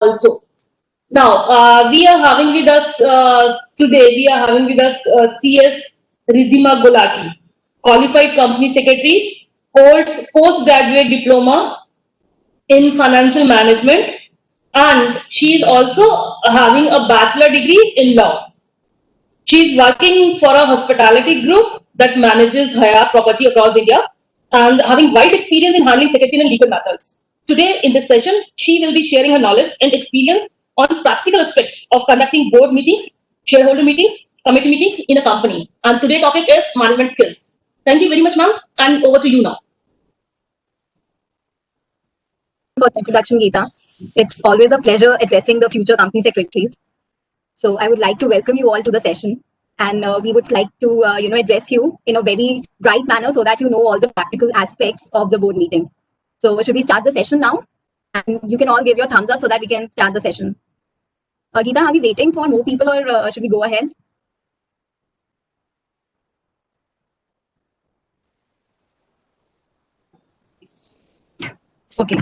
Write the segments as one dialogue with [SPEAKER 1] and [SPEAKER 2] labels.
[SPEAKER 1] also. Now, we are having with us today, we are having with us CS Ridhima Gulati, qualified company secretary, holds postgraduate diploma in financial management, and she is also having a bachelor degree in law. She is working for a hospitality group that manages Hyatt property across India and having wide experience in handling secretarial and legal matters. Today, in this session, she will be sharing her knowledge and experience on practical aspects of conducting board meetings, shareholder meetings, committee meetings in a company. And today's topic is management skills. Thank you very much, ma'am, and over to you now.
[SPEAKER 2] For the introduction, Geeta. It's always a pleasure addressing the future company secretaries. So I would like to welcome you all to the session, and we would like to address you in a very bright manner so that you know all the practical aspects of the board meeting. So should we start the session now? And you can all give your thumbs up so that we can start the session. Geeta, are we waiting for more people, or should we go ahead? Okay.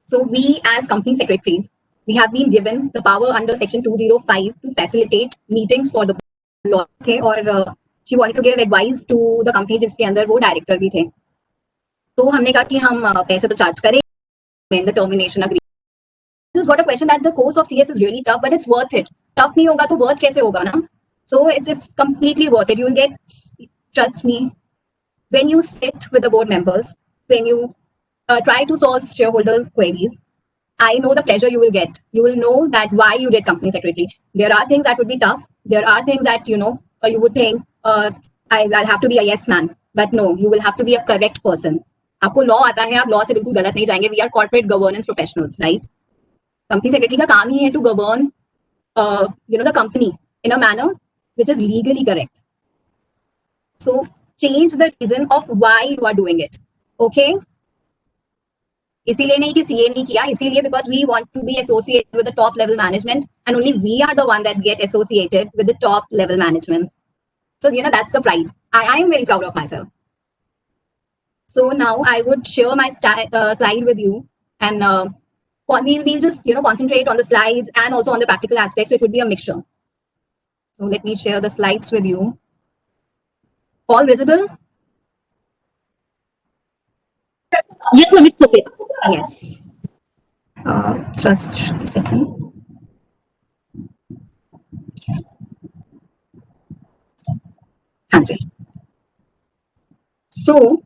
[SPEAKER 2] So we as company secretaries, we have been given the power under section 205 to facilitate meetings for the law थे और she wanted to give advice to the company जिसके अंदर वो director भी थे. तो हमने कहा कि हम पैसे तो charge करें when the termination agreement. This is what a question that the course of CS is really tough, but it's worth it. Tough नहीं होगा तो worth कैसे होगा ना? So it's completely worth it. You will get, trust me, when you sit with the board members, when you try to solve shareholders' queries, I know the pleasure you will get. You will know that why you did company secretary. There are things that would be tough. There are things that, you would think, I'll have to be a yes man. But no, you will have to be a correct person. आपको law आता है, आप law से बिल्कुल गलत नहीं जाएंगे. We are corporate governance professionals, right? Company secretary का काम ही है to govern, the company in a manner which is legally correct. So change the reason of why you are doing it. Okay? इसीलिए नहीं कि CA नहीं किया, इसीलिए because we want to be associated with the top level management, and only we are the one that get associated with the top level management. So that's the pride. I am very proud of myself. So now I would share my slide with you, and we'll just concentrate on the slides and also on the practical aspects. So it would be a mixture. So let me share the slides with you. All visible?
[SPEAKER 1] Yes, ma'am, it's okay.
[SPEAKER 2] Yes. Just a second. So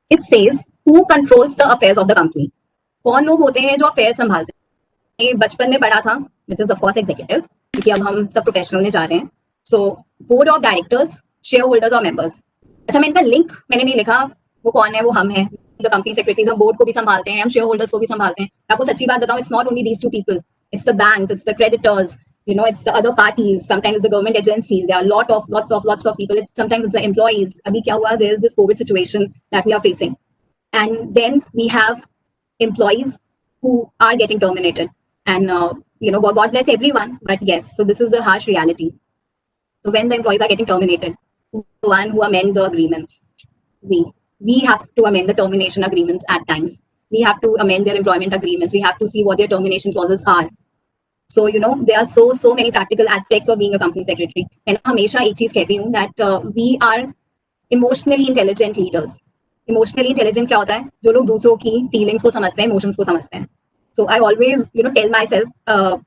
[SPEAKER 2] it says who controls the affairs of the company. कौन लोग होते हैं जो affairs संभालते हैं? ये बचपन में पढ़ा था, which is of course executive, क्योंकि अब हम सब professional में जा रहे हैं. So board of directors, shareholders और members. अच्छा, मैं इनका लिंक मैंने नहीं लिखा. वो कौन है? वो हम हैं. The company secretaries, हम board को भी संभालते हैं, हम shareholders को भी संभालते हैं. आपको सच्ची बात बताऊं, it's not only these two people. It's the banks, it's the creditors, it's the other parties. Sometimes it's the government agencies. There are lots of people. Sometimes it's the employees. अभी क्या हुआ? There is this COVID situation that we are facing, and then we have employees who are getting terminated. And God bless everyone, but yes. So this is the harsh reality. So when the employees are getting terminated, the one who amend the agreements, we have to amend the termination agreements at times. We have to amend their employment agreements. We have to see what their termination clauses are. So there are so many practical aspects of being a company secretary. And हमेशा एक चीज कहती हूँ that we are emotionally intelligent leaders. Emotionally intelligent क्या होता है? जो लोग दूसरों की feelings को समझते हैं, emotions को समझते हैं. So I always tell myself,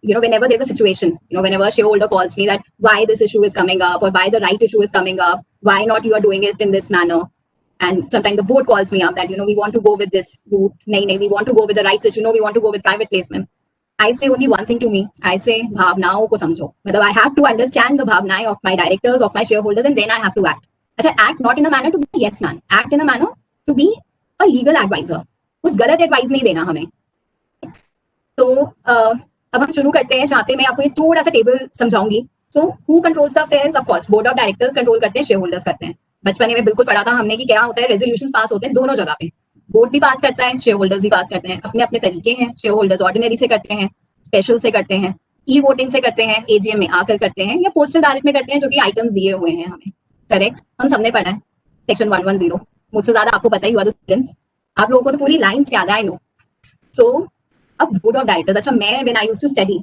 [SPEAKER 2] whenever there's a situation, whenever a shareholder calls me that why this issue is coming up or why the right issue is coming up, why not you are doing it in this manner. And sometimes the board calls me up that, we want to go with this route. Nahi, we want to go with the rights issue. We want to go with private placement. I say only one thing to me. I say, bhavnaon ko samjho. I have to understand the bhavnaएं of my directors, of my shareholders, and then I have to act. Achha, act not in a manner to be a yes man. Act in a manner to be a legal advisor. कुछ गलत advice नहीं देना हमें. तो अब हम शुरू करते हैं, जहाँ पे मैं आपको ये थोड़ा सा table समझाऊंगी. So who controls the affairs? Of course, board of directors control करते हैं, shareholders करते हैं. बचपन में बिल्कुल पढ़ा था हमने कि क्या होता है, रेजोल्यूशंस पास होते हैं दोनों जगह पे. बोर्ड भी पास करता है, शेयरहोल्डर्स भी पास करते हैं. अपने अपने तरीके हैं. शेयरहोल्डर्स ऑर्डिनरी से करते हैं, स्पेशल से करते हैं, ई वोटिंग से करते हैं, एजीएम में आकर करते हैं, या पोस्टल बैलेट में करते हैं, जो कि आइटम्स दिए हुए हैं हमें. करेक्ट? हम सबने पढ़ा है सेक्शन 110. मुझसे ज्यादा आपको पता ही हुआ, स्टूडेंट्स. आप लोगों को तो पूरी लाइन याद है, आई नो. सो अब बोर्ड ऑफ डायरेक्टर्स, अच्छा मैं when I used to study,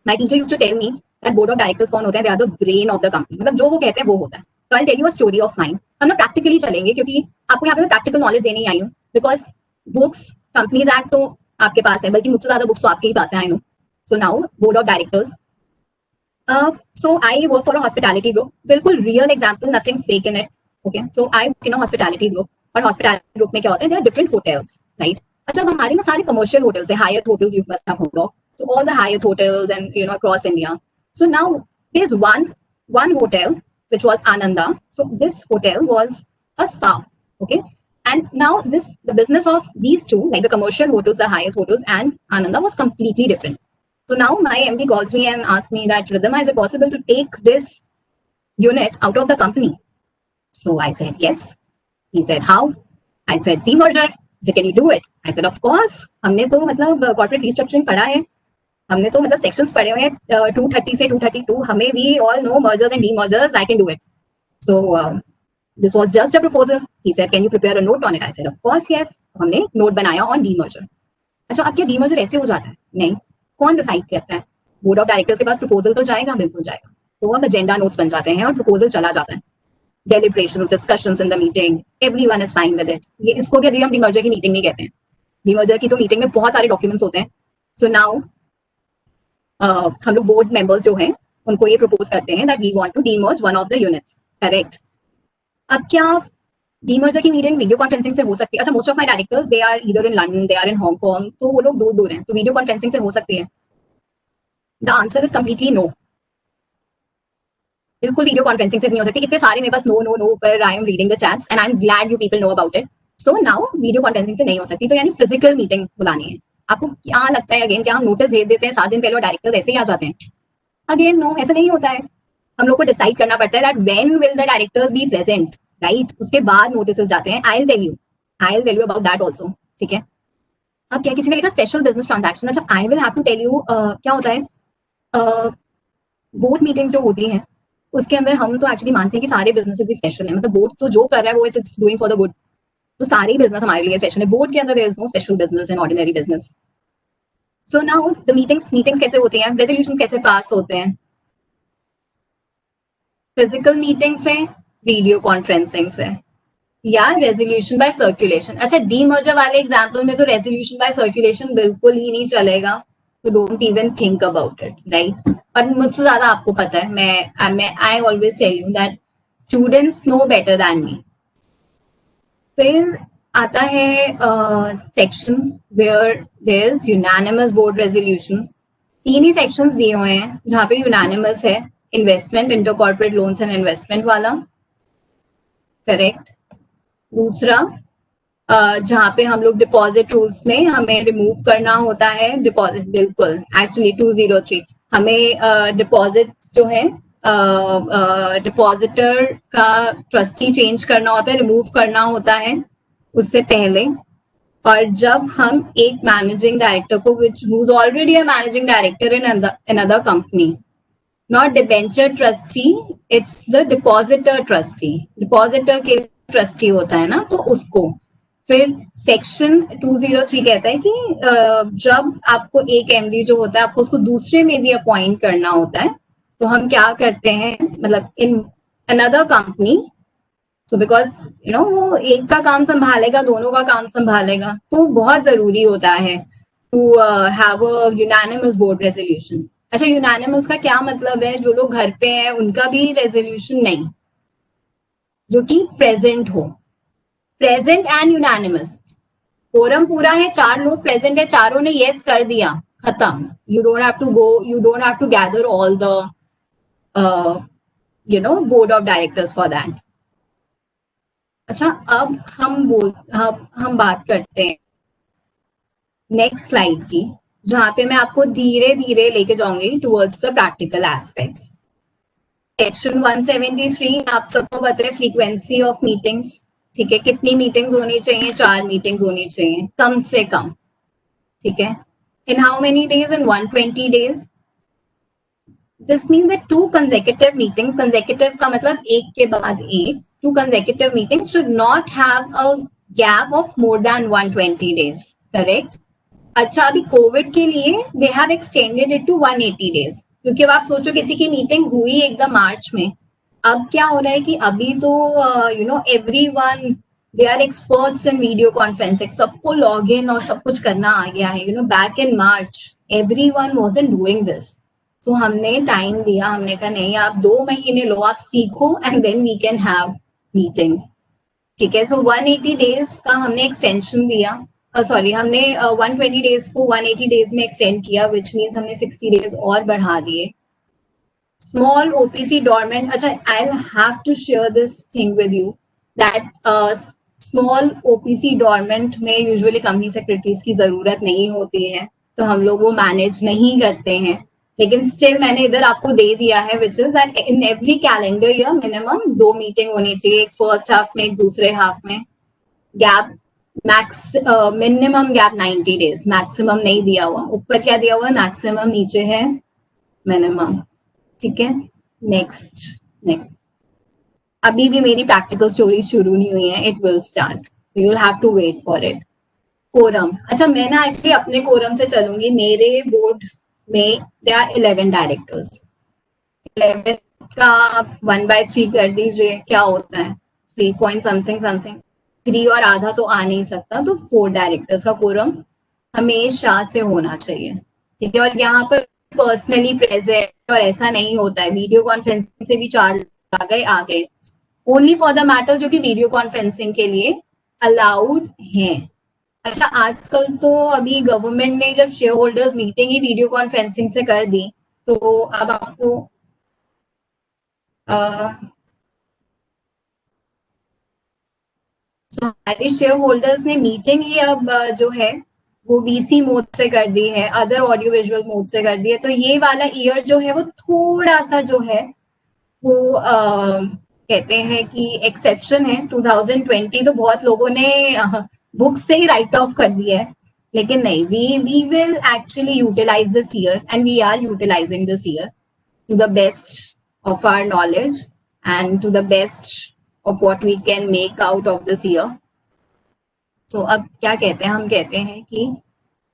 [SPEAKER 2] my teacher used to tell me that board of directors कौन होते हैं, they are the brain of the company, मतलब जो वो कहते हैं वो होता है. तो I tell you a story of mine. हम ना प्रैक्टिकली चलेंगे क्योंकि आपको यहाँ पे मैं प्रैक्टिकल नॉलेज देने ही आई हूँ, बिकॉज बुक्स कंपनीज एक्ट तो आपके पास है, बल्कि मुझसे ज्यादा बुक्स तो आपके ही पास है, आई know. So now board of directors. So I work for a hospitality group. बिल्कुल real example, nothing fake in it. Okay, so I work in a hospitality group. और hospitality group में क्या होता है? There are different hotels, right? अच्छा, अब हमारे ना सारे commercial hotels है, Hyatt hotels you must have heard of. So all the Hyatt hotels and across India. So now there's one hotel which was Ananda. So this hotel was a spa. Okay, and now the business of these two, like the commercial hotels, the Hyatt hotels and Ananda, was completely different. So now my MD calls me and asks me that, Ridhima, is it possible to take this unit out of the company? So I said, yes. He said, how? I said, demerger. He said, can you do it? I said, of course. हमने तो मतलब corporate restructuring पढ़ा है, हमने तो मतलब sections पढ़े हुए हैं 230 से 232, हमें we all know mergers and demergers. I can do it. So this was just a proposal. He said, can you prepare a note on it? I said, of course, yes. हमने note बनाया on demerger. अच्छा, अब क्या demerger ऐसे हो जाता है? नहीं. कौन डिसाइड करता है? बोर्ड ऑफ डायरेक्टर्स के पास प्रपोजल तो जाएगा, बिल्कुल जाएगा. तो अब एजेंडा नोट्स बन जाते हैं और प्रपोजल चला जाता है. Deliberations, discussions in the meeting, everyone is fine with it. ये इसको क्या हम डीमर्जर की मीटिंग नहीं कहते हैं. डीमर्जर की तो मीटिंग में बहुत सारे डॉक्यूमेंट्स होते हैं. सो नाउ हम लोग बोर्ड मेंबर्स जो हैं उनको ये प्रपोज करते हैं that we want to demerge one of the units. Correct. अब क्या डीमर्जर की मीटिंग वीडियो कॉन्फ्रेंसिंग से हो सकती है? अच्छा, most of my directors they are either in London, they are in Hong Kong, तो वो लोग दूर दूर हैं, तो वीडियो कॉन्फ्रेंसिंग से हो सकती है? The answer is completely no. बिल्कुल वीडियो कॉन्फ्रेंसिंग से नहीं हो सकती. इतने सारे मेरे पास नो नो नो पर I am reading the chats and I am glad you people know about it. So now video conferencing से नहीं हो सकती, तो यानी फिजिकल मीटिंग बुलानी है. आपको क्या लगता है अगेन, क्या हम नोटिस भेज देते हैं 7 दिन पहले और डायरेक्टर्स ऐसे ही आ जाते हैं? अगेन नो, ऐसा नहीं होता है. हम लोग को डिसाइड करना पड़ता है that when will the directors be present, right? उसके बाद नोटिस जाते हैं. I will tell you about that also. ठीक है. अब क्या किसी ने लिखा स्पेशल बिजनेस ट्रांजैक्शन. अच्छा, I will have to tell you क्या होता है. बोर्ड मीटिंग्स जो होती हैं उसके अंदर हम तो एक्चुअली मानते हैं कि सारे बिजनेसेस ही स्पेशल है, मतलब बोर्ड तो जो कर रहा है वो it's doing for the good, तो सारे बिजनेस हमारे लिए स्पेशल है. बोर्ड के अंदर there is no special business in ordinary business. So now the meetings कैसे होती हैं, रेजोल्यूशंस कैसे पास होते हैं? फिजिकल मीटिंग से, वीडियो कॉन्फ्रेंसिंग से, या रेजोल्यूशन बाय सर्कुलेशन. अच्छा, डीमर्जर वाले एग्जांपल में तो रेजोल्यूशन बाय सर्कुलेशन बिल्कुल ही नहीं चलेगा, तो don't even think about it, right? पर मुझसे ज्यादा आपको पता है. मैं I always tell you that students know better than me. फिर आता है sections where there is unanimous board resolutions. 3 ही सेक्शंस दिए हुए हैं जहाँ पे यूनानिमस है. Investment, inter corporate loans and investment वाला, करेक्ट. दूसरा जहाँ पे हम लोग डिपॉजिट रूल्स में हमें रिमूव करना होता है डिपॉजिट. बिल्कुल, एक्चुअली 203 हमें डिपॉजिट्स जो है डिपॉजिटर का ट्रस्टी चेंज करना होता है, रिमूव करना होता है उससे पहले. और जब हम एक मैनेजिंग डायरेक्टर को which who is already a managing director in another company, not debenture trustee, it's the depositor trustee. Depositor के ट्रस्टी होता है ना, तो उसको फिर सेक्शन 203 कहता है कि जब आपको एक एमडी जो होता है आपको उसको दूसरे में भी अपॉइंट करना होता है, तो हम क्या करते हैं, मतलब in another company. So because वो एक का काम संभालेगा, दोनों का काम संभालेगा, तो बहुत जरूरी होता है to have a unanimous board resolution. अच्छा, यूनानिमस का क्या मतलब है? जो लोग घर पे हैं उनका भी रेजोल्यूशन नहीं, जो कि प्रेजेंट हो. Present and unanimous. फोरम पूरा है, 4 लोग प्रेजेंट है, चारों ने यस कर दिया, खत्म. You don't have to go, you don't have to gather all the board of directors for that. अच्छा, अब हम बात करते हैं नेक्स्ट स्लाइड की, जहां पे मैं आपको धीरे धीरे लेके जाऊंगी towards the practical aspects. Section 173 आप सबको पता है, फ्रीक्वेंसी ऑफ मीटिंग्स. ठीक है, कितनी मीटिंग्स होनी चाहिए? 4 मीटिंग्स होनी चाहिए कम से कम. ठीक है. In how many days? In 120 days. This means that 2 consecutive meetings, consecutive का मतलब एक के बाद एक, 2 consecutive meetings should not have a gap of more than 120 days. Correct? अच्छा, अभी कोविड के लिए they have extended it to 180 days, क्योंकि अब आप सोचो किसी की मीटिंग हुई एकदम मार्च में, अब क्या हो रहा है कि अभी तो everyone they are experts in video conferencing, सबको लॉग इन और सब कुछ करना आ गया है। Back in March everyone wasn't doing this, so हमने टाइम दिया, हमने कहा नहीं आप 2 महीने लो, आप सीखो and then we can have meetings. ठीक है, सो 180 डेज का हमने एक्सटेंशन दिया, सॉरी हमने 120 डेज को 180 डेज में एक्सटेंड किया, विच मीन्स हमने 60 डेज और बढ़ा दिए। स्मॉल ओपीसी डॉर्मेंट, अच्छा I have to share this thing with you that small OPC dormant में यूजुअली कंपनी सेक्रेटरीज की जरूरत नहीं होती है, तो हम लोग वो मैनेज नहीं करते हैं, लेकिन स्टिल मैंने इधर आपको दे दिया है, which is that in every calendar year minimum 2 meeting होनी चाहिए, एक फर्स्ट हाफ में एक दूसरे हाफ में, gap max minimum gap 90 days, maximum नहीं दिया हुआ, ऊपर क्या दिया हुआ है मैक्सिमम, नीचे है मिनिमम। ठीक है, नेक्स्ट नेक्स्ट, अभी भी मेरी प्रैक्टिकल स्टोरीज शुरू नहीं हुई है, it will start, you will have to wait for it. Quorum, अच्छा मैं ना एक्चुअली अपने कोरम से चलूंगी, मेरे बोर्ड में दे आर 11 डायरेक्टर्स, 11 का आप 1/3 कर दीजिए, क्या होता है 3 पॉइंट समथिंग समथिंग, 3 और आधा तो आ नहीं सकता, तो 4 डायरेक्टर्स का कोरम हमेशा से होना चाहिए। ठीक है, और यहाँ पर पर्सनली प्रेजेंट और ऐसा नहीं होता है, वीडियो कॉन्फ्रेंसिंग से भी 4 आ गए, ओनली फॉर द मैटर्स जो कि वीडियो कॉन्फ्रेंसिंग के लिए अलाउड हैं। अच्छा, आजकल तो अभी गवर्नमेंट ने जब शेयर होल्डर्स मीटिंग ही वीडियो कॉन्फ्रेंसिंग से कर दी, तो अब आपको हमारे शेयर होल्डर्स ने मीटिंग ही अब जो है वो वीसी मोड से कर दी है, अदर ऑडियो विजुअल मोड से कर दी है, तो ये वाला ईयर जो है वो थोड़ा सा जो है वो कहते हैं कि एक्सेप्शन है। 2020 तो बहुत लोगों ने बुक से ही राइट ऑफ कर दिया है, लेकिन नहीं, we will actually utilise this year and we are utilising this year to the best of our knowledge and to the best of what we can make out of this year. So अब क्या कहते हैं, हम कहते हैं कि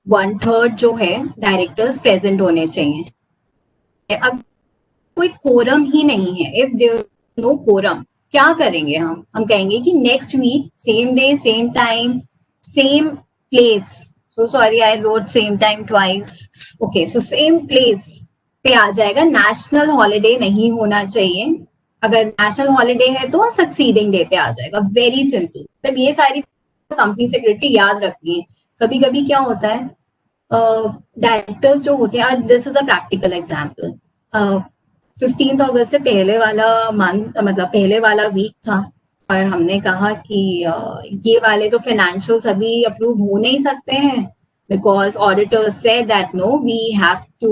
[SPEAKER 2] 1/3 जो है डायरेक्टर्स प्रेजेंट होने चाहिए। अब कोई कोरम ही नहीं है, इफ देयर नो कोरम, क्या करेंगे हम कहेंगे कि next week same day same time same place, so sorry I wrote same time twice, okay, so same place पे आ जाएगा, नेशनल हॉलीडे नहीं होना चाहिए, अगर नेशनल हॉलीडे है तो सक्सीडिंग डे पे आ जाएगा, वेरी सिंपल। तब ये सारी कंपनी सेक्रेटरी याद रखनी है। कभी कभी क्या होता है, डायरेक्टर्स जो होते हैं, this is a practical example, 15 अगस्त से पहले वाला मंथ, मतलब पहले वाला वीक था, और हमने कहा कि ये वाले तो फाइनेंशियल्स अभी अप्रूव हो नहीं सकते हैं, because auditors said that no we have to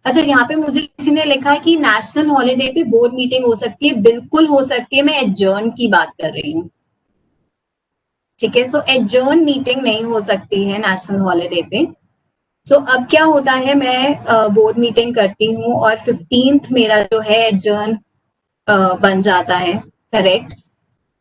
[SPEAKER 2] अच्छा, यहाँ पे मुझे किसी ने लिखा कि नेशनल हॉलीडे पे बोर्ड मीटिंग हो सकती है, बिल्कुल हो सकती है, मैं एडजर्न की बात कर रही हूँ। ठीक है, सो एडजर्न मीटिंग नहीं हो सकती है नेशनल हॉलीडे पे। सो अब क्या होता है, मैं बोर्ड मीटिंग करती हूँ और 15th मेरा जो है एडजर्न बन जाता है, करेक्ट।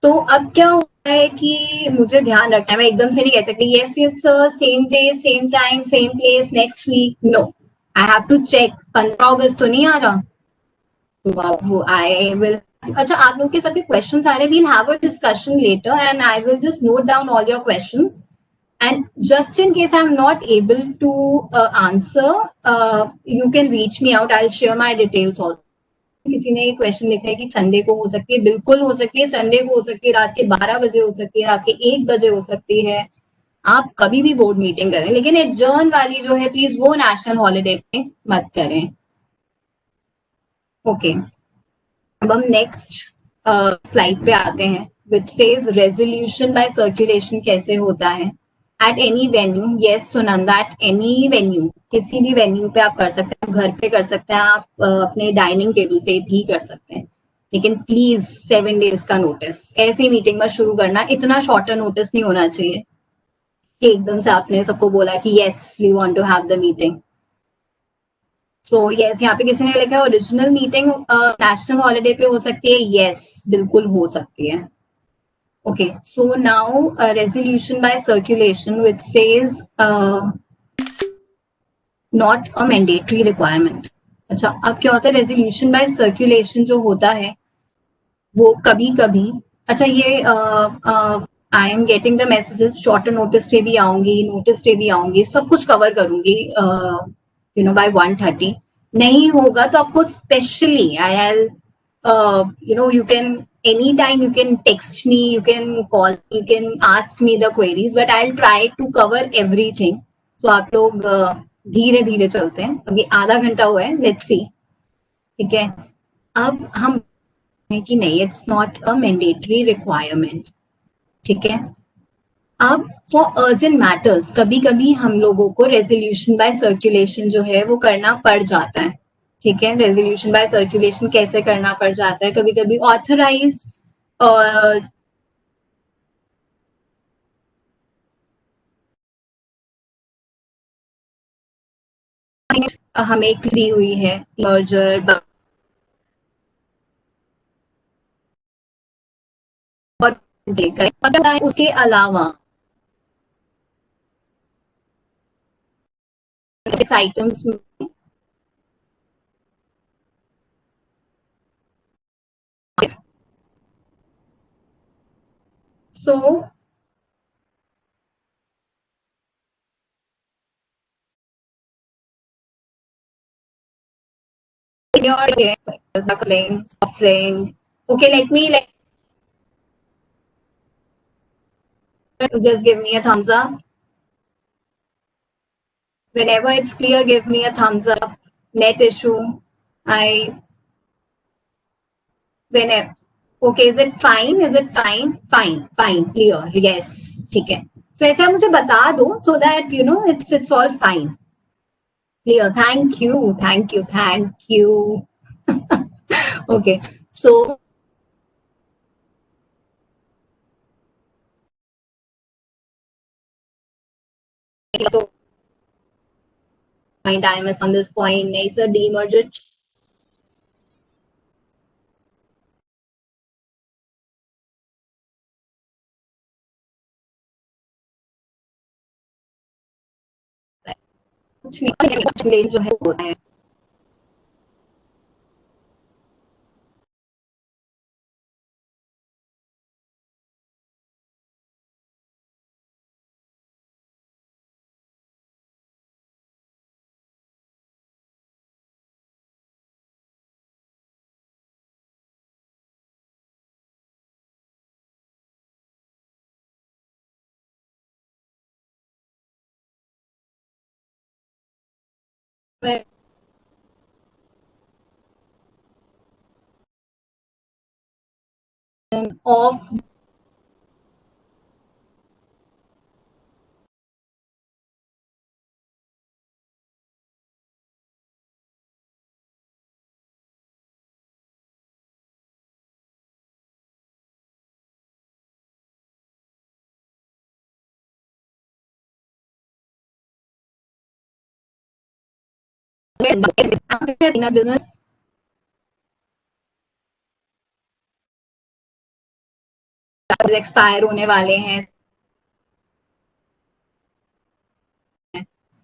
[SPEAKER 2] तो अब क्या होता है कि मुझे ध्यान रखना है, मैं एकदम से नहीं कह सकती yes yes sir same day same time same place next week, no, I have to check 15 अगस्त तो नहीं आ रहा, तो अब आई विल, अच्छा आप लोग के सबके क्वेश्चंस आ रहे, we'll have a discussion later and I will just note down all your questions, and just in case I'm not able to answer, you can reach me out, I'll share my details also. किसी ने ये question लिखा है कि Sunday को हो सकती है, बिल्कुल हो सकती है, संडे को हो सकती है, रात के 12 बजे हो सकती है, रात के 1 बजे हो सकती है, आप कभी भी बोर्ड मीटिंग करें, लेकिन एडजर्न वाली जो है प्लीज वो नेशनल हॉलीडे पे मत करें। ओके, अब हम नेक्स्ट स्लाइड पे आते हैं, which says resolution by circulation कैसे होता है at any venue. Yes Sunanda, at any venue, किसी भी वेन्यू पे आप कर सकते हैं, घर पे कर सकते हैं, आप अपने डाइनिंग टेबल पे भी कर सकते हैं, लेकिन प्लीज 7 डेज का नोटिस, ऐसी मीटिंग में शुरू करना, इतना शॉर्टर नोटिस नहीं होना चाहिए कि एकदम से आपने सबको बोला कि yes we want to have the meeting. So yes, यहाँ पे किसी ने लिखा है ओरिजिनल मीटिंग नेशनल हॉलीडे पे हो सकती है, यस बिल्कुल हो सकती है। Okay, so now a resolution by circulation which says not a mandatory requirement. अच्छा, अब क्या होता है रेजोल्यूशन बाय सर्कुलेशन जो होता है वो कभी कभी, अच्छा ये I am getting the messages, shorter notice पे भी आऊंगी, नोटिस पे भी आऊंगी, सब कुछ कवर करूंगी बाय 1:30. नहीं होगा तो आपको specially I you can anytime you can text me, you can call, you can ask me the queries, but I'll try to cover everything. So आप लोग धीरे धीरे चलते हैं, अभी आधा घंटा हुआ है, लेट्स सी. ठीक है, अब हम है कि नहीं, it's not a mandatory requirement. ठीक है, अब फॉर अर्जेंट मैटर्स कभी कभी हम लोगों को रेजोल्यूशन बाय सर्कुलेशन जो है वो करना पड़ जाता है. ठीक है, रेजोल्यूशन बाय सर्कुलेशन कैसे करना पड़ जाता है, कभी कभी ऑथराइज्ड हमें दी हुई है मर्जर और उसके अलावा आइटम्स में सो suffering. Okay, just give me a thumbs up. Whenever it's clear, give me a thumbs up. Net issue. Whenever. Okay, is it fine? Is it fine? Fine, fine, clear. Yes, ठीक है. So ऐसा मुझे बता दो so that it's all fine. Clear. Thank you, thank you, thank you. Okay, so my time is on this point. नहीं sir, demerger कुछ नहीं जो है होता है. Of business एक्सपायर होने वाले हैं.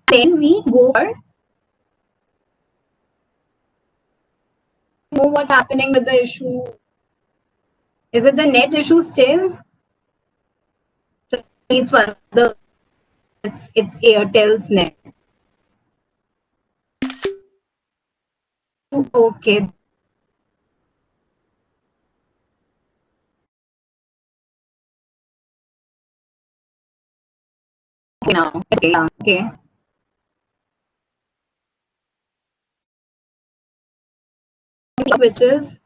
[SPEAKER 2] Then we go for know what's happening with the issue. Is it the net issue still? It's one the it's Airtel's net. Okay. Now, okay. Which is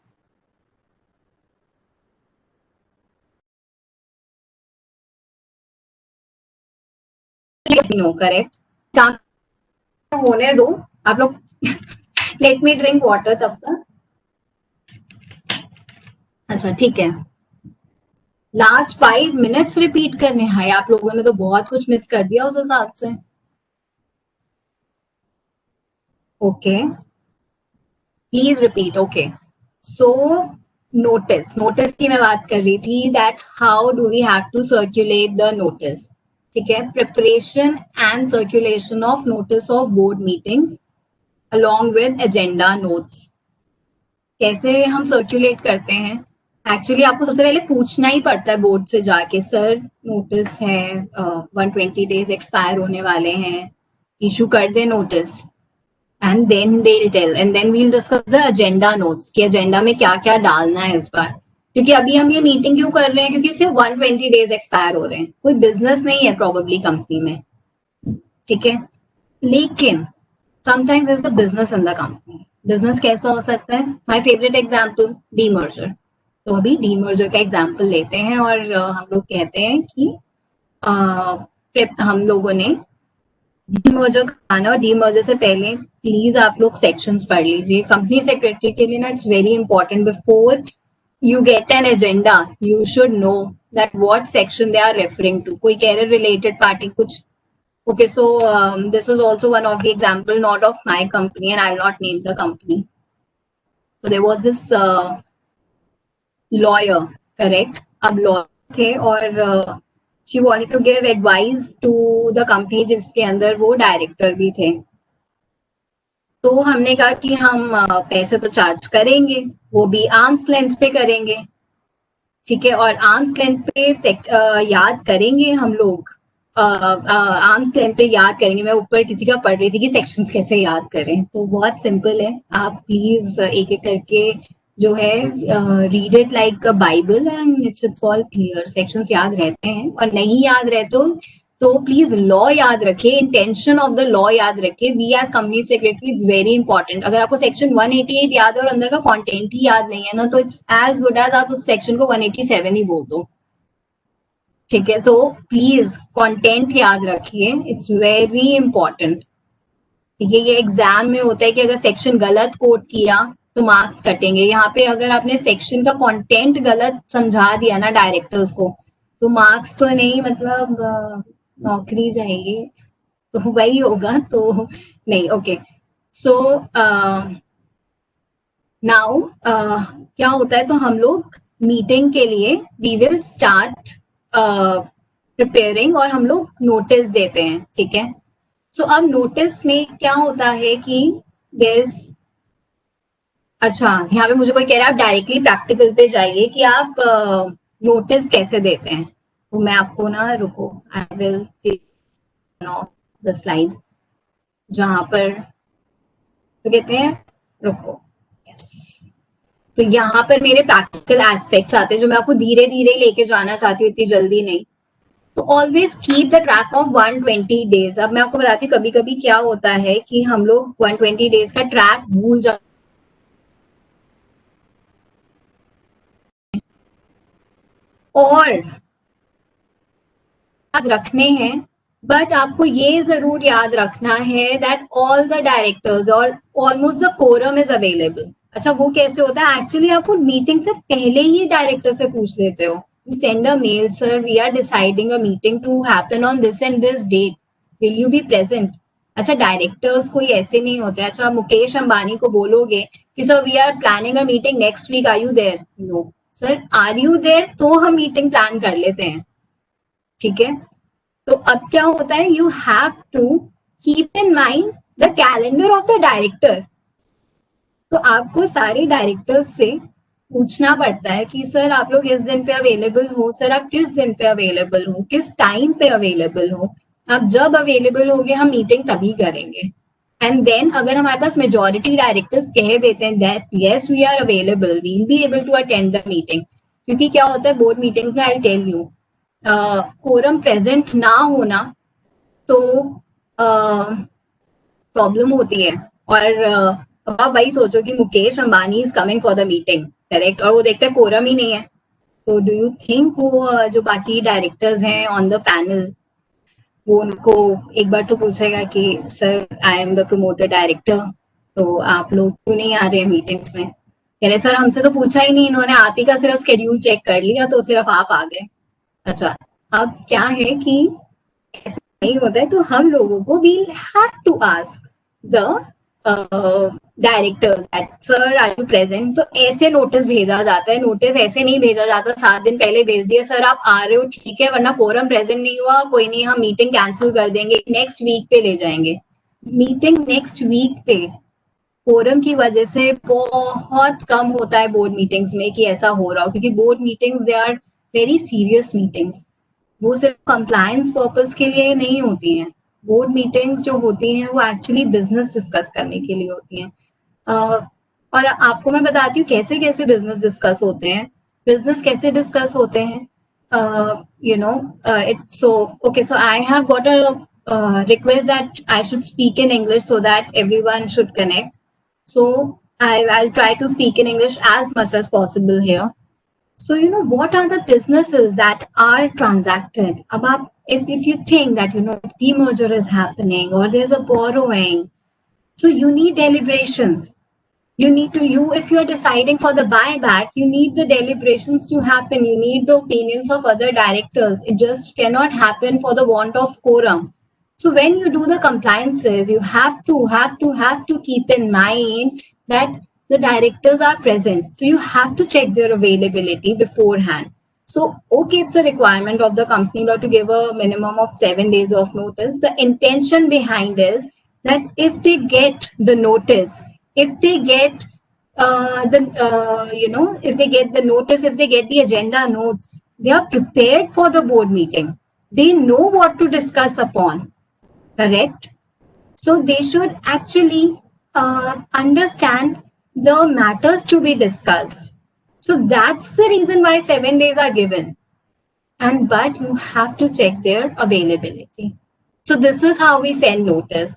[SPEAKER 2] no correct. होने दो आप लोग. Let me drink water तब तक. अच्छा ठीक है, last 5 minutes repeat करने हैं. आप लोगों ने तो बहुत कुछ मिस कर दिया उस हिसाब से. Okay, please repeat. Okay, so notice की मैं बात कर रही थी that how do we have to circulate the notice. ठीक है, preparation and circulation of notice of board meetings along with agenda notes. कैसे हम सर्कुलेट करते हैं? एक्चुअली आपको सबसे पहले पूछना ही पड़ता है बोर्ड से जाके, सर नोटिस है 120 डेज एक्सपायर होने वाले हैं, इशू कर दे notice. And then they tell and then we'll discuss the agenda notes कि एजेंडा में क्या क्या डालना है इस बार. क्योंकि अभी हम ये मीटिंग क्यों कर रहे हैं? क्योंकि सिर्फ 120 डेज एक्सपायर हो रहे हैं, कोई बिजनेस नहीं है प्रोबेबली कंपनी में. ठीक है, लेकिन sometimes is the business in the company. Business कैसा हो सकता है? My favourite example, demerger. तो अभी डीमर्जर का एग्जांपल लेते हैं और हम लोग कहते हैं कि हम लोगों ने डीमर्जर कराना, और डीमर्जर से पहले प्लीज आप लोग सेक्शंस पढ़ लीजिए. कंपनी सेक्रेटरी के लिए ना it's very important, before you get an agenda you should know that what section they are referring to. कोई कह रहे related party कुछ. Okay, so this is also one of the example, not of my company, and I'll not name the company. So there was this lawyer, correct? अब lawyer थे और she wanted to give advice to the company जिसके अंदर वो director भी थे. तो हमने कहा कि हम पैसे तो चार्ज करेंगे, वो भी आर्म्स लेंथ पे करेंगे. ठीक है, और आर्म्स लेंथ पे याद करेंगे हम लोग. आर्म्स लेंथ पे याद करेंगे. मैं ऊपर किसी का पढ़ रही थी कि सेक्शंस कैसे याद करें, तो बहुत सिंपल है. आप प्लीज एक एक करके जो है read it like a Bible and it's all clear. Sections याद रहते हैं, और नहीं याद रहते तो प्लीज लॉ याद रखिए, इंटेंशन ऑफ द लॉ याद रखिए. We as company secretary it's very important. अगर आपको सेक्शन 188 याद है और अंदर का कंटेंट ही याद नहीं है ना, तो इट्स एज गुड एज आप उस सेक्शन को 187 ही बोल दो. ठीक है, तो प्लीज कंटेंट याद रखिए, इट्स वेरी इंपॉर्टेंट. ठीक है, ये एग्जाम में होता है कि अगर सेक्शन गलत कोट किया तो मार्क्स कटेंगे. यहाँ पे अगर आपने सेक्शन का कंटेंट गलत समझा दिया ना डायरेक्टर्स को, तो मार्क्स तो नहीं, मतलब नौकरी जाएगी, तो वही होगा. तो नहीं. ओके, सो नाउ क्या होता है, तो हम लोग मीटिंग के लिए वी विल स्टार्ट प्रिपेयरिंग और हम लोग नोटिस देते हैं. ठीक है, सो अब नोटिस में क्या होता है कि देयर, अच्छा यहाँ पे मुझे कोई कह रहा है आप डायरेक्टली प्रैक्टिकल पे जाइए कि आप नोटिस कैसे देते हैं. तो मैं आपको ना, रुको, I will take off the slides जहां पर तो कहते हैं, रुको, यस. तो यहाँ पर मेरे प्रैक्टिकल एस्पेक्ट्स आते हैं जो मैं आपको धीरे धीरे लेके जाना चाहती हूँ, इतनी जल्दी नहीं. तो always keep the track of 120 days. अब मैं आपको बताती हूँ कभी कभी क्या होता है कि हम लोग 120 डेज का ट्रैक भूल जाते और याद रखने हैं, बट आपको ये जरूर याद रखना है दैट ऑल द डायरेक्टर्स और almost the quorum is available. अच्छा, वो कैसे होता है? एक्चुअली आप मीटिंग से पहले ही डायरेक्टर से पूछ लेते हो. You send a mail, sir we are deciding a meeting to happen on this and this date, will you be present? अच्छा, डायरेक्टर्स कोई ऐसे नहीं होते. अच्छा, मुकेश अंबानी को बोलोगे कि sir we are planning a meeting next week, are you there? No sir, are you there तो हम मीटिंग प्लान कर लेते हैं. ठीक है, तो अब क्या होता है, you have to keep in mind the calendar of the director. तो आपको सारे डायरेक्टर्स से पूछना पड़ता है कि सर आप लोग इस दिन पे अवेलेबल हो, सर आप किस दिन पे अवेलेबल हो, किस टाइम पे अवेलेबल हो. आप जब अवेलेबल होगे हम मीटिंग तभी करेंगे. एंड देन अगर हमारे पास मेजोरिटी डायरेक्टर्स कह देते हैं that yes we are available, we will be able to attend the meeting. क्योंकि क्या होता है बोर्ड मीटिंग्स में, I tell you, quorum present ना होना तो प्रॉब्लम होती है. और आप वही सोचो कि Mukesh Ambani is coming for the meeting, correct, और वो देखते हैं कोरम ही नहीं है. तो डू यू थिंक वो जो बाकी डायरेक्टर्स हैं ऑन द पैनल, वो उनको एक बार तो पूछेगा कि sir I am the promoter director, तो आप लोग क्यों नहीं आ रहे हैं मीटिंग्स में? कह रहे सर हमसे तो पूछा ही नहीं इन्होंने, आप ही का सिर्फ स्केड्यूल चेक कर लिया तो सिर्फ आप आ गए. अच्छा, अब क्या है कि ऐसा नहीं होता है, तो हम लोगों को we have to ask the directors that sir are you present, तो ऐसे नोटिस भेजा जाता है. नोटिस ऐसे नहीं भेजा जाता 7 दिन पहले भेज दिया सर आप आ रहे हो ठीक है, वरना कोरम प्रेजेंट नहीं हुआ कोई नहीं, हम मीटिंग कैंसिल कर देंगे, नेक्स्ट वीक पे ले जाएंगे. मीटिंग नेक्स्ट वीक पे कोरम की वजह से बहुत कम होता है बोर्ड मीटिंग्स में कि ऐसा हो रहा हो, क्योंकि board meetings they are very serious meetings. वो सिर्फ कंप्लायंस पर्पस के लिए नहीं होती हैं. बोर्ड मीटिंग्स जो होती हैं वो एक्चुअली बिजनेस डिस्कस करने के लिए होती हैं. और आपको मैं बताती हूँ कैसे कैसे बिजनेस डिस्कस होते हैं. बिजनेस कैसे डिस्कस होते हैं, you know, it's so okay. So I have got a request that I should speak in English so that everyone should connect. So I'll try to speak in English as much as possible here. So, you know, what are the businesses that are transacted? About if you think that, you know, if demerger is happening or there's a borrowing, so you need deliberations. You need to, if you're deciding for the buyback, you need the deliberations to happen. You need the opinions of other directors. It just cannot happen for the want of quorum. So when you do the compliances, you have to keep in mind that the directors are present. So you have to check their availability beforehand. So, okay, it's a requirement of the company law to give a minimum of 7 days of notice. The intention behind is that if they get the notice, if they get if they get the notice, if they get the agenda notes, they are prepared for the board meeting. They know what to discuss upon. Correct? So they should actually understand the matters to be discussed. So that's the reason why 7 days are given. But you have to check their availability. So this is how we send notice.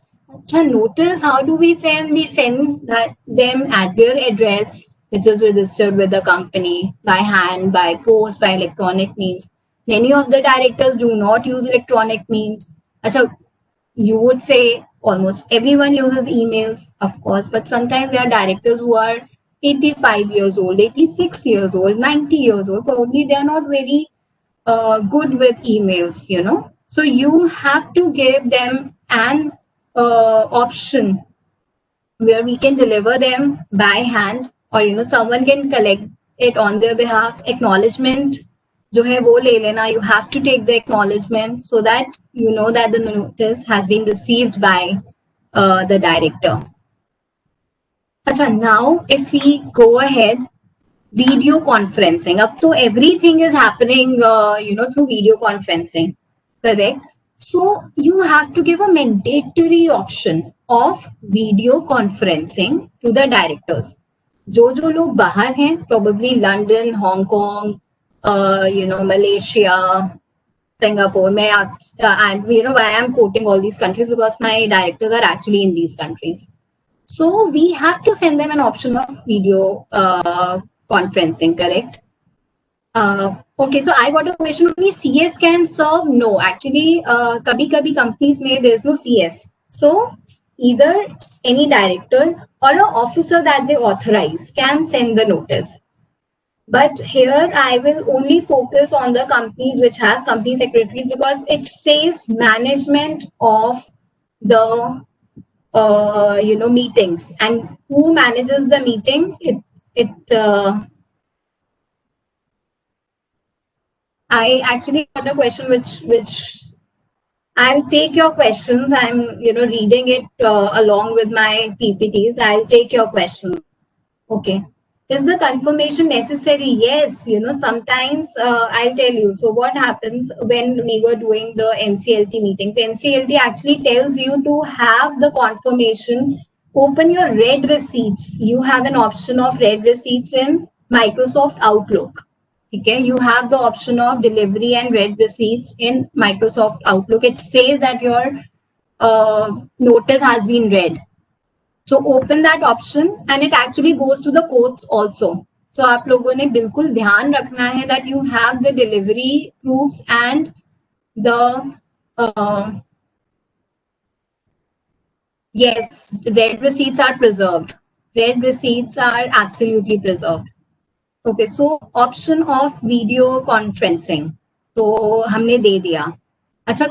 [SPEAKER 2] Notice, how do we send? We send them at their address, which is registered with the company, by hand, by post, by electronic means. Many of the directors do not use electronic means. You would say almost everyone uses emails, of course, but sometimes there are directors who are 85 years old, 86 years old, 90 years old. Probably they are not very good with emails, you know. So you have to give them an option where we can deliver them by hand, or you know, someone can collect it on their behalf. Acknowledgement जो है वो ले लेना. You have to take the acknowledgement so that you know that the notice has been received by the director. Now if we go ahead, video conferencing. Up to everything is happening, through video conferencing, correct? So you have to give a mandatory option of video conferencing to the directors. जो लोग बाहर हैं, probably London, Hong Kong, Malaysia, Singapore. I am quoting all these countries because my directors are actually in these countries. So we have to send them an option of video conferencing, correct? Okay, so I got a question. Only CS can serve? No, actually, kabhi companies mein there's no CS. So either any director or an officer that they authorize can send the notice. But here I will only focus on the companies which has company secretaries, because it says management of the meetings, and who manages the meeting. I actually got a question which I'll take your questions. I'm reading it along with my PPTs. I'll take your questions. Okay. Is the confirmation necessary? Yes, sometimes I'll tell you. So what happens when we were doing the NCLT meetings? NCLT actually tells you to have the confirmation, open your read receipts. You have an option of read receipts in Microsoft Outlook. Okay, you have the option of delivery and read receipts in Microsoft Outlook. It says that your notice has been read. So open that option, and it actually goes to the courts also. So आप लोगों ने बिल्कुल ध्यान रखना है that you have the delivery proofs and the yes, read receipts are preserved. Read receipts are absolutely preserved. Okay, so option of video conferencing तो हमने दे दिया. अच्छा,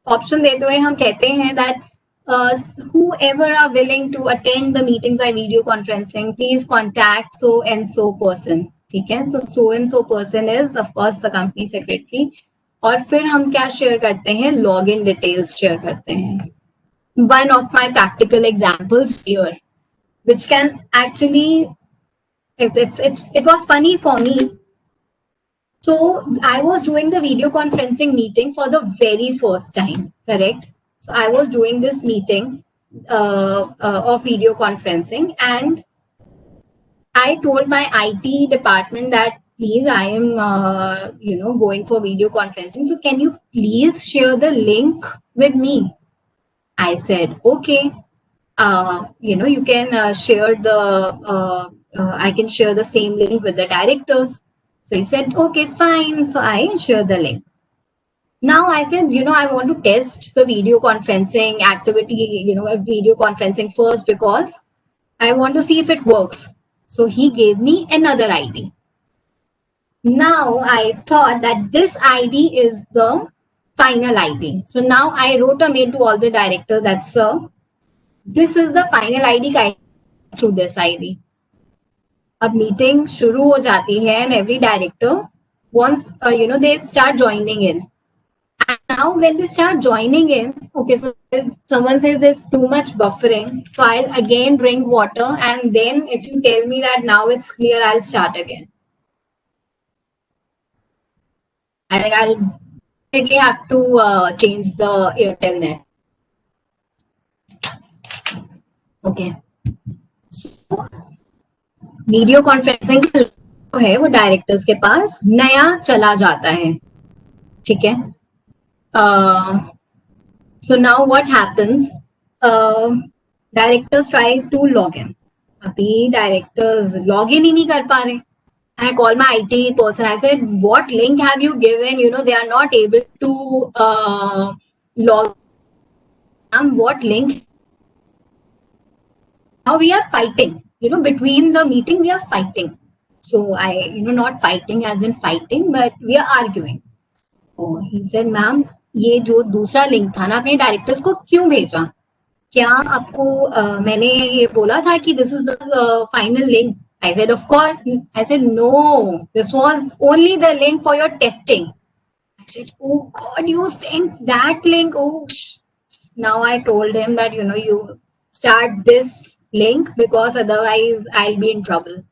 [SPEAKER 2] ऑप्शन देते हुए हम कहते हैं that whoever are willing to attend the meeting by video conferencing, please contact so and so person. ठीक है, so and so person is of course the company secretary. और फिर हम क्या शेयर करते हैं, login details शेयर करते हैं. One of my practical examples here, which can actually, it was funny for me. So I was doing the video conferencing meeting for the very first time, correct? So I was doing this meeting of video conferencing, and I told my IT department that please, I am going for video conferencing. So can you please share the link with me? I said okay. You can share the. I can share the same link with the directors. So he said okay, fine. So I share the link. Now I said, I want to test the video conferencing activity, video conferencing first, because I want to see if it works. So he gave me another ID. Now I thought that this ID is the final ID. So now I wrote a mail to all the directors that, sir, this is the final ID through this ID. अब meeting शुरू हो जाती है and every director wants, they start joining in. And now when they start joining in, okay, so someone says there's too much buffering, so I'll again drink water, and then if you tell me that now it's clear, I'll start again. I think I'll definitely have to change the Airtel net. Okay. So, video conferencing है वो directors के पास नया चला जाता है, ठीक है. So now what happens, directors try to log in. अभी directors log in ही नहीं कर पा रहे. I call my IT person. I said, what link have you given? They are not able to log in. What link? Now we are fighting. Between the meeting, we are fighting. So not fighting as in fighting, but we are arguing. So he said, ma'am, ये जो दूसरा link था ना, अपने directors को क्यों भेजा? क्या आपको मैंने ये बोला था कि this is the final link? I said, of course. I said, no, this was only the link for your testing. I said, oh God, you sent that link. Oh, now I told him that, you start this link because otherwise I'll be in trouble.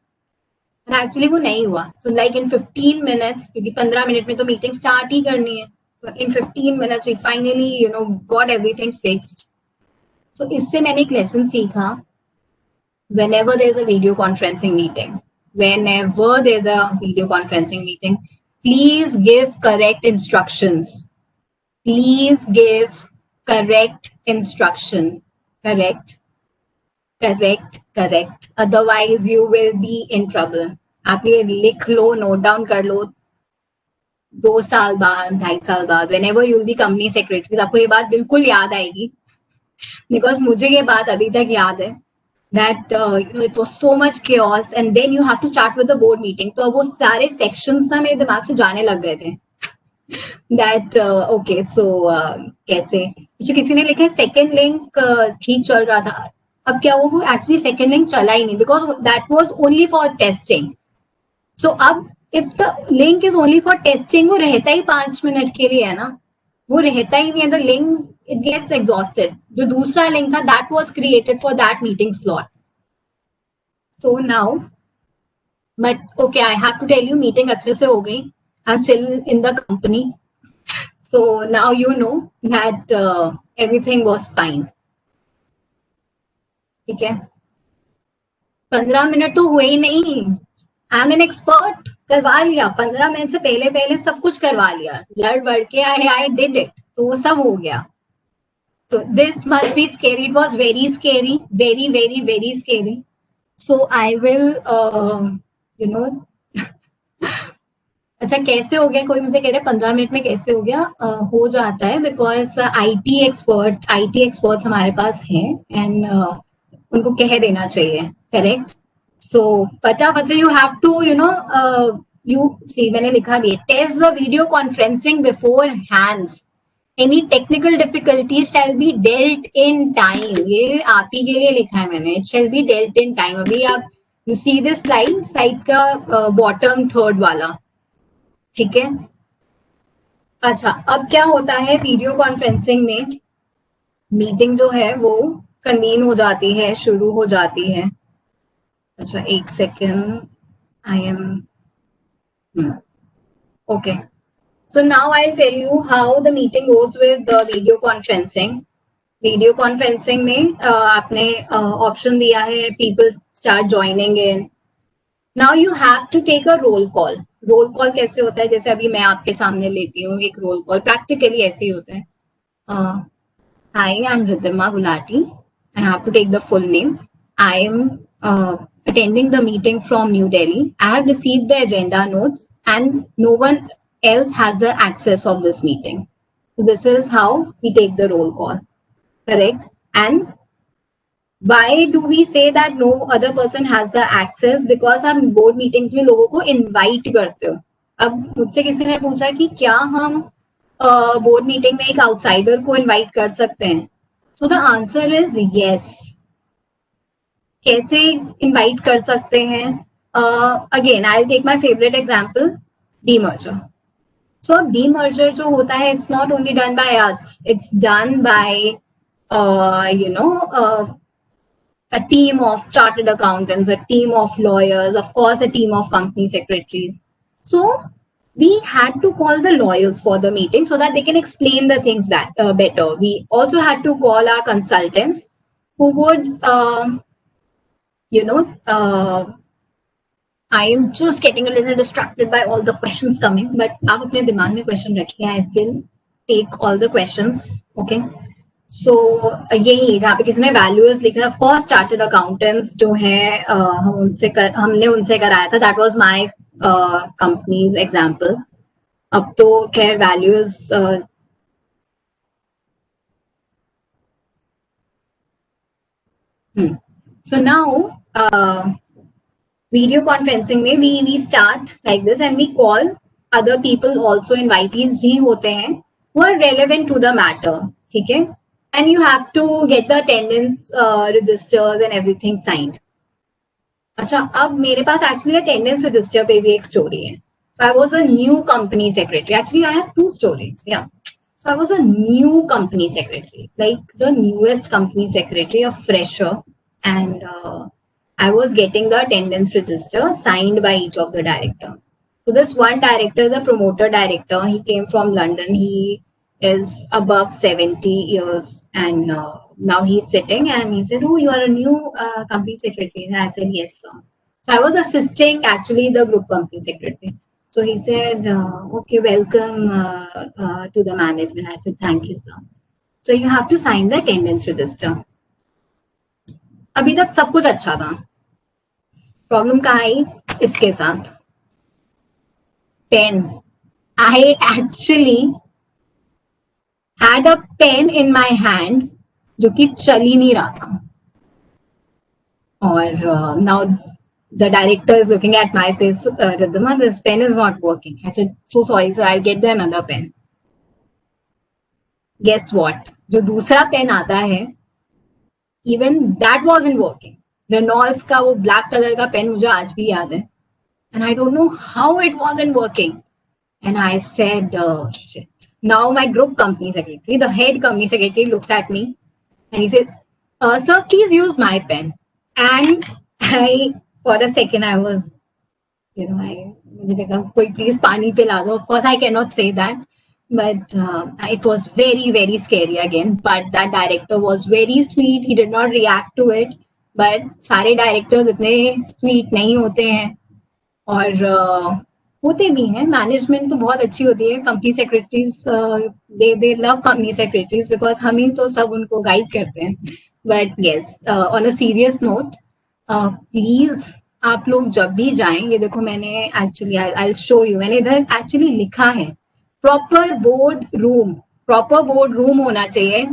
[SPEAKER 2] And actually वो नहीं हुआ. So like in 15 minutes, क्योंकि 15 minute में तो meeting start ही करनी है. So in 15 minutes we finally, got everything fixed. So इससे मैंने एक लेसन सीखा. Whenever there's a video conferencing meeting, please give correct instructions. Please give correct instruction. Correct. Otherwise you will be in trouble. आप ये लिख लो, note down कर लो. 2 साल बाद, 2.5 साल बाद, whenever you will be company secretary, आपको ये बात बिल्कुल याद आएगी. Because मुझे ये बात अभी तक याद है. That it was so much chaos, and then you have to start with the board meeting. तो वो सारे sections ना मेरे दिमाग से जाने लग गए थे. That okay, so कैसे? जो किसी ने लिखा है second link ठीक चल रहा था. अब क्या वो actually second link चला ही नहीं, because that was only for testing. So अब if the link is only for testing, वो रहता ही 5 मिनट के लिए है ना, वो रहता ही नहीं है. The link, it gets exhausted. जो दूसरा link था, that was created for that meeting slot. So now, but okay, I have to tell you, meeting अच्छे से हो गई. I'm still in the company. So now you know that everything was fine. ठीक है. 15 minute तो हुए ही नहीं. I'm an expert. करवा लिया 15 मिनट से पहले सब कुछ करवा लिया. लड़ बढ़ के I did it. तो वो सब हो गया. So this must be scary. It was very scary. Very, very, very scary. So I will, अच्छा कैसे हो गया? कोई मुझे कह रहे 15 मिनट में कैसे हो गया? हो जाता है because IT experts हमारे पास हैं and उनको कह देना चाहिए. Correct? So फटाफट से you have to, you see, मैंने लिखा भी है, test the video conferencing before hands. Any technical difficulties shall be dealt in time. ये आप ही के लिए लिखा है मैंने. It shall be dealt in time. अभी आप यू सी दिस स्लाइड का बॉटम थर्ड वाला. ठीक है. अच्छा, अब क्या होता है वीडियो कॉन्फ्रेंसिंग में, मीटिंग जो है वो कन्वीन हो जाती है, शुरू हो जाती है. अच्छा, एक second. I am okay. So now I'll tell you how the meeting goes with the video conferencing. Video conferencing में आपने ऑप्शन दिया है people start joining in. Now you have to take a roll call. Roll call कैसे होता है? जैसे अभी मैं आपके सामने लेती हूँ एक रोल कॉल. प्रैक्टिकली ऐसे ही होता है. Hi, I'm Ridhima Gulati. I have to take the full name. I am attending the meeting from New Delhi. I have received the agenda notes and no one else has the access of this meeting. So this is how we take the roll call. Correct? And why do we say that no other person has the access? Because हम board meetings में लोगों को invite करते हो. अब मुझसे किसी ने पूछा कि क्या हम बोर्ड मीटिंग में एक आउटसाइडर को इनवाइट कर सकते हैं? So the answer is yes. कैसे इनवाइट कर सकते हैं? Again I take my favourite example, demerger. So demerger जो होता है, it's not only done by us, it's done by you know a team of chartered accountants, a team of lawyers, of course a team of company secretaries. So we had to call the lawyers for the meeting so that they can explain the things better. We also had to call our consultants who would, I am just getting a little distracted by all the questions coming, but आप अपने दिमाग में question रखिए. I will take all the questions. Okay. सो यही जहाँ पे किसी ने वैल्यूज लिखा है. ऑफ कोर्स चार्टर्ड अकाउंटेंट्स जो है हमने उनसे कराया था. That was my company's example. अब तो खैर values so now video conferencing में we start like this and we call other people also invitees भी होते हैं who are relevant to the matter. ठीक है. And you have to get the attendance registers and everything signed. अच्छा, अब मेरे पास actually attendance register पे भी एक story है. So I was a new company secretary. Actually, I have two stories. Yeah. So I was a new company secretary, like the newest company secretary, a fresher, and I was getting the attendance register signed by each of the director. So this one director is a promoter director. He came from London. He is above 70 years and now he's sitting and he said, oh, you are a new company secretary. And I said, yes, sir. So I was assisting actually the group company secretary. So he said, okay, welcome to the management. I said, thank you, sir. So you have to sign the attendance register. अभी तक सब कुछ अच्छा था. Problem कहाँ आई? इसके साथ pen. I actually had a pen in my hand जो कि चल ही नहीं रहा था. और now the director is looking at my face, Ridhima, this pen is not working. I said, so sorry sir, I'll get the another pen. Guess what? जो दूसरा pen आता है, even that wasn't working. Reynolds का वो black colour का pen मुझे आज भी याद है. And I don't know how it wasn't working. And I said, shit. Now my group company secretary, the head company secretary looks at me and he said, sir, please use my pen. And for a second, I was, मुझे लगा कोई please पानी पिला दो. Of course, I cannot say that. But it was very, very scary again. But that director was very sweet. He did not react to it. But सारे directors इतने sweet नहीं होते हैं. और होते भी हैं. मैनेजमेंट तो बहुत अच्छी होती है. Company secretaries they love company secretaries because हम ही तो सब उनको गाइड करते हैं. But yes, on a serious note, please आप लोग जब भी जाएं, ये देखो मैंने एक्चुअली आई शो यू, मैंने इधर एक्चुअली लिखा है प्रॉपर बोर्ड रूम होना चाहिए.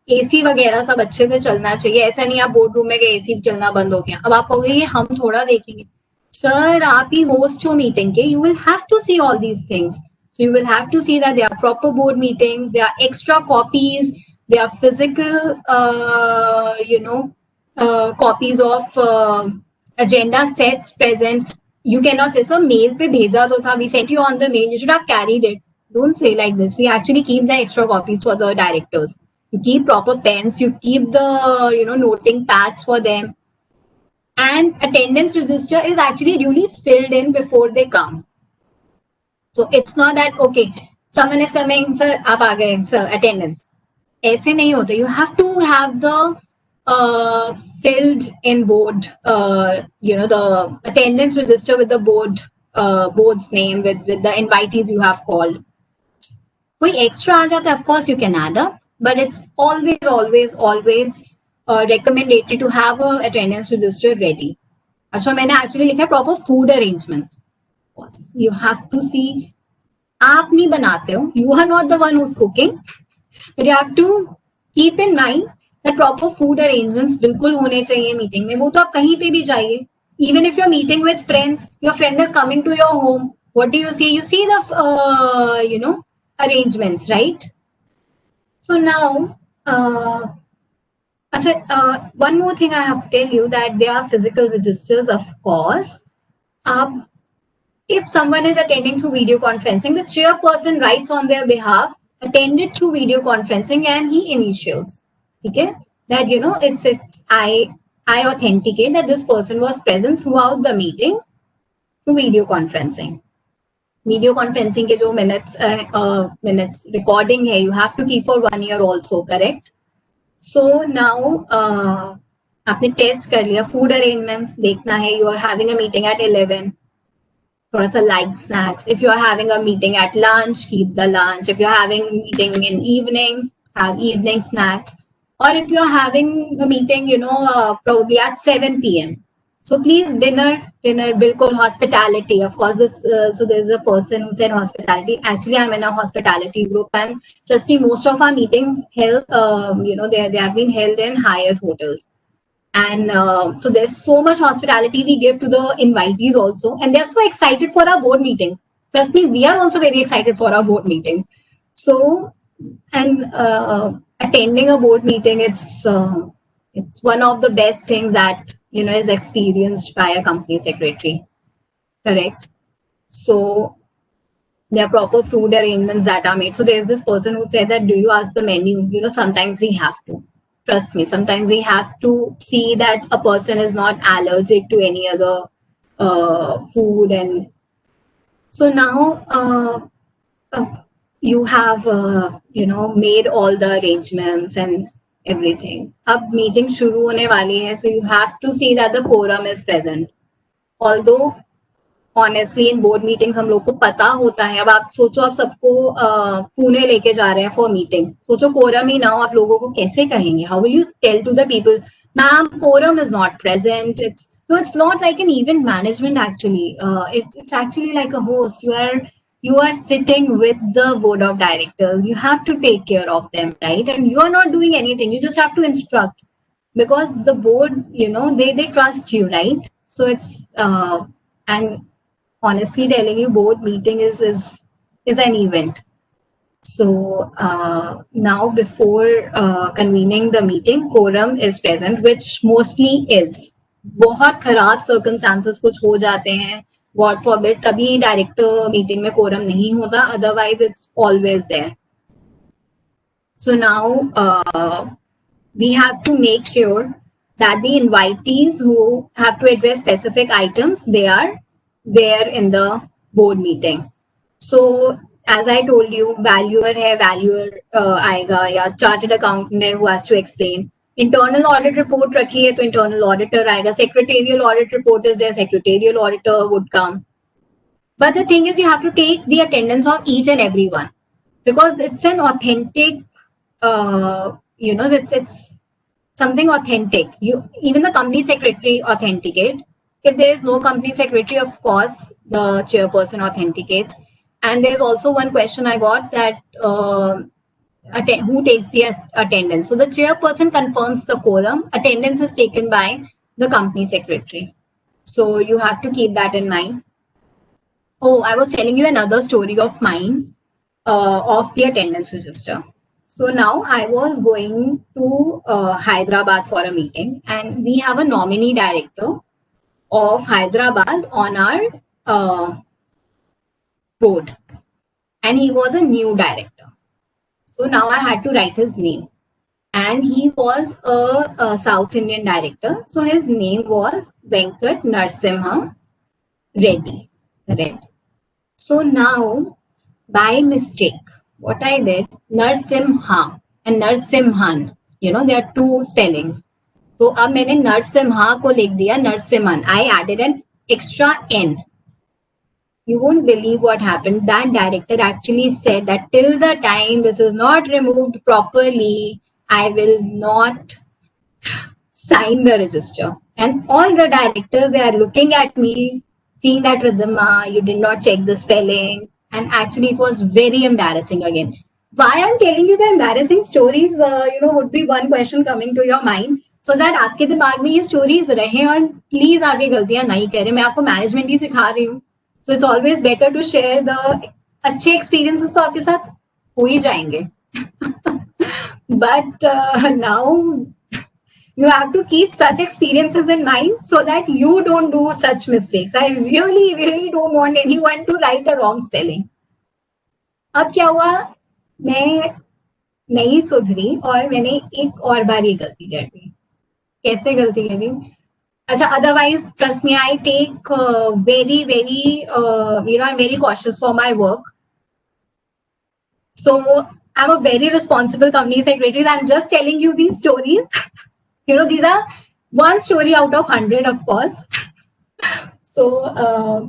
[SPEAKER 2] एसी वगैरह सब अच्छे से चलना चाहिए. ऐसा नहीं आप बोर्ड रूम में गए एसी चलना बंद हो गया. अब आप कहोगे ये हम थोड़ा देखेंगे. सर, आप ही होस्ट हो मीटिंग के, you will have to see all these things. So you will have to see that there are proper board meetings, there are extra copies, there are physical, copies of agenda sets present. You cannot say, sir, mail pe bheja to tha, we sent you on the mail, you should have carried it. Don't say like this. We actually keep the extra copies for the directors. You keep proper pens, you keep the, noting pads for them. And attendance register is actually duly filled in before they come. So it's not that, okay, someone is coming, sir, aap aa gaye, sir, attendance. ऐसे नहीं होते. You have to have the filled in board, the attendance register with the board's name, with the invitees you have called. कोई extra आ जाता है, of course you can add up, but it's always recommendatory to have a attendance register ready. अच्छा, मैंने actually लिखा है proper food arrangements. You have to see, आप नहीं बनाते हो, you are not the one who's cooking, but you have to keep in mind that proper food arrangements बिल्कुल होने चाहिए मीटिंग में. वो तो आप कहीं पे भी जाइए, even if you're meeting with friends, your friend is coming to your home, what do you see? You see the arrangements, right? So now one more thing I have to tell you, that there are physical registers, of course. If someone is attending through video conferencing, the chairperson writes on their behalf, attended through video conferencing, and he initials. Okay? That, it's I authenticate that this person was present throughout the meeting through video conferencing. Video conferencing के जो minutes recording है, you have to keep for 1 year also, correct? So now आपने test कर लिया, food arrangements देखना है, you are having a meeting at 11. थोड़ा सा light snacks. If you are having a meeting at lunch, keep the lunch. If you are having a meeting in evening, have evening snacks. Or if you are having a meeting, probably at 7 p.m. So please, dinner, bilkul, hospitality. Of course, so there's a person who said hospitality. Actually, I'm in a hospitality group, and trust me, most of our meetings held, they have been held in Hyatt hotels. And so there's so much hospitality we give to the invitees also. And they're so excited for our board meetings. Trust me, we are also very excited for our board meetings. So, and attending a board meeting, it's one of the best things that, is experienced by a company secretary. Correct? So there are proper food arrangements that are made. So there's this person who said that, do you ask the menu? Sometimes we have to. Trust me, sometimes we have to see that a person is not allergic to any other food. And so now you have, made all the arrangements and everything. Ab meeting shuru hone wali hai, so you have to see that the quorum is present. Although, honestly, in board meetings हम लोग को पता होता है. अब आप सोचो, आप सबको पुणे लेके जा रहे हैं फॉर मीटिंग, सोचो कोरम ही ना हो, आप लोगों को कैसे कहेंगे? How will you tell to the people, ma'am quorum is not present? It's not like an event management actually. It's actually like a host. You are sitting with the board of directors. You have to take care of them, right? And you are not doing anything. You just have to instruct, because the board, they trust you, right? So it's and honestly telling you, board meeting is an event. So now before convening the meeting, quorum is present, which mostly is. बहुत खराब circumstances कुछ हो जाते हैं, God forbid, तभी director meeting में quorum नहीं होता, otherwise it's always there. So now we have to make sure that the invitees who have to address specific items, they are there in the board meeting. So as I told you, valuer आएगा, या chartered accountant है who has to explain. Internal audit report रखी है तो internal auditor आएगा. Secretarial audit report is there, secretarial auditor would come. But the thing is, you have to take the attendance of each and every one, because it's an authentic, it's something authentic. Even the company secretary authenticate. If there is no company secretary, of course, the chairperson authenticates. And there's also one question I got, that who takes the attendance? So the chairperson confirms the quorum. Attendance is taken by the company secretary. So you have to keep that in mind. Oh, I was telling you another story of mine of the attendance register. So now I was going to Hyderabad for a meeting, and we have a nominee director of Hyderabad on our board, and he was a new director. So now I had to write his name, and he was a South Indian director. So his name was Venkat Narsimha Reddy. Reddy. So now, by mistake, what I did, Narsimha and Narsimhan, there are two spellings. So अब मैंने नरसिम्हा को लिख दिया Narasimhan. I added an extra N. You won't believe what happened. That director actually said that till the time this is not removed properly, I will not sign the register. And all the directors, they are looking at me, seeing that Ridhima, you did not check the spelling. And actually, it was very embarrassing again. Why I'm telling you the embarrassing stories, would be one question coming to your mind. So that आपके दिमाग में ये stories रहे और please आप ये गलतियां नहीं करें. मैं आपको management ही सिखा रही हूँ. So it's always better to share the अच्छे experiences तो आपके साथ हो ही जाएंगे. But now you have to keep such experiences in mind so that you don't do such mistakes. I really, really don't want anyone to write a wrong spelling. अब क्या हुआ, मैं नहीं सुधरी और मैंने एक और बार ये गलती कर दी. कैसे गलती करी? अच्छा, otherwise, trust me, I take very, I'm very cautious for my work. So I'm a very responsible company secretary. I'm just telling you these stories. These are one story out of 100, of course. So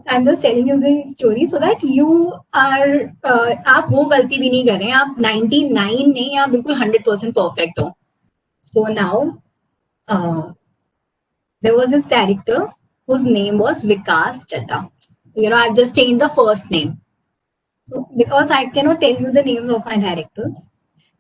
[SPEAKER 2] I'm just telling you the story so that you are, आप वो गलती भी नहीं करें, आप 99 नहीं, आप बिल्कुल 100% perfect हो. So now, there was this director whose name was Vikas Chadha. I've just changed the first name. So because I cannot tell you the names of my directors.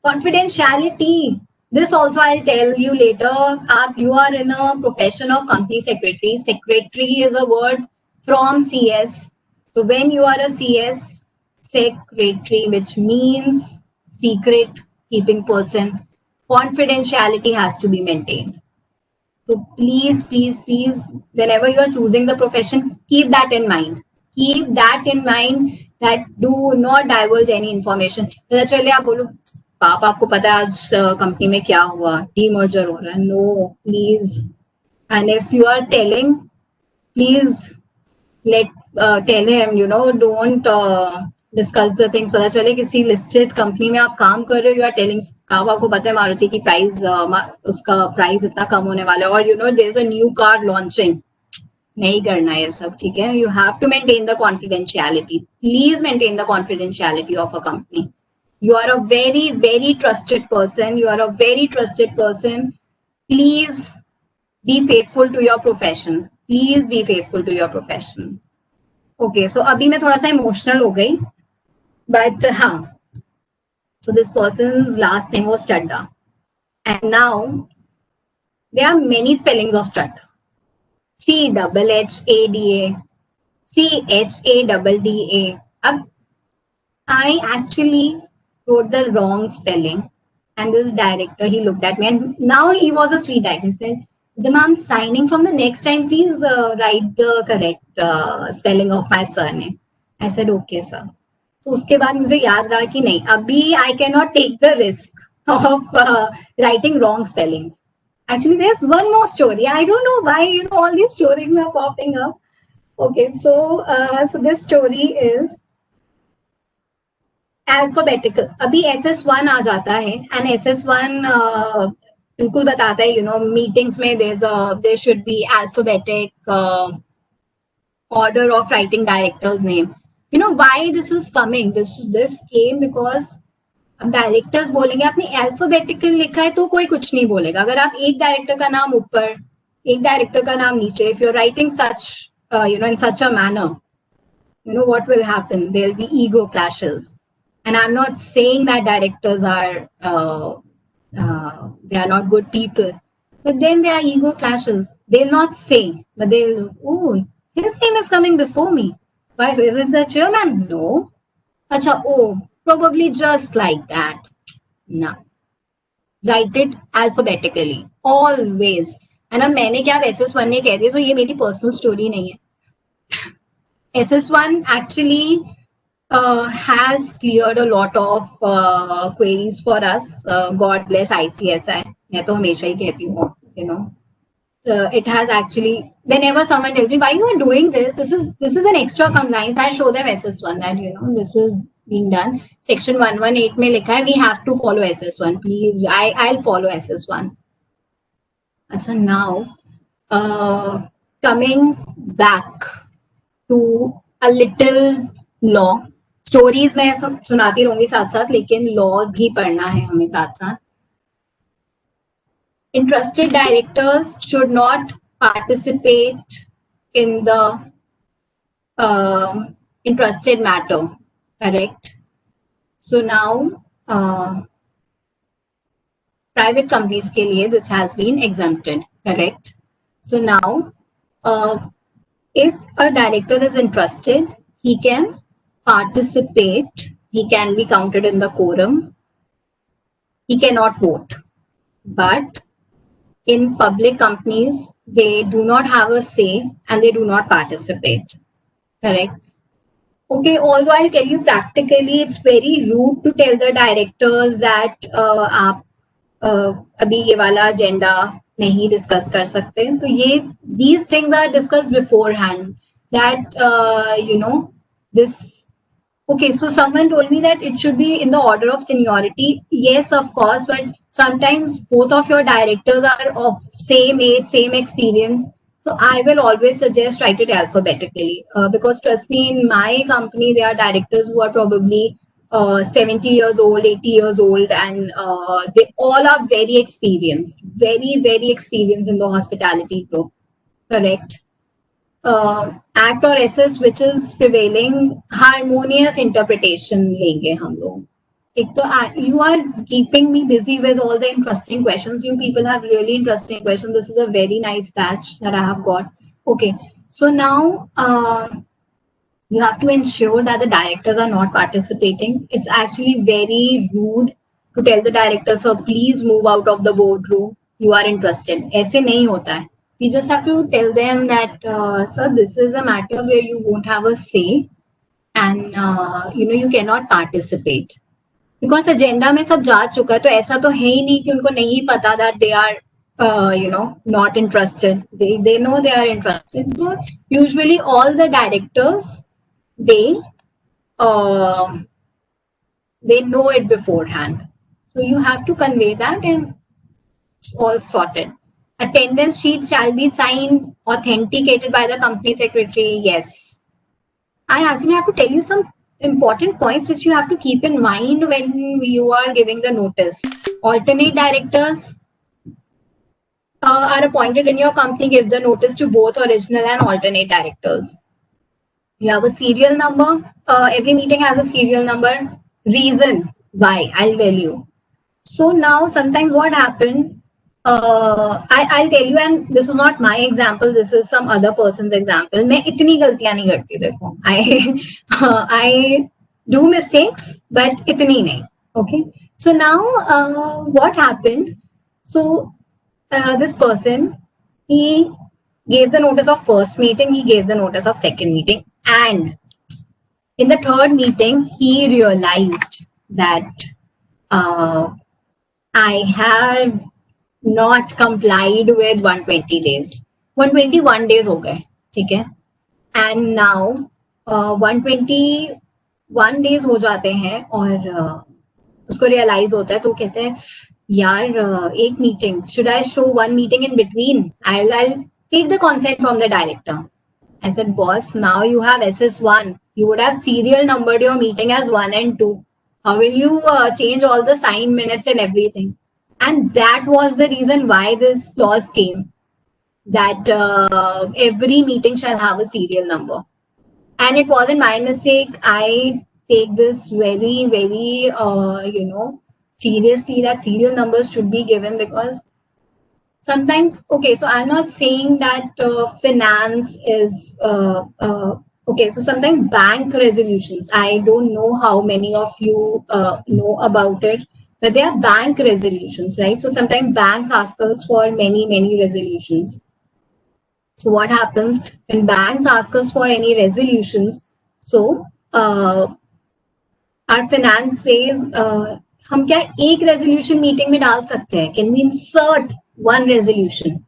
[SPEAKER 2] Confidentiality. This also I'll tell you later. You are in a profession of company secretary. Secretary is a word from CS. So when you are a CS secretary, which means secret keeping person, confidentiality has to be maintained. So please, whenever you are choosing the profession, keep that in mind. Keep that in mind that do not divulge any information. चलिए आप बोलो पाप आपको पता है आज company में क्या हुआ, डीमर्जर हो रहा है. No, please. And if you are telling, please let tell him, don't discuss the things. पता चले किसी listed company में आप काम कर रहे हो, you are telling, आपको पता है मारुति की प्राइस, उसका प्राइस इतना कम होने वाला है, और there is a new car launching. नहीं करना ये सब, ठीक है? You have to maintain the confidentiality. Please maintain the confidentiality of a company. You are a very, very trusted person. You are a very trusted person. Please be faithful to your profession. Please be faithful to your profession. Okay, so अभी मैं थोड़ा सा emotional हो गई, but हाँ. So this person's last name was Chadda, and now there are many spellings of Chadda. CHHADA, CHADDA. I actually wrote the wrong spelling, and this director, he looked at me, and now he was a sweet guy. He said, "I'm signing from the next time. Please write the correct spelling of my surname." I said, "Okay, sir." So उसके बाद मुझे याद रहा कि नहीं, अभी I cannot take the risk of writing wrong spellings. Actually, there's one more story. I don't know why all these stories are popping up. Okay, so this story is alphabetical. अभी SS1 आ जाता है, and SS1 बिल्कुल बताता है, meetings में there should be alphabetic order of writing director's name. Why this is coming? This came because अब directors बोलेंगे आपने अल्फाबेटिकल लिखा है तो कोई कुछ नहीं बोलेगा. अगर आप एक डायरेक्टर का नाम ऊपर, एक डायरेक्टर का नाम नीचे, if you're writing such in such a manner, what will happen? There'll be ego clashes. And I'm not saying that directors are they are not good people, but then there are ego clashes. They'll not say, but they'll, oh, his name is coming before me. Why? So is it the chairman? No. Acha, oh, probably just like that. No. Write it alphabetically. Always. है ना, मैंने क्या SS1 ने कह दिया, तो ये मेरी पर्सनल स्टोरी नहीं है. SS1 actually has cleared a lot of queries for us. God bless ICSI. मैं तो हमेशा ही कहती हूँ, you know. It has actually, whenever someone tells me why you are doing this, this is an extra compliance. I show them SS1 that, you know, this is being done. Section 118 में लिखा है we have to follow SS1. Please, I'll follow SS1. अच्छा, now coming back to a little law. Stories मैं सब सुनाती रहूंगी साथ साथ, लेकिन लॉ भी पढ़ना है हमें साथ साथ. Interested directors should not participate in the interested matter, correct? So now private companies के लिए this has been exempted, correct? So now if a director is interested, he can participate, he can be counted in the quorum, he cannot vote. But in public companies, they do not have a say and they do not participate, correct? Okay, although I'll tell you practically, it's very rude to tell the directors that आप अभी ये वाला agenda नहीं discuss कर सकते. तो ये these things are discussed beforehand. That you know, this. Okay, so someone told me that it should be in the order of seniority. Yes, of course, but sometimes both of your directors are of same age, same experience. So I will always suggest write it alphabetically because trust me, in my company, there are directors who are probably 70 years old, 80 years old, and they all are very experienced, very, very experienced in the hospitality group, correct? Act or SS which is prevailing, harmonious interpretation लेंगे हम लोग. एक तो you are keeping me busy with all the interesting questions. You people have really interesting questions. This is a very nice batch that I have got. Okay, so now you have to ensure that the directors are not participating. It's actually very rude to tell the directors, so please move out of the boardroom. You are interested. ऐसे नहीं होता है. We just have to tell them that, sir, this is a matter where you won't have a say and you know, you cannot participate. Because agenda में सब जा चुका है, तो ऐसा तो है ही नहीं कि उनको नहीं पता that they are you know, not interested. They know they are interested. So usually all the directors, they know it beforehand. So you have to convey that and it's all sorted. Attendance sheet shall be signed, authenticated by the company secretary. Yes. I actually have to tell you some important points which you have to keep in mind when you are giving the notice. Alternate directors are appointed in your company. Give the notice to both original and alternate directors. You have a serial number. Every meeting has a serial number. Reason why, I'll tell you. So now sometimes what happened, I'll tell you, and this is not my example, this is some other person's example. मैं इतनी गलतियां नहीं करती, देखो. I do mistakes, but इतनी नहीं. Okay. So now what happened? So this person, he gave the notice of first meeting, he gave the notice of second meeting, and in the third meeting, he realized that I have not complied with 120 days. 121 days हो गए, ठीक है? And now 121 days हो जाते हैं और उसको realize होता है, तो कहते हैं यार एक meeting, should I show one meeting in between? I'll take the consent from the director. I said, boss, now you have SS1. You would have serial numbered your meeting as 1 and 2. How will you change all the sign minutes and everything? And that was the reason why this clause came, that every meeting shall have a serial number. And it wasn't my mistake. I take this very, very, you know, seriously, that serial numbers should be given, because sometimes, okay, so I'm not saying that finance is Okay, so sometimes bank resolutions, I don't know how many of you know about it, but they are bank resolutions, right? So sometimes banks ask us for many resolutions. So what happens when banks ask us for any resolutions? So our finance says, हम क्या एक resolution meeting में डाल सकते हैं? Can we insert one resolution?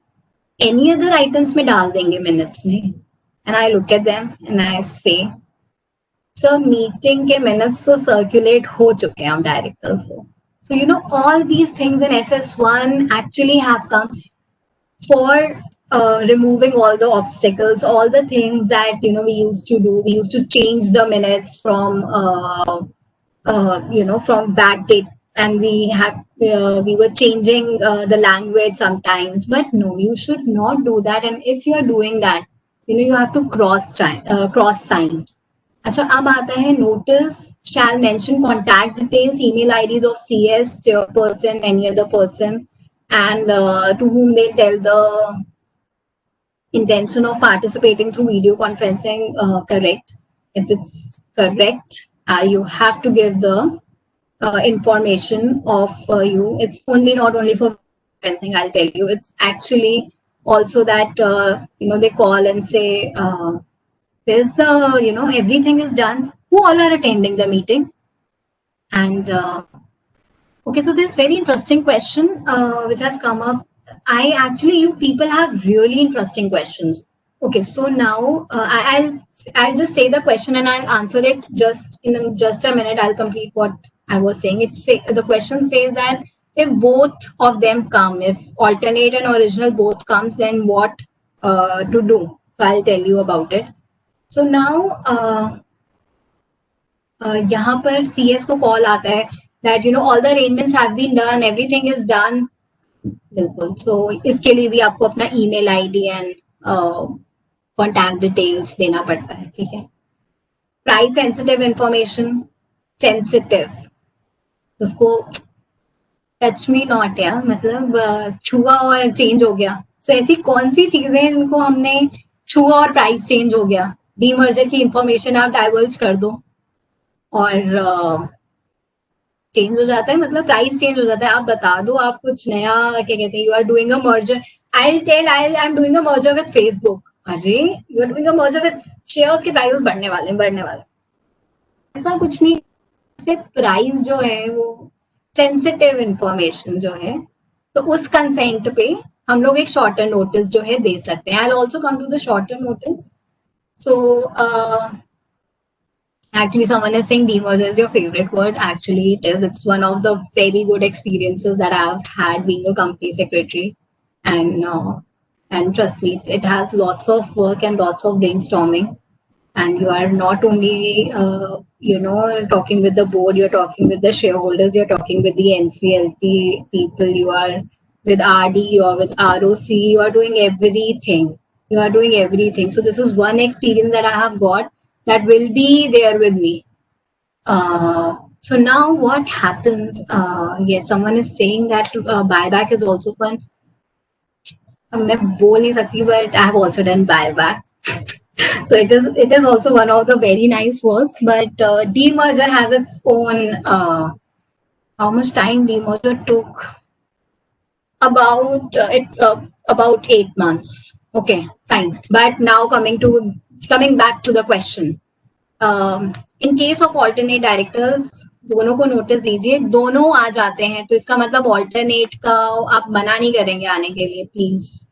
[SPEAKER 2] Any other items में डाल देंगे minutes में? And I look at them and I say, sir meeting के मिनट्स तो सर्कुलेट हो चुके हैं हम डायरेक्टर्स को. So you know all these things in SS1 actually have come for removing all the obstacles, all the things that we used to do. We used to change the minutes from from back date, and we were changing the language sometimes. But no, you should not do that. And if you are doing that, you have to cross sign. अच्छा, अब आता है notice shall mention contact details, email IDs of CS, chairperson, any other person, and to whom they'll tell the intention of participating through video conferencing. Correct. If it's correct, you have to give the information of you. It's not only for conferencing, I'll tell you. It's actually also that they call and say, there's the everything is done, who all are attending the meeting. And okay, so this very interesting question which has come up. You people have really interesting questions. Okay, so now I'll just say the question and I'll answer it just in just a minute. I'll complete what I was saying. The question says that if both of them come, if alternate and original both comes, then what to do. So I'll tell you about it. So now यहाँ पर CS को call आता है that all the arrangements have been done, everything is done. बिल्कुल. So इसके लिए भी आपको अपना email ID and contact details देना पड़ता है. ठीक है. Price sensitive information, sensitive. उसको टच मी नॉट यार, मतलब छुआ और चेंज हो गया. So ऐसी कौन सी चीजें हैं जिनको हमने छुआ और प्राइस चेंज हो गया, डीमर्जर की इंफॉर्मेशन आप डाइवर्ज कर दो और चेंज हो जाता है, मतलब प्राइस चेंज हो जाता है. आप बता दो आप कुछ नया, क्या कहते हैं, you are doing a merger. I am doing a merger with Facebook. अरे you are doing a merger with shares के प्राइसेस बढ़ने वाले. ऐसा कुछ नहीं. सिर्फ प्राइस जो है वो सेंसिटिव इंफॉर्मेशन जो है, तो उस कंसेंट पे हम लोग एक शॉर्टर नोटिस जो है दे सकते हैं. I will also come to the shorter notice. So actually someone is saying demerger is your favorite word. Actually it is. It's one of the very good experiences that I've had being a company secretary, and trust me, it has lots of work and lots of brainstorming, and you are not only talking with the board, you're talking with the shareholders, you're talking with the NCLT people, you are with RD, you are with ROC, you are doing everything. So this is one experience that I have got that will be there with me. So now what happens? Yes, someone is saying that buyback is also fun. मैं बोल नहीं सकती, but I have also done buyback. So it is also one of the very nice works. But demerger has its own. How much time demerger took? About 8 months. Okay, fine. But now coming back to the question. In case of alternate directors, दोनों को notice दीजिए. दोनों आ जाते हैं तो इसका मतलब alternate का आप मना नहीं करेंगे आने के लिए, प्लीज.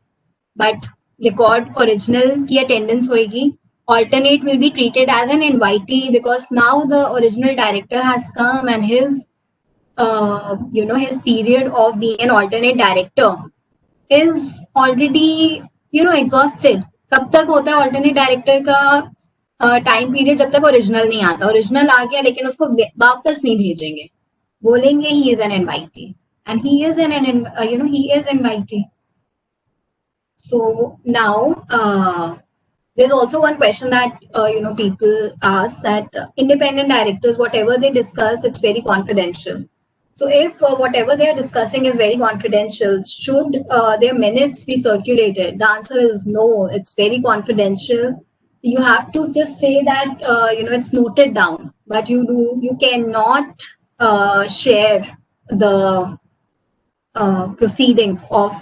[SPEAKER 2] बट रिकॉर्ड ओरिजिनल की अटेंडेंस होगी. Alternate will be treated as an invitee because now the original director has come and his his period of being an alternate director is already exhausted. कब तक होता है alternate director का time period? जब तक original नहीं आता. Original आ गया लेकिन उसको वापस नहीं भेजेंगे, बोलेंगे he is an invitee, and he is an invitee. So now there's also one question that people ask that independent directors, whatever they discuss, it's very confidential. So if whatever they are discussing is very confidential, should their minutes be circulated? The answer is no. It's very confidential. you have to just say that it's noted down, but you cannot share the proceedings of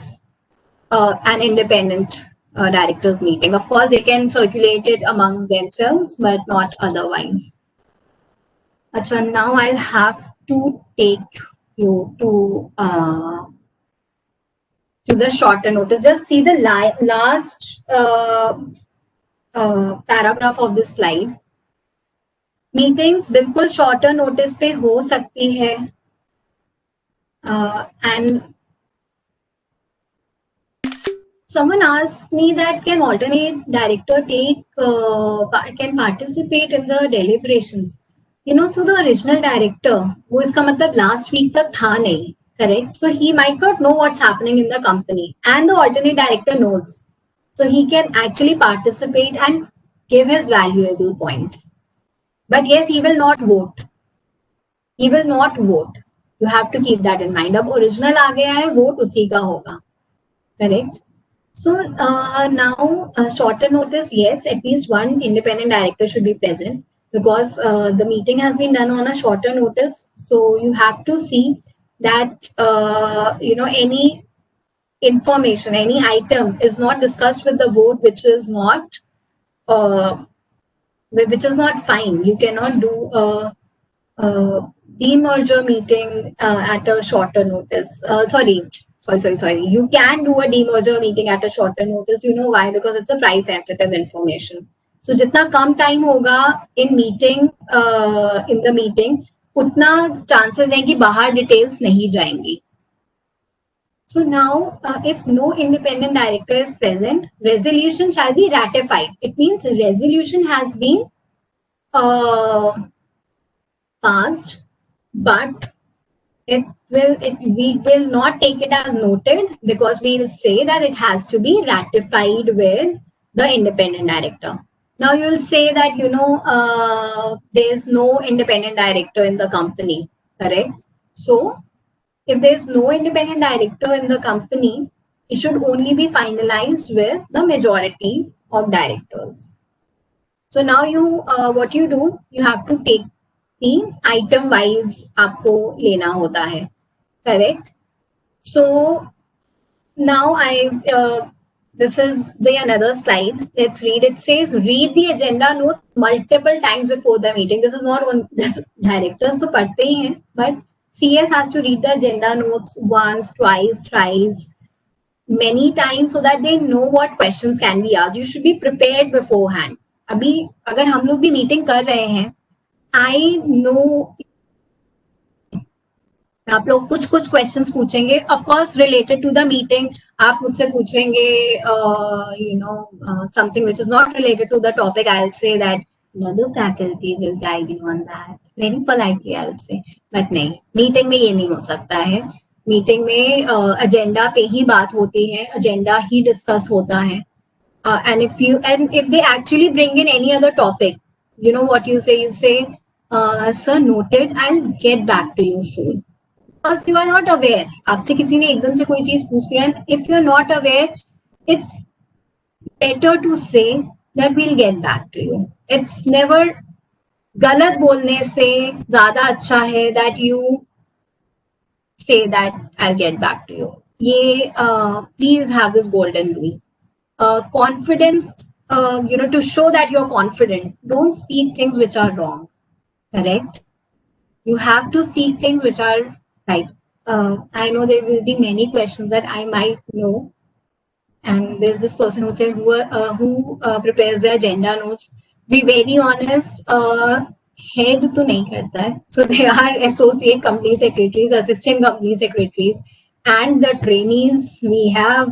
[SPEAKER 2] an independent directors meeting. Of course, they can circulate it among themselves, but not otherwise. Achha, now I'll have to take you to the shorter notice. Just see the last paragraph of this slide. Meetings बिल्कुल shorter notice पे हो सकती है and someone asked me that can alternate director can participate in the deliberations. So the original director, वो इसका मतलब last week तक था नहीं, correct? So he might not know what's happening in the company, and the alternate director knows. So he can actually participate and give his valuable points. But yes, he will not vote. He will not vote. You have to keep that in mind. अब original आ गया है, vote उसी का होगा, correct? So now shorter notice, yes, at least one independent director should be present because the meeting has been done on a shorter notice. So you have to see that any information, any item is not discussed with the board, which is not fine. You cannot do a demerger meeting at a shorter notice. Sorry. You can do a demerger meeting at a shorter notice. You know why? Because it's a price sensitive information. So जितना कम time होगा in the meeting, उतना chances है कि बाहर details नहीं जाएंगी. So now, if no independent director is present, resolution shall be ratified. It means resolution has been passed, but we will not take it as noted because we will say that it has to be ratified with the independent director. Now you will say that there is no independent director in the company, correct? So if there is no independent director in the company, it should only be finalized with the majority of directors. So now what you do, you have to take item wise आपको लेना होता है, correct? So now this is the another slide. Let's read. It says read the agenda note multiple times before the meeting. This is not on this directors तो पढ़ते ही हैं, but CS has to read the agenda notes once, twice, thrice, many times so that they know what questions can be asked. You should be prepared beforehand. अभी अगर हम लोग भी meeting कर रहे हैं, I know आप लोग कुछ क्वेश्चंस पूछेंगे, of course related to the meeting. आप मुझसे पूछेंगे something which is not related to the topic. I will say that another faculty will guide you on that. Very politely I will say. But नहीं, meeting में ये नहीं हो सकता है. मीटिंग में एजेंडा पे ही बात होती है, एजेंडा ही डिस्कस होता है. And if they actually bring in any other topic, you know what you say? You say, sir, noted, I'll get back to you soon. Because you are not aware. आपसे किसी ने एकदम से कोई चीज पूछ लिया, if you are not aware, it's better to say that we'll get back to you. It's never गलत बोलने से ज्यादा अच्छा है that you say that I'll get back to you. ये please have this golden rule. Confidence, to show that you're confident, don't speak things which are wrong, correct? You have to speak things which are right. I know there will be many questions that I might know, and there's this person who said who prepares the agenda notes. Be very honest, head to nahi karta hai. So there are associate company secretaries, assistant company secretaries, and the trainees we have,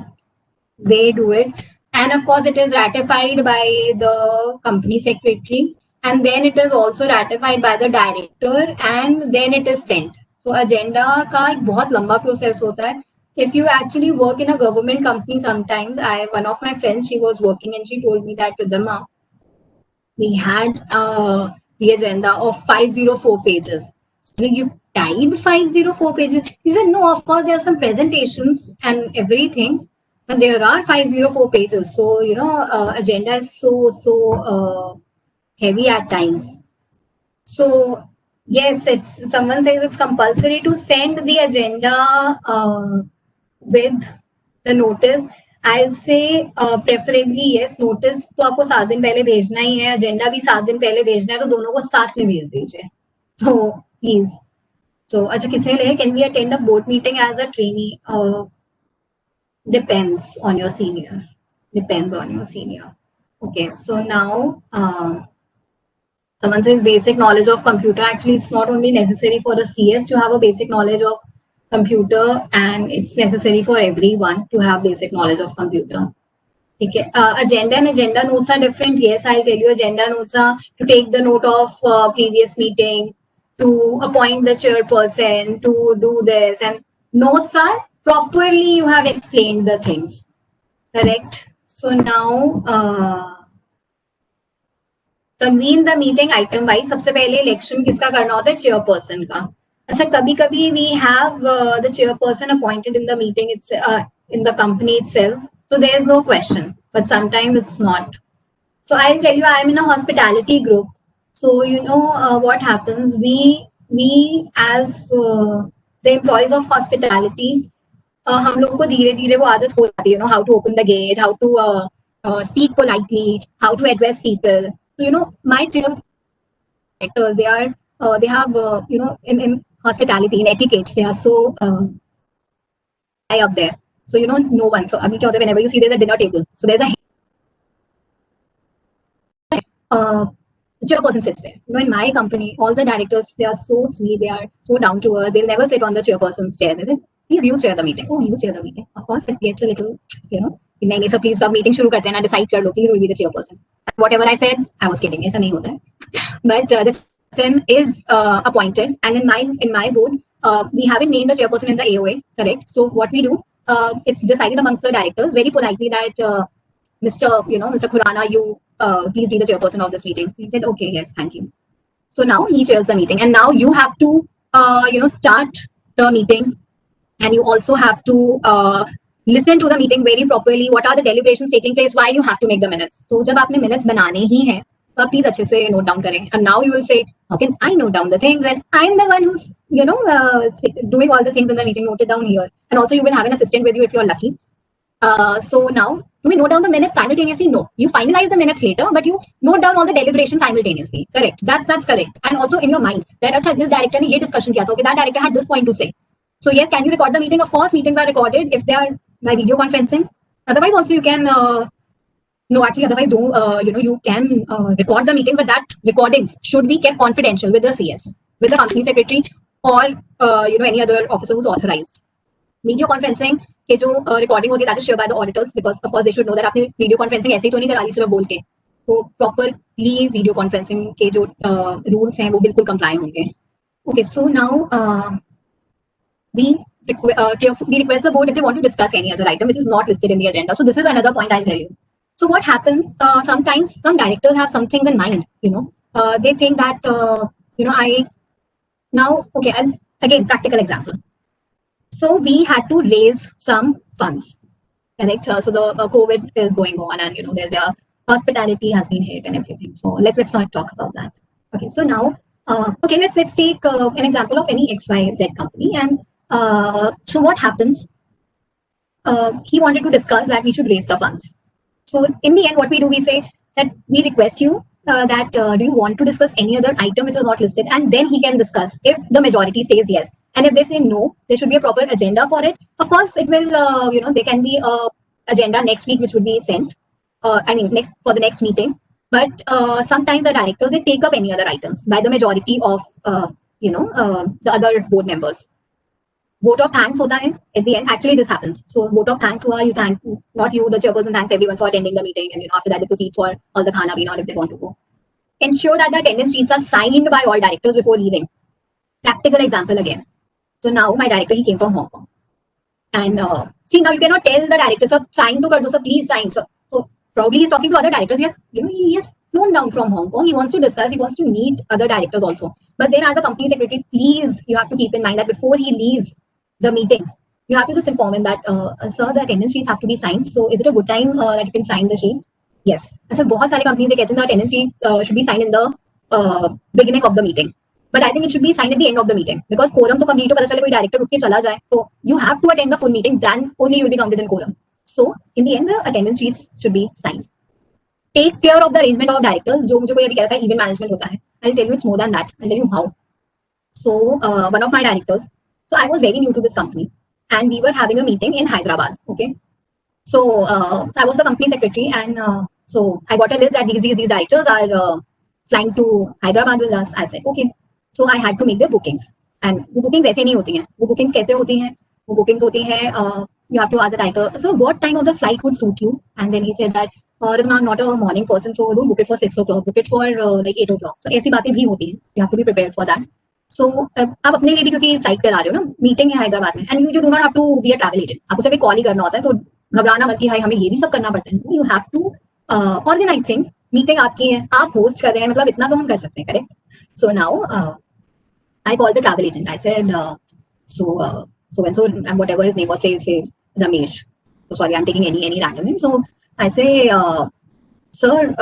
[SPEAKER 2] they do it. And of course, it is ratified by the company secretary, and then it is also ratified by the director, and then it is sent. So agenda का एक बहुत लंबा process होता है. If you actually work in a government company, sometimes one of my friends, she was working and she told me that Ridhima, we had the agenda of 504 pages. So you typed 504 pages? He said, no, of course there are some presentations and everything. But there are 504 pages, so agenda is so heavy at times. So yes, it's someone says it's compulsory to send the agenda with the notice. I'll say preferably yes, notice तो आपको 7 दिन पहले भेजना ही है, agenda भी 7 दिन पहले भेजना है, तो दोनों को साथ में भेज दीजिए. So please. So अच्छा किसने ले can we attend a board meeting as a trainee? Depends on your senior. Depends on your senior. Okay, so now someone says basic knowledge of computer. Actually, it's not only necessary for a CS to have a basic knowledge of computer, and it's necessary for everyone to have basic knowledge of computer. Okay. Agenda and agenda notes are different. Yes, I'll tell you. Agenda notes are to take the note of previous meeting, to appoint the chairperson, to do this, and notes are properly you have explained the things. Correct. So now. Convene the meeting item wise. सबसे पहले election किसका करना होता है? Chairperson का. अच्छा, कभी कभी we have the chairperson appointed in the meeting in the company itself, so there is no question, but sometimes it's not. So I'll tell you, I am in a hospitality group, so what happens, we as the employees of hospitality, हम लोग को धीरे धीरे वो आदत हो जाती है, how to open the gate, how to speak politely, how to address people. So my directors, they have in hospitality, in etiquettes, they are so high up there. So no one. So abhi kya hota hai, whenever you see there's a dinner table, so there's a chairperson sits there. In my company, all the directors, they are so sweet, they are so down to earth. They'll never sit on the chairperson's chair. They say, please you chair the meeting. Oh, you chair the meeting. Of course, it gets a little, नहीं sir please सब meeting शुरू करते हैं ना, decide कर लो please, will be the chairperson. Whatever I said, I was kidding. ऐसा नहीं होता है. But the chairperson is appointed, and in my board, we haven't named a chairperson in the AOA, correct? So what we do, it's decided amongst the directors very politely that Mr. Khurana, you please be the chairperson of this meeting. So he said, okay, yes, thank you. So now he chairs the meeting, and now you have to start the meeting, and you also have to listen to the meeting very properly. What are the deliberations taking place? Why you have to make the minutes? So जब आपने minutes बनाने ही हैं, तो आप please अच्छे से note down करें. And now you will say, how can I note down the things when I'm the one who's doing all the things in the meeting noted down here? And also you will have an assistant with you if you're lucky. So now, do we note down the minutes simultaneously? No. You finalize the minutes later, but you note down all the deliberations simultaneously. Correct. That's correct. And also in your mind that अच्छा this director ने ये discussion किया था, okay, that director had this point to say. So yes, can you record the meeting? Of course, meetings are recorded if they are by video conferencing. Otherwise, also you can. No, actually, otherwise, you can record the meeting, but that recordings should be kept confidential with the CS, with the company secretary, or any other officer who's authorized. Video conferencing के जो recording होती है, that is shared by the auditors, because of course they should know that आपने video conferencing ऐसे ही तो नहीं करा ली सिर्फ बोल के. तो properly video conferencing के जो rules हैं वो बिल्कुल comply होंगे. Okay, so now we request the board if they want to discuss any other item which is not listed in the agenda. So this is another point I'll tell you. So what happens, sometimes some directors have some things in mind, they think that, and again, practical example. So we had to raise some funds, correct? So the COVID is going on, and, the hospitality has been hit and everything. So let's not talk about that. Okay, so now, let's take an example of any XYZ company. And so what happens, he wanted to discuss that we should raise the funds. So in the end, what we do, we say that we request you that do you want to discuss any other item which is not listed, and then he can discuss if the majority says yes. And if they say no, there should be a proper agenda for it. Of course, it will, there can be a agenda next week which would be sent, for the next meeting. But sometimes the directors, they take up any other items by the majority of, the other board members. Vote of thanks hota hai at the end. Actually, this happens. So vote of thanks hua, you thank, not you, the chairperson thanks everyone for attending the meeting, and after that they proceed for all the khana pina, or if they want to go. Ensure that the attendance sheets are signed by all directors before leaving. Practical example again. So now my director, he came from Hong Kong. And see, now you cannot tell the director, sir, sign to kar do, sir, please sign, sir. So probably he's talking to other directors. Yes, he has flown down from Hong Kong. He wants to discuss, he wants to meet other directors also. But then as a company secretary, please, you have to keep in mind that before he leaves the meeting, you have to just inform him that, sir, the attendance sheets have to be signed. So is it a good time that you can sign the sheet? Yes. अच्छा बहुत सारे companies ये कहते हैं the attendance sheet should be signed in the beginning of the meeting. But I think it should be signed at the end of the meeting because quorum तो complete हो पता चले कोई director उठ के चला जाए तो you have to attend the full meeting, then only you will be counted in quorum. So in the end the attendance sheets should be signed. Take care of the arrangement of directors. जो मुझे कोई अभी कह रहा था event management होता है. I'll tell you it's more than that. I'll tell you how. So one of my directors. So I was very new to this company, and we were having a meeting in Hyderabad. Okay. So I was the company secretary, and so I got a list that these directors are flying to Hyderabad with us. I said okay. So I had to make the bookings, and वो bookings ऐसे नहीं होती हैं. वो bookings कैसे होती हैं? वो bookings होती हैं. You have to ask the director. So what time of the flight would suit you? And then he said that, I'm not a morning person, so don't book it for 6 o'clock. Book it for like 8 o'clock. So ऐसी बातें भी होती हैं. You have to be prepared for that. So आप अपने लिए भी क्योंकि फ्लाइट करा रहे हो ना, मीटिंग है हैदराबाद में, and you do not have to be a travel agent. आपको सिर्फ कॉल ही करना होता है, तो घबराना मत कि भाई हमें ये भी सब करना पड़ता है. You have to organise things. Meeting आपकी है, आप होस्ट कर रहे हैं, मतलब इतना तो हम कर सकते हैं, correct? So now I called the travel agent. I said, so and so, and whatever his name was, say Ramesh. So sorry, I'm taking any random name. So I say, sir,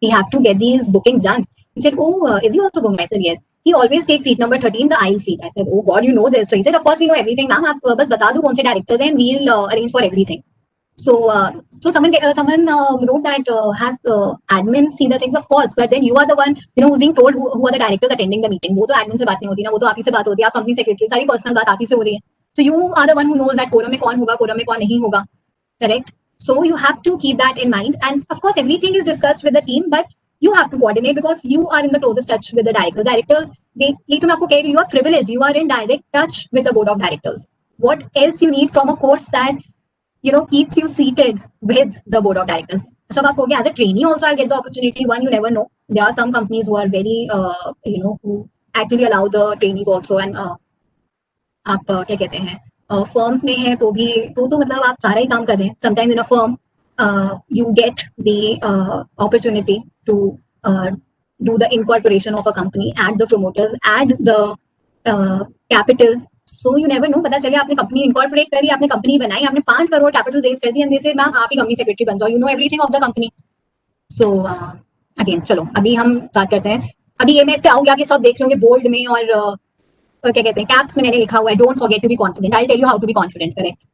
[SPEAKER 2] we have to get these bookings done. He said, oh, is he also going? I said, yes. He always takes seat number 13, the aisle seat. I said, oh God, you know this. So he said, of course we know everything, ma'am. आप बस बता दो कौन से directors हैं, we'll arrange for everything. So someone wrote that has admin seen the things, of course, but then you are the one who's being told who are the directors attending the meeting. वो तो admin से बात नहीं होती ना, वो तो आप ही से बात होती है, आप company secretary, सारी personal बात आप ही से हो रही है. So you are the one who knows that quorum में कौन होगा, quorum में कौन नहीं होगा, correct? So you have to keep that in mind, and of course everything is discussed with the team, but you have to coordinate because you are in the closest touch with the directors. Directors, ये तो मैं आपको कह रही हूँ, you are privileged, you are in direct touch with the board of directors. What else you need from a course that keeps you seated with the board of directors? अच्छा आप कहोगे as a trainee also I'll get the opportunity. One, you never know. There are some companies who are very who actually allow the trainees also, and आप क्या कहते हैं firm में है तो भी तो मतलब आप सारा ही काम कर रहे हैं. Sometimes in a firm you get the opportunity to do the incorporation of a company, add the promoters, add the capital. So you never know. पता चले आपने कंपनी इनकॉर्पोरेट करी, आपने कंपनी बनाई, आपने 5 करोड़ कैपिटल रेज कर दी, एंड दे से ma'am आप ही कंपनी सेक्रेटरी बन जाओ, you know everything of the company. So again चलो अभी हम बात करते हैं. अभी ये मैं इस पे आऊंगी, आप ये सब देख रहे होंगे बोल्ड में और क्या कहते हैं कैप्स में मैंने लिखा हुआ है, don't forget to be confident. I tell you how to be confident, correct?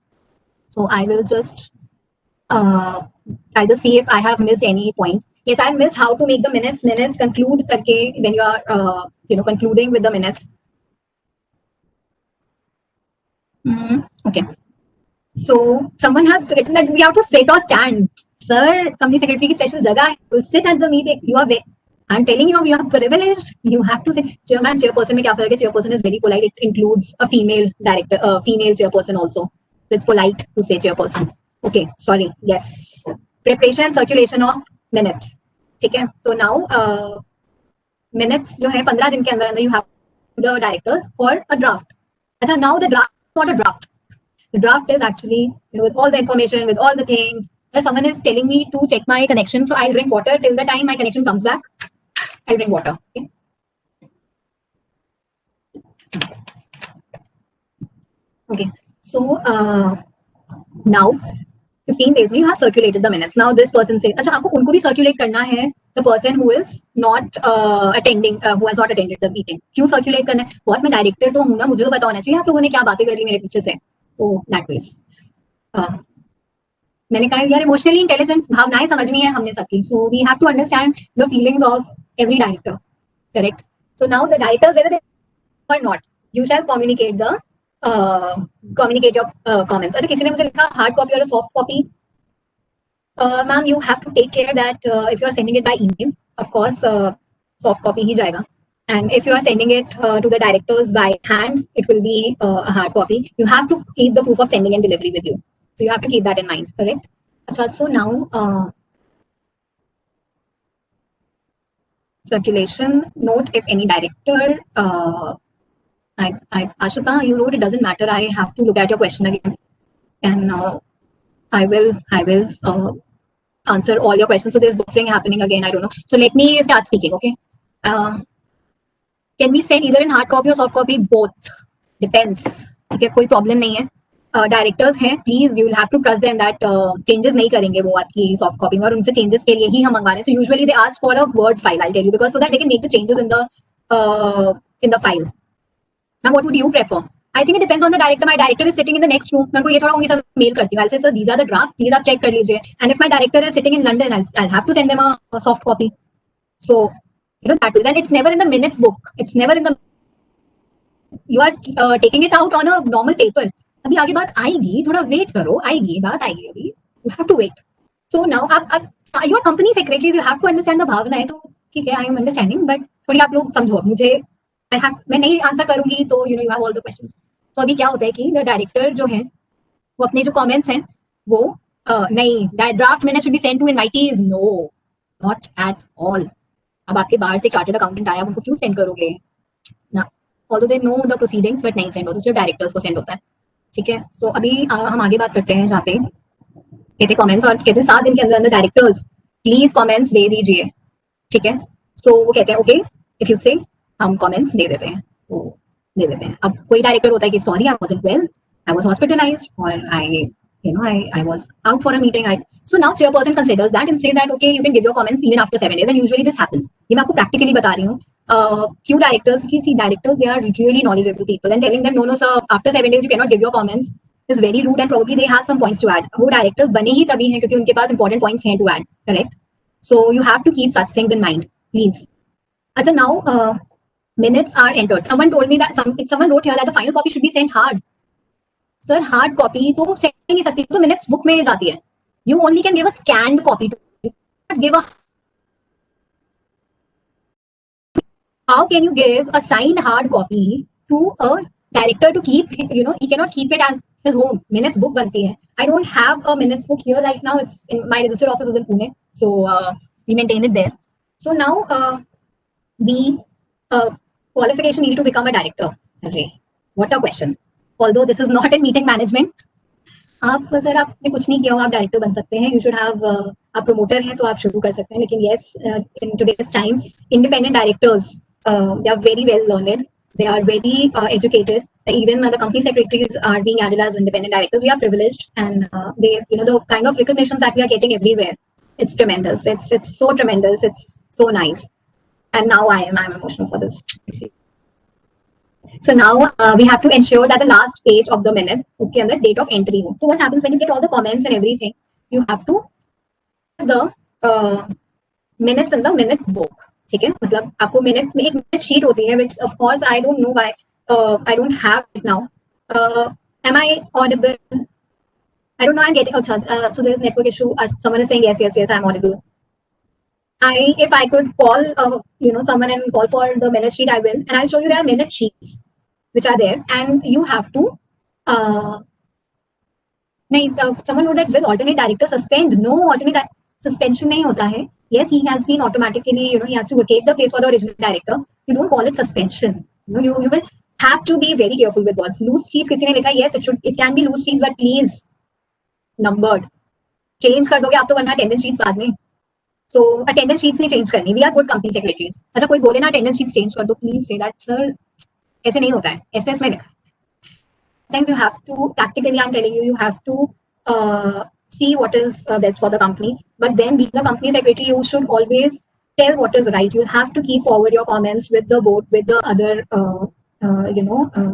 [SPEAKER 2] So I will just I'll just see if I have missed any point. Yes, I missed how to make the minutes conclude करके when you are concluding with the minutes. Okay. So someone has written that we have to sit or stand. Sir, company secretary की special जगह है. You sit at the meeting. I'm telling you, you are privileged. You have to sit. Chairman, chairperson में क्या फर्क है? Chairperson is very polite. It includes a female director, female chairperson also. So it's polite to say chairperson. Okay, sorry. Yes. Preparation and circulation of minutes. ठीक है. So now minutes जो है 15 दिन के अंदर you have the directors for a draft. अच्छा, now the draft. Not a draft. The draft is actually, with all the information, with all the things. Someone is telling me to check my connection, so I'll drink water till the time my connection comes back. I'll drink water. Okay. Okay. So now 15 days में you have circulated the minutes. Now this person says, अच्छा आपको उनको भी circulate करना है, the person who is not attending, who has not attended the meeting. क्यों circulate करना है? बॉस मैं डायरेक्टर तो हूँ ना, मुझे तो पता होना चाहिए आप लोगों ने क्या बातें करी मेरे पीछे से. तो that ways. मैंने कहा यार इमोशनली इंटेलिजेंट भावनाएं समझनी है हमने सबकी. So we have to understand the feelings of every director, correct? So now the directors, whether they or not, you shall communicate the communicate your comments. अच्छा किसी ने मुझे लिखा hard copy or a soft copy. Ma'am, you have to take care that if you are sending it by email, of course soft copy ही जाएगा. And if you are sending it to the directors by hand, it will be a hard copy. You have to keep the proof of sending and delivery with you. So you have to keep that in mind, correct? अच्छा, so now circulation note, if any director Ashita, you wrote it doesn't matter. I have to look at your question again, and I will answer all your questions. So there's buffering happening again. I don't know. So let me start speaking. Okay. Can we send either in hard copy or soft copy? Both. Depends. ठीक है, कोई problem नहीं है। Directors हैं, please you will have to trust them that changes नहीं करेंगे वो आपकी सॉफ्ट कॉपी में, और उनसे चेंजेस के लिए ही हम मंगवा रहे हैं। So usually they ask for a word file, I tell you, because so that they can make the changes in the file. Now, what would you prefer? I think it depends on the director. My director is sitting in the next room. मैं उनको ये थोड़ा उन्हीं सब mail करती हूँ. I'll say, sir, these are the draft. Please आप check कर लीजिए. And if my director is sitting in London, I'll have to send them a soft copy. So, you know, that is, and it's never in the minutes book. It's never in the, you are taking it out on a normal paper. अभी आगे बात आएगी, थोड़ा wait करो, आएगी बात आएगी अभी. You have to wait. So now आप you are company secretaries. You have to understand the भावना है, तो ठीक है, I am understanding. But थोड़ी आप लोग समझो मुझे. मैं नहीं आंसर करूंगी तो you know you have all the questions. तो अभी क्या होता है कि द डायरेक्टर जो है वो अपने जो कमेंट्स हैं वो नहीं, draft minute should be send to invitees. No, not at all. अब आपके बाहर से चार्टर्ड अकाउंटेंट आया, उनको क्यों सेंड करोगे ना? Although they know the proceedings, but नहीं सेंड होता, सिर्फ डायरेक्टर्स को सेंड होता है. ठीक है, सो अभी हम आगे बात करते हैं जहाँ पे कहते कमेंट्स, और कहते 7 दिन के अंदर अंदर डायरेक्टर्स प्लीज कमेंट्स दे दीजिए. ठीक है, सो वो कहते हैं ओके, इफ यू से हम कमेंट्स दे देते हैं, तो दे देते हैं. अब कोई डायरेक्टर होता है कि sorry I wasn't well, I was hospitalised, और I was out for a meeting. So now chairperson considers that and say that okay, you can give your comments even after 7 days, and usually this happens. ये मैं आपको practically बता रही हूँ. Few directors, क्योंकि see directors they are really knowledgeable people, and telling them no sir, after 7 days you cannot give your comments is very rude, and probably they have some points to add. वो directors बने ही तभी हैं क्योंकि उनके पास important points हैं to add, correct? So you have to keep such things in mind, please. अच्छा, now minutes are entered. Someone told me that someone wrote here that the final copy should be sent hard. Sir, hard copy तो send नहीं सकती, तो minutes book में जाती है. You only can give a scanned copy to, you cannot give a. How can you give a signed hard copy to a director to keep? You know, he cannot keep it at his home. Minutes book बनती है. I don't have a minutes book here right now. It's in my registered office is in Pune, so we maintain it there. So now we qualification needed to become a director. Array, what a question. Although this is not in meeting management. आप sir आपने कुछ नहीं किया हो, आप director बन सकते हैं. यू शुड हैव, आप प्रमोटर हैं तो आप शुरू कर सकते हैं. लेकिन yes, in today's time independent directors they are very well learned, they are very educated. Even the company secretaries are being added as independent directors. We are privileged, and they, you know, the kind of recognitions that we are getting everywhere, it's tremendous. It's so tremendous. It's so nice. And now I'm emotional for this. So now we have to ensure that the last page of the minute, uske andar date of entry ho. So what happens when you get all the comments and everything, you have to put the minutes in the minute book. ठीक है, मतलब आपको minute में एक minute sheet होती है, which of course I don't know why I don't have it now. Am I audible? I don't know. I'm getting. So there's network issue. Someone is saying yes, I'm audible. If I could call someone and call for the minute sheet, I will, and I'll show you there are minute sheets which are there, and you have to. Someone wrote that with alternate director suspend. No, alternate suspension नहीं होता है. Yes, he has been automatically, he has to vacate the place for the original director. You don't call it suspension. You will have to be very careful with words. Loose sheets किसी ने लिखा, yes, it can be loose sheets, but please numbered. Change कर दोगे आप तो, वरना attendance sheets बाद में. So attendance sheets नहीं change करनी. We are good company secretaries. अच्छा, कोई बोले ना attendance sheets change कर दो, please say that sir, ऐसे नहीं होता है. SS में लिखा. Sometimes you have to, practically I'm telling you, you have to see what is best for the company. But then being a company secretary, you should always tell what is right. You'll have to keep forward your comments with the board, with the other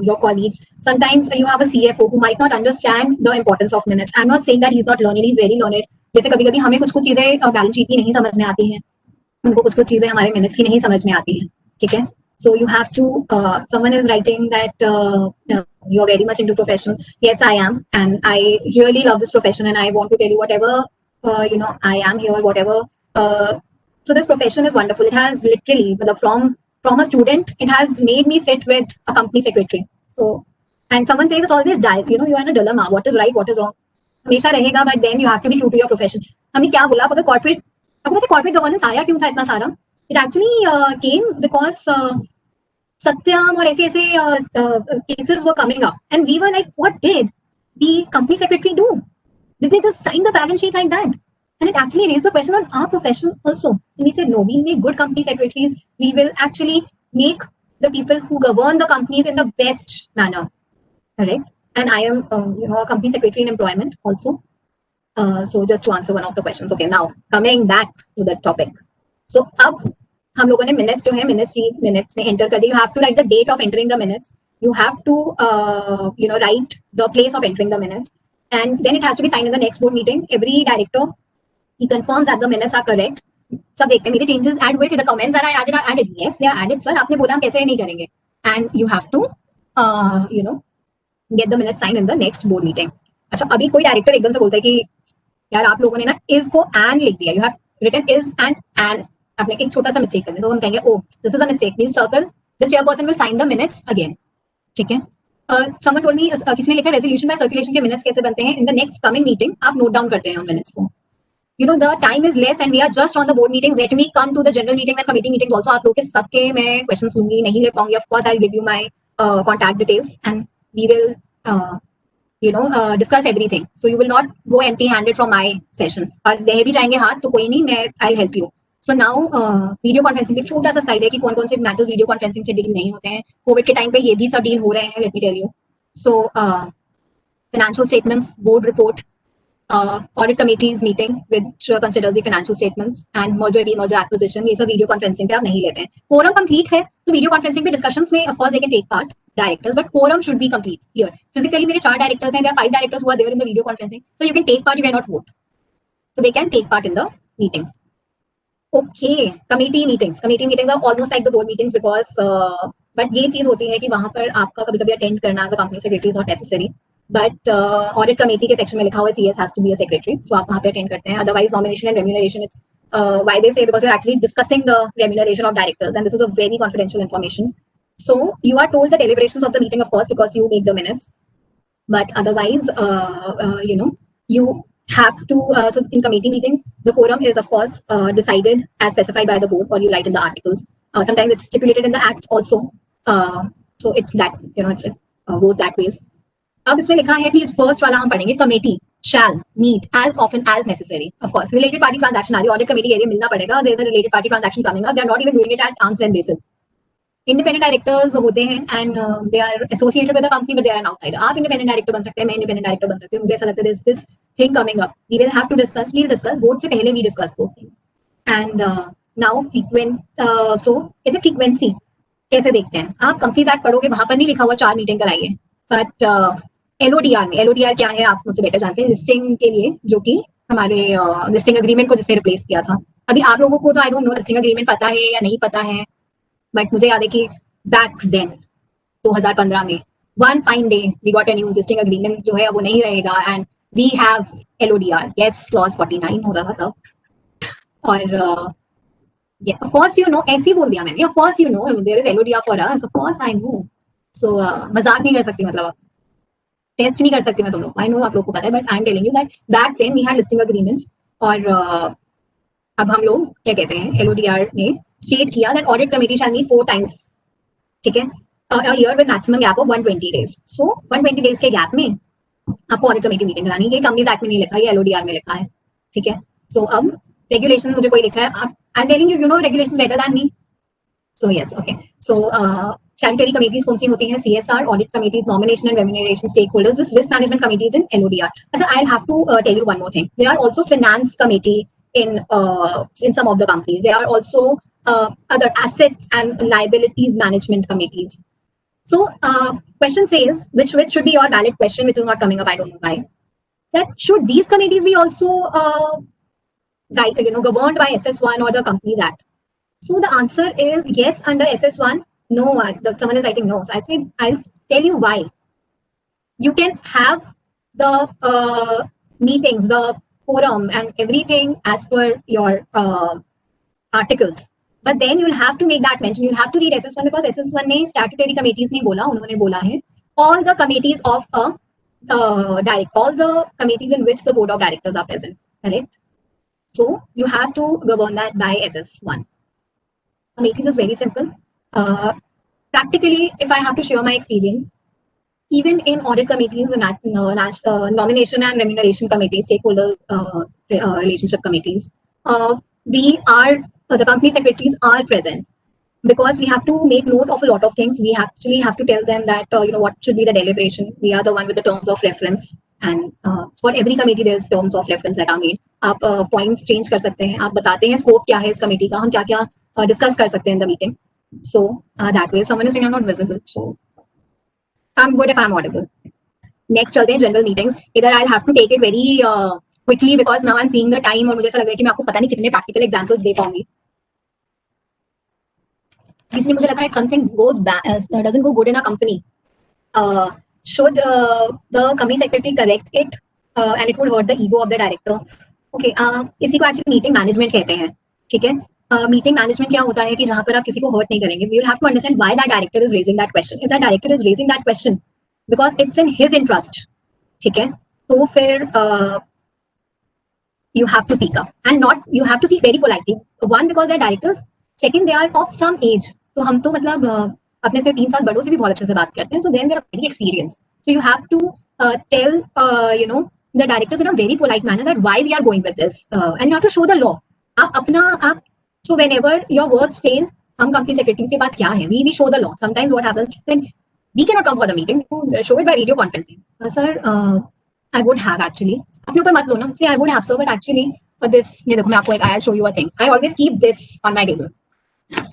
[SPEAKER 2] your colleagues. Sometimes you have a CFO who might not understand the importance of minutes. I'm not saying that he's not learned, he's very learned. जैसे कभी-कभी हमें कुछ चीजें balance sheet की नहीं समझ में आती हैं, उनको कुछ चीजें हमारे मिनट्स की नहीं समझ में आती हैं. ठीक है, so you have to someone is writing that you're very much into profession. Yes, I am, and I really love this profession, and I want to tell you whatever I am here, whatever. So this profession is wonderful. It has literally, from a student, it has made me sit with a company secretary. So, and someone says it's always you are in a dilemma. What is right? What is wrong? हमेशा रहेगा, but then you have to be true to your profession. हमने क्या बोला, अगर corporate, आपको पता है corporate governance आया क्यों था इतना सारा? It actually came because Satyam or ऐसे cases were coming up, and we were like, what did the company secretary do? Did they just sign the balance sheet like that? And it actually raised the question on our profession also. And we said, no, we'll make good company secretaries. We will actually make the people who govern the companies in the best manner, correct? And I am, a company secretary in employment also. So just to answer one of the questions. Okay, now coming back to the topic. So अब हम लोगों ने minutes जो है minutes में enter कर दी. You have to write the date of entering the minutes. You have to write the place of entering the minutes, and then it has to be signed in the next board meeting. Every director he confirms that the minutes are correct. सब देखते हैं मेरे changes add हुए थे. The comments that I added are added. Yes, they are added, sir. आपने बोला हम कैसे नहीं करेंगे. And you have to get the minutes signed in the next board meeting. अच्छा अभी कोई डायरेक्टर एकदम से बोलता है कि यार आप लोगों ने ना इज को एंड लिख दिया. You have written is and आपने एक छोटा सा मिस्टेक कर दिया तो हम कहेंगे oh this is a mistake. Mean circle the chairperson will sign the minutes again. ठीक है. समवन टोल्ड मी किसी ने लिखा रेजोल्यूशन बाय सर्कुलेशन के मिनट्स कैसे बनते हैं. In the next coming meeting आप नोट डाउन करते हैं उन मिनट्स को. The time is less and we are just on the board meetings. Let me come to the general meetings and committee meetings also. आप लोग के सबके मैं questions लूंगी, नहीं ले पाऊंगी. Of course, I'll give you my contact details and we will discuss everything. So you will not go empty-handed from my session. और रह भी जाएंगे हाथ तो कोई नहीं, मैं I'll help you. So now video conferencing पे छोटा सा स्लाइड है कि कौन कौन से मैटर्स वीडियो कॉन्फ्रेंसिंग से डील नहीं होते हैं. कोविड के टाइम पे ये भी सब डील हो रहे हैं. Let me tell you. So financial statements, board report, audit committees meeting which considers the financial statements and merger acquisition. ये सब वीडियो कॉन्फ्रेंसिंग पे आप नहीं लेते हैं. कोरम कंप्लीट है तो वीडियो कॉन्फ्रेंसिंग पे डिस्कशंस में of course they can take part directors, but quorum should be complete here. Physically मेरे 4 directors हैं. There are 5 directors who are there in the video conferencing, so you can take part, you cannot vote, so they can take part in the meeting. Okay, committee meetings are almost like the board meetings because but ये चीज होती है कि वहां पर आपका कभी-कभी attend करना as a company secretary is not necessary. But audit committee के सेक्शन में लिखा हुआ है CS has to be a secretary, so आप वहां पे अटेंड करते हैं. Otherwise nomination and remuneration, it's why they say because you're actually discussing the remuneration of directors and this is a very confidential information. So you are told the deliberations of the meeting, of course, because you make the minutes. But otherwise, you have to. So in committee meetings, the quorum is, of course, decided as specified by the board, or you write in the articles. Sometimes it's stipulated in the acts also. So it's that it goes that ways. अब इसमें लिखा है please first वाला हम पढ़ेंगे. Committee shall meet as often as necessary. Of course, related party transaction आ रही है. Audit committee area मिलना पड़ेगा. There is a related party transaction coming up. They are not even doing it at arm's length basis. Independent directors होते हैं and they are associated with the company but they are an outsider. आप independent director बन सकते हैं, मैं independent director बन सकती हूँ. मुझे ऐसा लगता है this thing coming up. We will have to discuss. We'll discuss. Board से पहले we discuss those things. And now so कहते हैं frequency कैसे देखते हैं. आप कंपनीज एक्ट पढ़ोगे, वहां पर नहीं लिखा हुआ 4 मीटिंग कराइए. बट LODR में, LODR क्या है आप मुझसे बेटर जानते हैं. लिस्टिंग के लिए, जो कि हमारे लिस्टिंग एग्रीमेंट को जिसने रिप्लेस किया था. अभी आप लोगों को तो आई डोंट नो लिस्टिंग एग्रीमेंट पता है या नहीं पता है, बट मुझे याद है कि बैक देन 2015 में one fine day we got a new listing agreement जो है वो नहीं रहेगा and we have LODR. Yes, clause 49 होता था तब. और ऑफ कोर्स ऐसे ही बोल दिया मैंने. Of course there is LODR for us. Of course I know. So मजाक नहीं कर सकती, मतलब टेस्ट नहीं कर सकती मैं तुम लोग. आई नो आप लोग को पता है, but I am telling you that back then we had listing agreements. और अब हम लोग क्या कहते हैं, LODR ने स्टेट किया that audit committee shall meet 4 times. ठीक है, a year with maximum gap of 120 days. So 120 days के गैप में आपको ऑडिट कमेटी मीटिंग करानी है. कंपनीज एक्ट में नहीं लिखा है, ये LODR में लिखा है. ठीक है. सो अब रेगुलेशन मुझे कोई लिख रहा है, आई am telling you regulation better than me. So yes, okay. So statutory committees कौन सी होती हैं? CSR, audit committees, nomination and remuneration stakeholders, this risk management committees in LODR. अच्छा, I'll have to tell you one more thing. There are also finance committee in some of the companies. There are also other assets and liabilities management committees. So question says, which should be your valid question, which is not coming up. I don't know why. That should these committees be also governed by SS1 or the Companies Act? So the answer is yes under SS1. No, someone is writing no. So I'll tell you why. You can have the meetings, the forum and everything as per your articles. But then you'll have to make that mention. You'll have to read SS1 because SS1 ने statutory committees नहीं बोला, उन्होंने बोला है all the committees of all the committees in which the board of directors are present. Correct? So you have to govern that by SS1. Committees is very simple. Practically, if I have to share my experience, even in audit committees, nomination and remuneration committees, stakeholder relationship committees, the company secretaries are present. because we have to make note of a lot of things. We actually have to tell them that what should be the deliberation. We are the one with the terms of reference, and for every committee there's terms of reference that are made. आप points change कर सकते हैं, आप बताते हैं scope क्या है इस committee का, हम क्या क्या discuss कर सकते हैं in the meeting. So that way someone is saying I'm not visible, so I'm good if I'm audible. Next चलते हैं general meetings. Either I'll have to take it very quickly because now I'm seeing the time और मुझे ऐसा लग रहा है कि मैं आपको पता नहीं कितने practical examples दे पाऊंगी. इसलिए मुझे लगा if something goes bad, doesn't go good in a company, should the company secretary correct it, and it would hurt the ego of the director. Okay, इसी को actually meeting management कहते हैं, ठीक है. Meeting management क्या होता है कि जहाँ पर आप किसी को hurt नहीं करेंगे. We will have to understand why that director is raising that question. If that director is raising that question because it's in his interest, ठीक है, तो फिर you have to speak up, and not you have to speak very politely. One, because they're directors. Second, they are of some age. तो हम तो मतलब अपने से 3 साल बड़ों से भी बहुत अच्छे से बात करते हैं. So then they are very experienced. So you have to tell the directors in a very polite manner that why we are going with this, and you have to show the law. आप so whenever your words fail, हम company secretary के पास क्या है? We show the law. Sometimes what happens when we cannot come for the meeting, to show it by video conferencing. Sir, I would have actually. अपने ऊपर मत लो ना. Say I would have, sir, but actually for this, ये देखो मैं आपको एक I'll show you a thing. I always keep this on my table.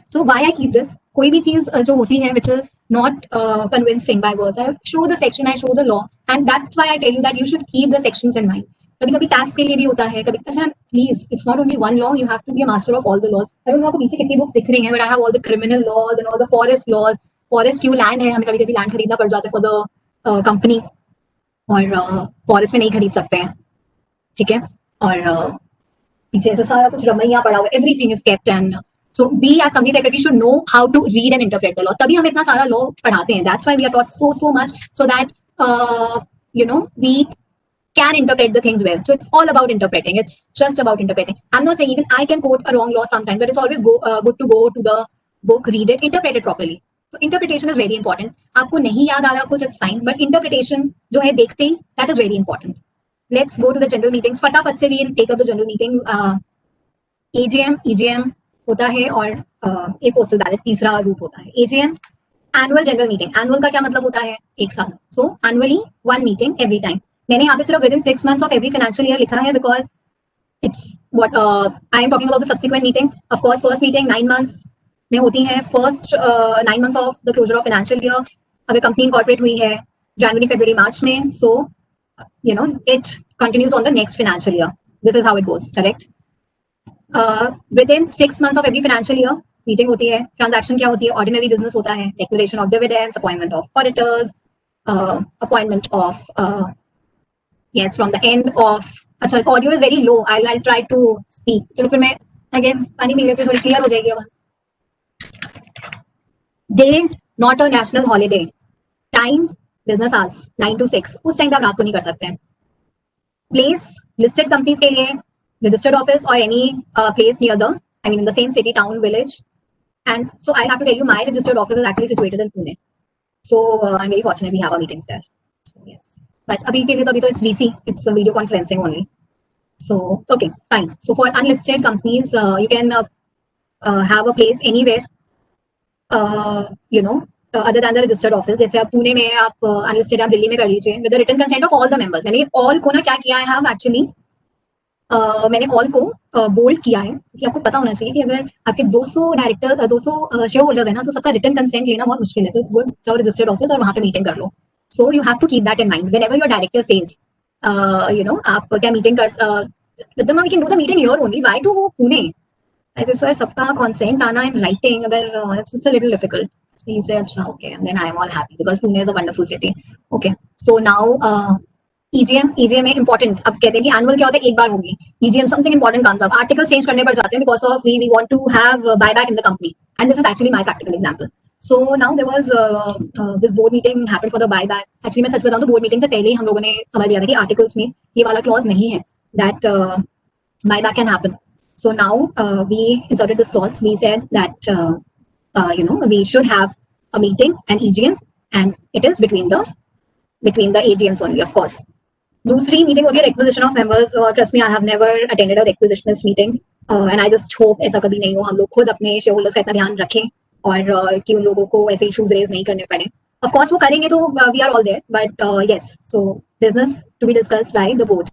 [SPEAKER 2] So why I keep this? कोई भी चीज जो होती है which is not convincing by words, I show the section, I show the law, and that's why I tell you that you should keep the sections in mind. कभी कभी tax के लिए भी होता है, कभी अच्छा please it's not only one law, you have to be a master of all the laws. I don't know आपको पीछे कितनी बुक्स दिख रही हैं, but I have all the criminal laws and all the forest laws. Forest क्यों land है, हमें कभी कभी लैंड खरीदना पड़ जाता है फॉर द कंपनी, और फॉरेस्ट में नहीं खरीद सकते हैं, ठीक है. और पीछे ऐसा सारा कुछ रमैया पड़ा हुआ, everything is kept. And so we as company secretary should know how to read and interpret the law. तभी हम इतना सारा law पढ़ाते हैं. That's why we are taught so much, so that we can interpret the things well. So it's all about interpreting. It's just about interpreting. I'm not saying even I can quote a wrong law sometimes, but it's always good to go to the book, read it, interpret it properly. So interpretation is very important. आपको नहीं याद आ रहा कुछ, it's fine, but interpretation जो है देखते ही, that is very important. Let's go to the general meetings. फटाफट से we'll take up the general meetings. AGM, EGM होता है, और एक पोस्टल बैलेट तीसरा रूप होता है. AGM, annual general meeting. Annual का क्या मतलब होता है? एक साल. So annually one meeting every time. मैंने यहाँ पे सिर्फ within 6 months of every financial year लिखा है because it's what I am talking about the subsequent meetings. Of course first meeting 9 months में होती है. First 9 months of the closure of financial year. अगर कंपनी इनकॉर्पोरेट हुई है जनवरी फरवरी मार्च में, so it continues on the next financial year. This is how it goes, correct. Within 6 months of every financial year meeting होती है. Transaction क्या होती है? Ordinary business होता है, declaration of dividends, appointment of auditors, appointment of yes from the end of. अच्छा, audio is very low, I try to speak. चलो फिर मैं अगेन पानी पी लेते, थोड़ी क्लियर हो जाएगी आवाज. Day not a national holiday. Time business hours 9 to 6. उस टाइम पे आप रात को नहीं कर सकते हैं. प्लेस लिस्टेड कंपनीज के लिए registered office or any place near the, I mean in the same city, town, village. And so I have to tell you, my registered office is actually situated in Pune. So I'm very fortunate we have our meetings there. So yes, but abhi ke liye to it's VC, it's a video conferencing only. So okay, fine. So for unlisted companies, you can have a place anywhere, other than the registered office. जैसे आप पुणे में, आप unlisted आप दिल्ली में कर लीजिए with the written consent of all the members. मैंने all को ना क्या किया है, have actually मैंने ऑल को बोल्ड किया है, क्योंकि आपको पता होना चाहिए कि अगर आपके 200 डायरेक्टर 200 शेयर होल्डर्स है ना, तो सबका रिटन कंसेंट लेना बहुत मुश्किल है. तो इट्स गुड जाओ रजिस्टर्ड ऑफिस और वहां पे मीटिंग कर लो. So you have to keep that in mind whenever your director says आप क्या मीटिंग कर मतलब we can do the meeting here only. Why to go Pune? ऐसे सर सबका कंसेंट आना इन राइटिंग, अगर it's a little difficult. He say अच्छा okay, and then I am all happy because Pune is a wonderful city. Okay, so now EGM में important. अब कहते हैं कि एनुअल क्या होता है, एक बार होगी. EGM something important comes up. Articles change करने पड़ जाते हैं because of we want to have buyback in the company, and this is actually my practical example. So now there was this board meeting happened for the buyback. Actually मैं सच बताऊं तो board meeting से पहले ही हम लोगों ने समझ लिया था कि आर्टिकल्स में ये वाला क्लॉज नहीं है that buyback can happen. So now we inserted this clause. We said that we should have a meeting, an EGM, and it is between the AGMs only, of course. दूसरी meeting होती है requisition of members. Trust me, I have never attended a requisitionist meeting, and I just hope ऐसा कभी नहीं हो. हम लोग खुद अपने शेयर होल्डर्स का इतना ध्यान रखें और कि उन लोगों को ऐसे इश्यूज रेज नहीं करने पड़े. ऑफ कोर्स वो करेंगे तो we are all there, but yes, so business to be discussed by the board.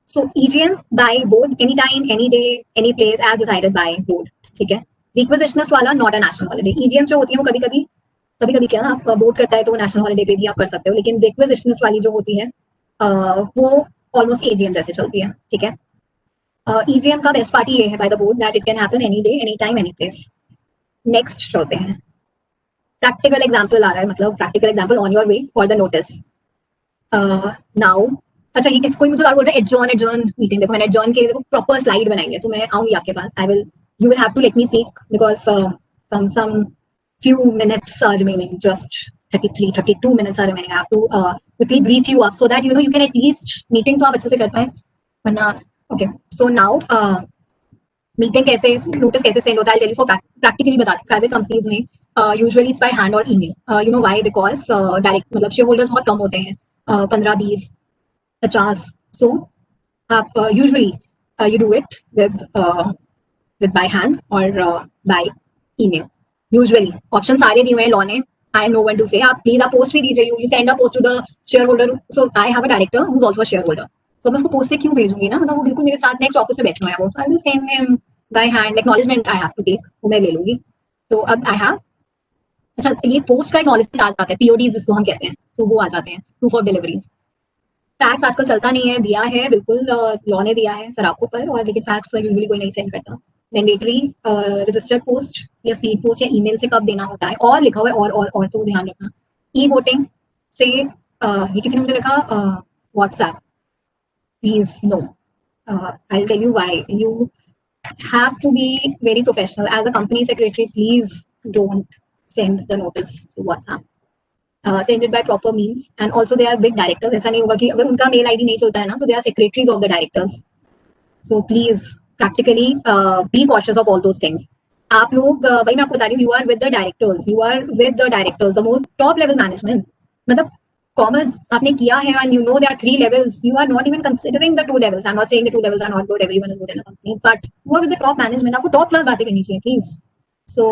[SPEAKER 2] So EGM by board anytime, any day, any place as decided by board. ठीक है. Requisitionist वाला not a national holiday. EGM जो होती है वो कभी-कभी क्या ना, आप बोर्ड करता है तो वो नेशनल हॉलिडे पे भी आप कर सकते हो, लेकिन रिक्वेजिशनिस्ट वाली जो होती है वो ऑलमोस्ट एजीएम जैसे चलती है. ठीक है. EGM का बेस्ट पार्टी ये है bye the board that it can happen any day, any time, any place. Next चलते हैं. प्रैक्टिकल एग्जाम्पल आ रहा है, मतलब practical example on your way for the notice. Now अच्छा, ये किसी कोई मुझे बोल रहा है एडजर्न मीटिंग. देखो मैंने एडजर्न के लिए देखो प्रॉपर स्लाइड बनाई है, तो मैं आऊंगी आपके पास. You will have to let me speak because some few minutes are remaining, just 32 minutes are remaining. I have to quickly brief you up so that you can at least meeting तो आप अच्छे से कर पाए, वरना okay. So now meeting कैसे, notice कैसे send होता है, टेली फॉर प्रैक्टिकली बताते हैं. प्राइवेट कंपनीज में यूजुअली इट्स बाय हैंड और email. You know why? Because direct मतलब शेयर होल्डर्स बहुत कम होते हैं, 15, 20, 50. सो आप usually you do it with by hand और बाय ईमेल. यूजुअली ऑप्शन सारे दिए हुए हैं लॉ ने. I am no one to say. आप प्लीज आप पोस्ट भी दीजिए. You send a post to the share holder. So I have a director who is also a share holder, तो मैं उसको पोस्ट से क्यों भेजूंगी ना, मतलब वो बिल्कुल मेरे साथ नेक्स्ट ऑफिस में बैठना है वो. So I will send him by hand. Acknowledgement I have to take, वो मैं ले लूंगी. तो अब आई हैव, अच्छा ये पोस्ट का एक्नॉलेजमेंट आ जाता है, पीओडी जिसको हम कहते हैं, तो वो आ जाते हैं, प्रूफ ऑफ डिलीवरीज. फैक्स आजकल चलता नहीं है, दिया है बिल्कुल, लॉ ने दिया है सराखों पर, और लेकिन फैक्स यूजुअली कोई नहीं सेंड करता. मैंडेटरी रजिस्टर्ड पोस्ट या स्पीड पोस्ट या ईमेल से कब देना होता है, और लिखा हुआ है और तो ध्यान रखना. ई वोटिंग से ये किसी ने मुझे लिखा WhatsApp. Please no, I will tell you why. You have to be very professional as a company secretary. Please don't send the notice to WhatsApp. Send it by proper means, and also they are big directors. ऐसा नहीं होगा कि अगर उनका mail ID नहीं चलता है ना, तो they are secretaries of the directors. So please practically be cautious of all those things. आप लोग भाई मैं आपको बता रही हूँ, you are with the directors. You are with the directors, the most top level management. मतलब कॉमर्स आपने किया है, and you know there are 3 levels. You are not even considering the 2 levels. I'm not saying the 2 levels are not good. Everyone is good in a company, but you are with the top management. आपको top class बातें करनी चाहिए, please. So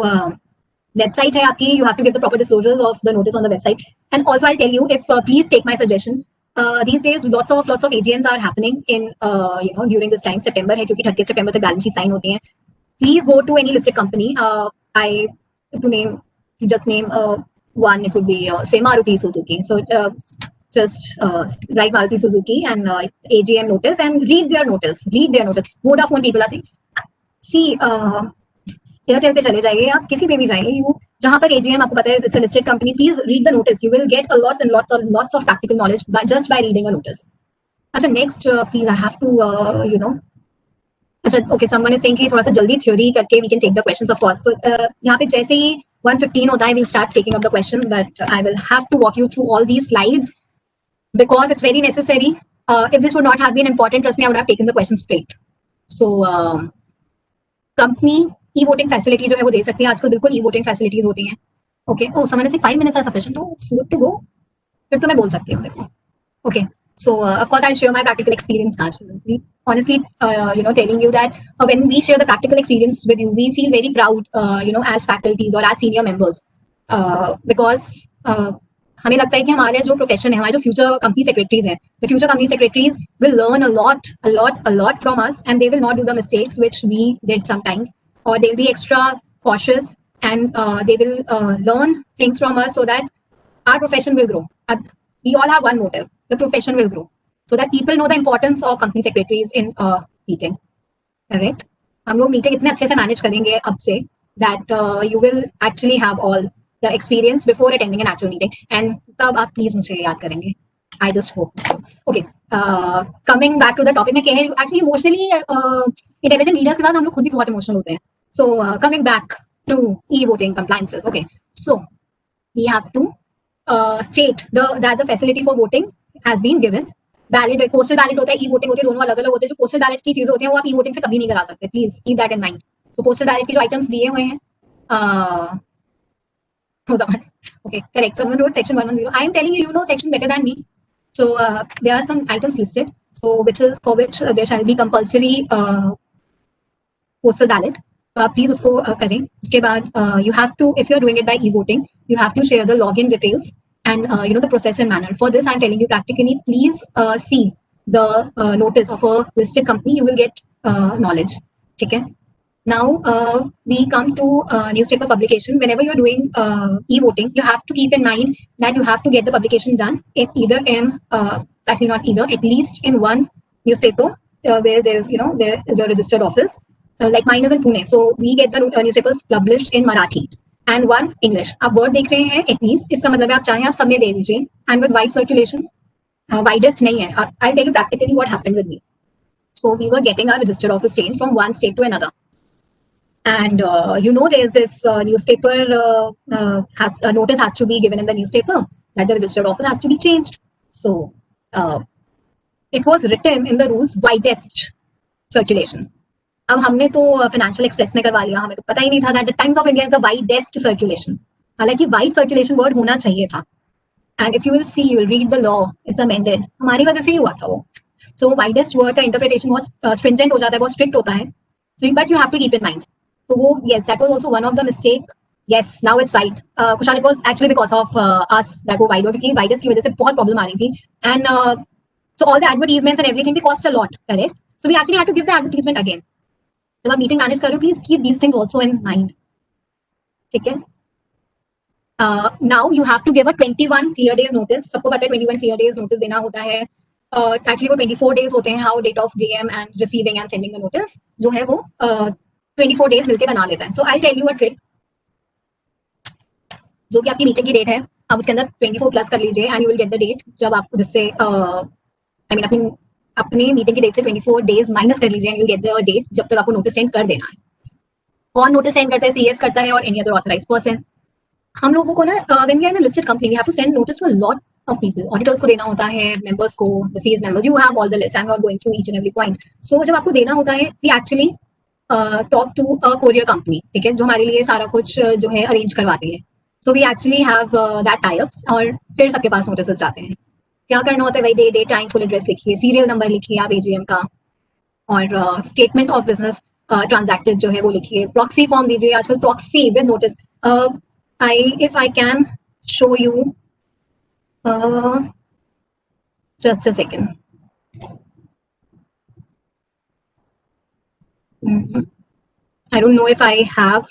[SPEAKER 2] website है आपकी. You have to give the proper disclosures of the notice on the website. And also I'll tell you, if please take my suggestion. These days lots of AGMs are happening in during this time. September है क्योंकि 30 September तक balance sheet sign होती हैं. Please go to any listed company. Just name one, it would be say Maruti Suzuki. So just write Maruti Suzuki and AGM notice and read their notice. Vodafone people are saying, see Airtel पे चले जाइए, आप किसी पे भी जाइए, you जहाँ पर AGM आपको पता है it's a listed company, please read the notice. You will get a lot and lots of practical knowledge just by reading a notice. अच्छा next please I have to अच्छा okay, someone is saying कि थोड़ा सा जल्दी theory करके we can take the questions of course. So यहाँ पे जैसे ही 1:15 होता है, we'll start taking up the questions, but I will have to walk you through all these slides because it's very necessary. If this would not have been important, trust me, I would have taken the questions straight. So company e-voting facility जो है वो दे सकती है. आजकल बिल्कुल e-voting facilities होती हैं. Okay, oh someone is saying 5 minutes are sufficient. Oh, it's good to go. फिर तो मैं बोल सकती हूँ, देखो. Okay. So of course I'll share my practical experience. Honestly, telling you that when we share the practical experience with you, we feel very proud, as faculties or as senior members, because हमें लगता है कि हमारे जो profession है, हमारे जो future company secretaries हैं, the future company secretaries will learn a lot from us, and they will not do the mistakes which we did sometimes, or they'll be extra cautious, and they will learn things from us so that our profession will grow. We all have one motive: the profession will grow, so that people know the importance of company secretaries in meeting. Correct? हम लोग meeting इतने अच्छे से manage करेंगे अब से that you will actually have all the experience before attending an actual meeting, and तब आप प्लीज मुझे याद करेंगे. I just hope. Okay. Coming back to the topic, मैं कह रही हूँ actually emotionally intelligent leaders के साथ हम लोग खुद भी बहुत emotional होते हैं. So coming back to e-voting compliances. Okay. So we have to state that the facility for voting has been given. Ballot, postal ballot होता है, e-voting होती है, दोनों अलग अलग होते हैं. जो postal ballot की चीजें होती हैं वो आप e-voting से कभी नहीं करा सकते. Please keep that in mind. So postal ballot के जो items दिए हुए हैं, okay, correct. Someone wrote section 110. I am telling you, you know section better than me. So there are some items listed. So which there shall be compulsory postal ballot, तो आप please उसको करें. उसके बाद you have to, if you are doing it by e voting, you have to share the log in details and the process and manner. For this, I'm telling you practically, please see the notice of a listed company. You will get knowledge. Okay. Now we come to newspaper publication. Whenever you're doing e-voting, you have to keep in mind that you have to get the publication done in either in actually not either, at least in one newspaper where there's where is a registered office. Like mine is in Pune, so we get the newspapers published in Marathi and one English. आप word देख रहे हैं at least, इसका मतलब है आप चाहें आप सब में दे दीजिए. And with wide circulation, widest नहीं है. I tell you practically what happened with me. So we were getting our registered office change from one state to another. And there is this newspaper has a notice has to be given in the newspaper that the registered office has to be changed. So it was written in the rules widest circulation. अब हमने तो financial express में करवा लिया, हमें तो पता ही नहीं था that the Times of India is the widest circulation. हालांकि वाइड सर्कुलेशन वर्ड होना चाहिए था. And if you will see, you will read the law, it's amended. हमारी वजह से ही हुआ था वो. सो वाइडेस्ट वर्ड का इंटरप्रिटेशन बहुत स्ट्रिंजेंट हो जाता है, बहुत स्ट्रिक्ट होता है. So but you have to keep in mind. तो वो yes, that was also one of the mistake. Yes, now it's wide. Kushal, it was actually because of us that वो वाइड, क्योंकि वाइडेस्ट की वजह से बहुत प्रॉब्लम आ रही थी. And so all the advertisements and everything, they cost a lot, correct? So we actually had to give the advertisement again. जब आप मीटिंग मैनेज करो, please keep these things also in mind. ठीक है. Now you have to give a 21 clear days notice. सबको पता है 21 clear days notice देना होता है. एक्चुअली वो 24 डेज होते हैं. How date of JM and receiving and sending the notice जो है वो 24 डेज मिलके बना लेता है. So I tell you a trick. जो भी आपकी मीटिंग की डेट है, आप उसके अंदर 24 प्लस कर लीजिए and you will get the date. जब आपको जिससे आई मीन अपनी मीटिंग की डेट से 24 डेज माइनस कर लीजिए and you get the date जब तक आपको नोटिस सेंड कर देना है. कौन नोटिस सेंड करता है? सीएस करता है और एनी अदर ऑथराइज्ड पर्सन. हम लोगों को ना when we are in a listed company, we have to send notice to a lot of people. Auditors को देना होता है, मेंबर्स को, the CS members. You have all the list. I am not going through each and every point. So जब आपको देना होता है, we actually talk to a courier company, ठीक है, जो हमारे लिए सारा कुछ जो है अरेंज करवाती है. So we actually have that tie ups और फिर सबके पास नोटिस जाते हैं. क्या करना होता है भाई? डे टाइम फुल एड्रेस लिखिए, सीरियल नंबर लिखिए आप एजीएम का, और स्टेटमेंट ऑफ बिजनेस ट्रांजैक्टेड जो है वो लिखिए. प्रॉक्सी फॉर्म दीजिए. आजकल proxy with notice, if I can show you, just a second. I don't know if I have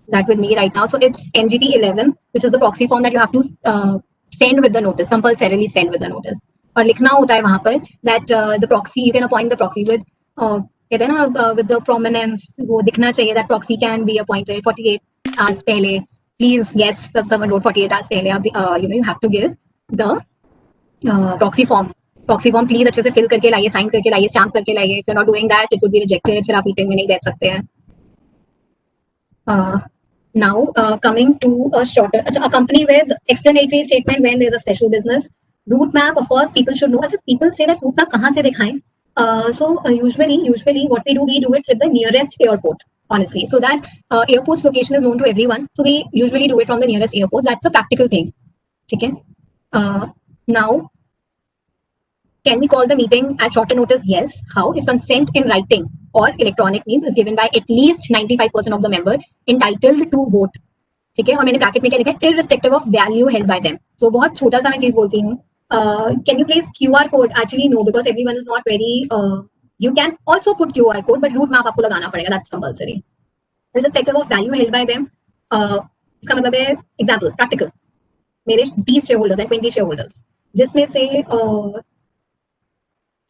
[SPEAKER 2] that with me right now. So it's NGT 11, which is the proxy form that you have to send with the notice, compulsorily send with the notice. और लिखना होता है वहां पर that the proxy, you can appoint the proxy with कहते हैं ना with the prominence, वो दिखना चाहिए that proxy can be appointed 48 hours पहले. Please, yes, someone wrote 48 hours पहले. अब you have to give the proxy form. Proxy form please अच्छे से फिल करके लाइए, साइन करके लाइए, स्टैम्प करके लाइए. If you are not doing that, it would be rejected. फिर आप मीटिंग में नहीं बैठ सकते हैं. Now coming to a shorter, अच्छा, a company with explanatory statement when there is a special business. Route map, of course people should know. अच्छा, people से दैट रूट मैप कहां से दिखाएं? So usually what we do it with the nearest airport, honestly, so that airport's location is known to everyone. So we usually do it from the nearest airport. That's a practical thing. Okay. Now, can we call the meeting at shorter notice? Yes. How? If consent in writing or electronic means is given by at least 95% of the member entitled to vote. ठीक है. और मैंने bracket में क्या लिखा है? Irrespective of value held by them. So बहुत छोटा सा मैं चीज बोलती हूँ. Can you place QR code? Actually no, because everyone is not very. You can also put QR code, but route map आपको लगाना पड़ेगा. That's compulsory. Irrespective of value held by them. इसका मतलब है example, practical. मेरे 20 shareholders हैं, 20 shareholders, जिसमें से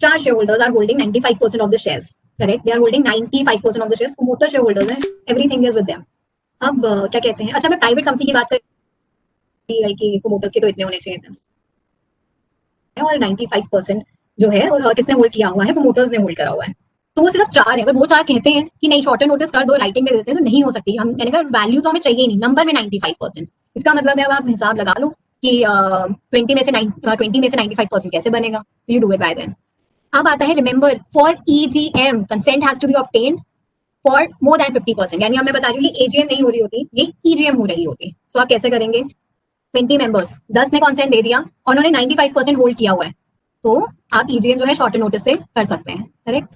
[SPEAKER 2] 4 shareholders are holding 95% of the shares. Correct? They are holding 95% of the shares. Promoter shareholders हैं. Everything is with them. अब क्या कहते हैं? अच्छा, मैं प्राइवेट कंपनी की बात कर रही कि प्रोमोटर्स के तो इतने होने चाहिए थे, और 95% जो है और किसने होल्ड किया हुआ है? प्रोमोटर्स ने होल्ड करा हुआ है. तो वो सिर्फ 4 है. अगर वो 4 कहते हैं कि नहीं शॉर्टर नोटिस कर दो, राइटिंग में देते हैं, तो नहीं हो सकती. हम मैंने कहा वैल्यू तो हमें चाहिए नहीं, नंबर में 95%. इसका मतलब है अब आप हिसाब लगा लो कि 20 में से 95% कैसे बनेगा. You do it by then. अब आता है remember, for EGM consent has to be obtained for more than 50%. यानी मैं बता रही हूँ कि एजीएम नहीं हो रही होती, ये ईजीएम हो रही होती. तो आप कैसे करेंगे? 20 मेंबर्स, 10 ने कॉन्सेंट दे दिया और उन्होंने 95% होल्ड किया हुआ है, तो आप ईजीएम जो है शॉर्टर नोटिस पे कर सकते हैं. Correct?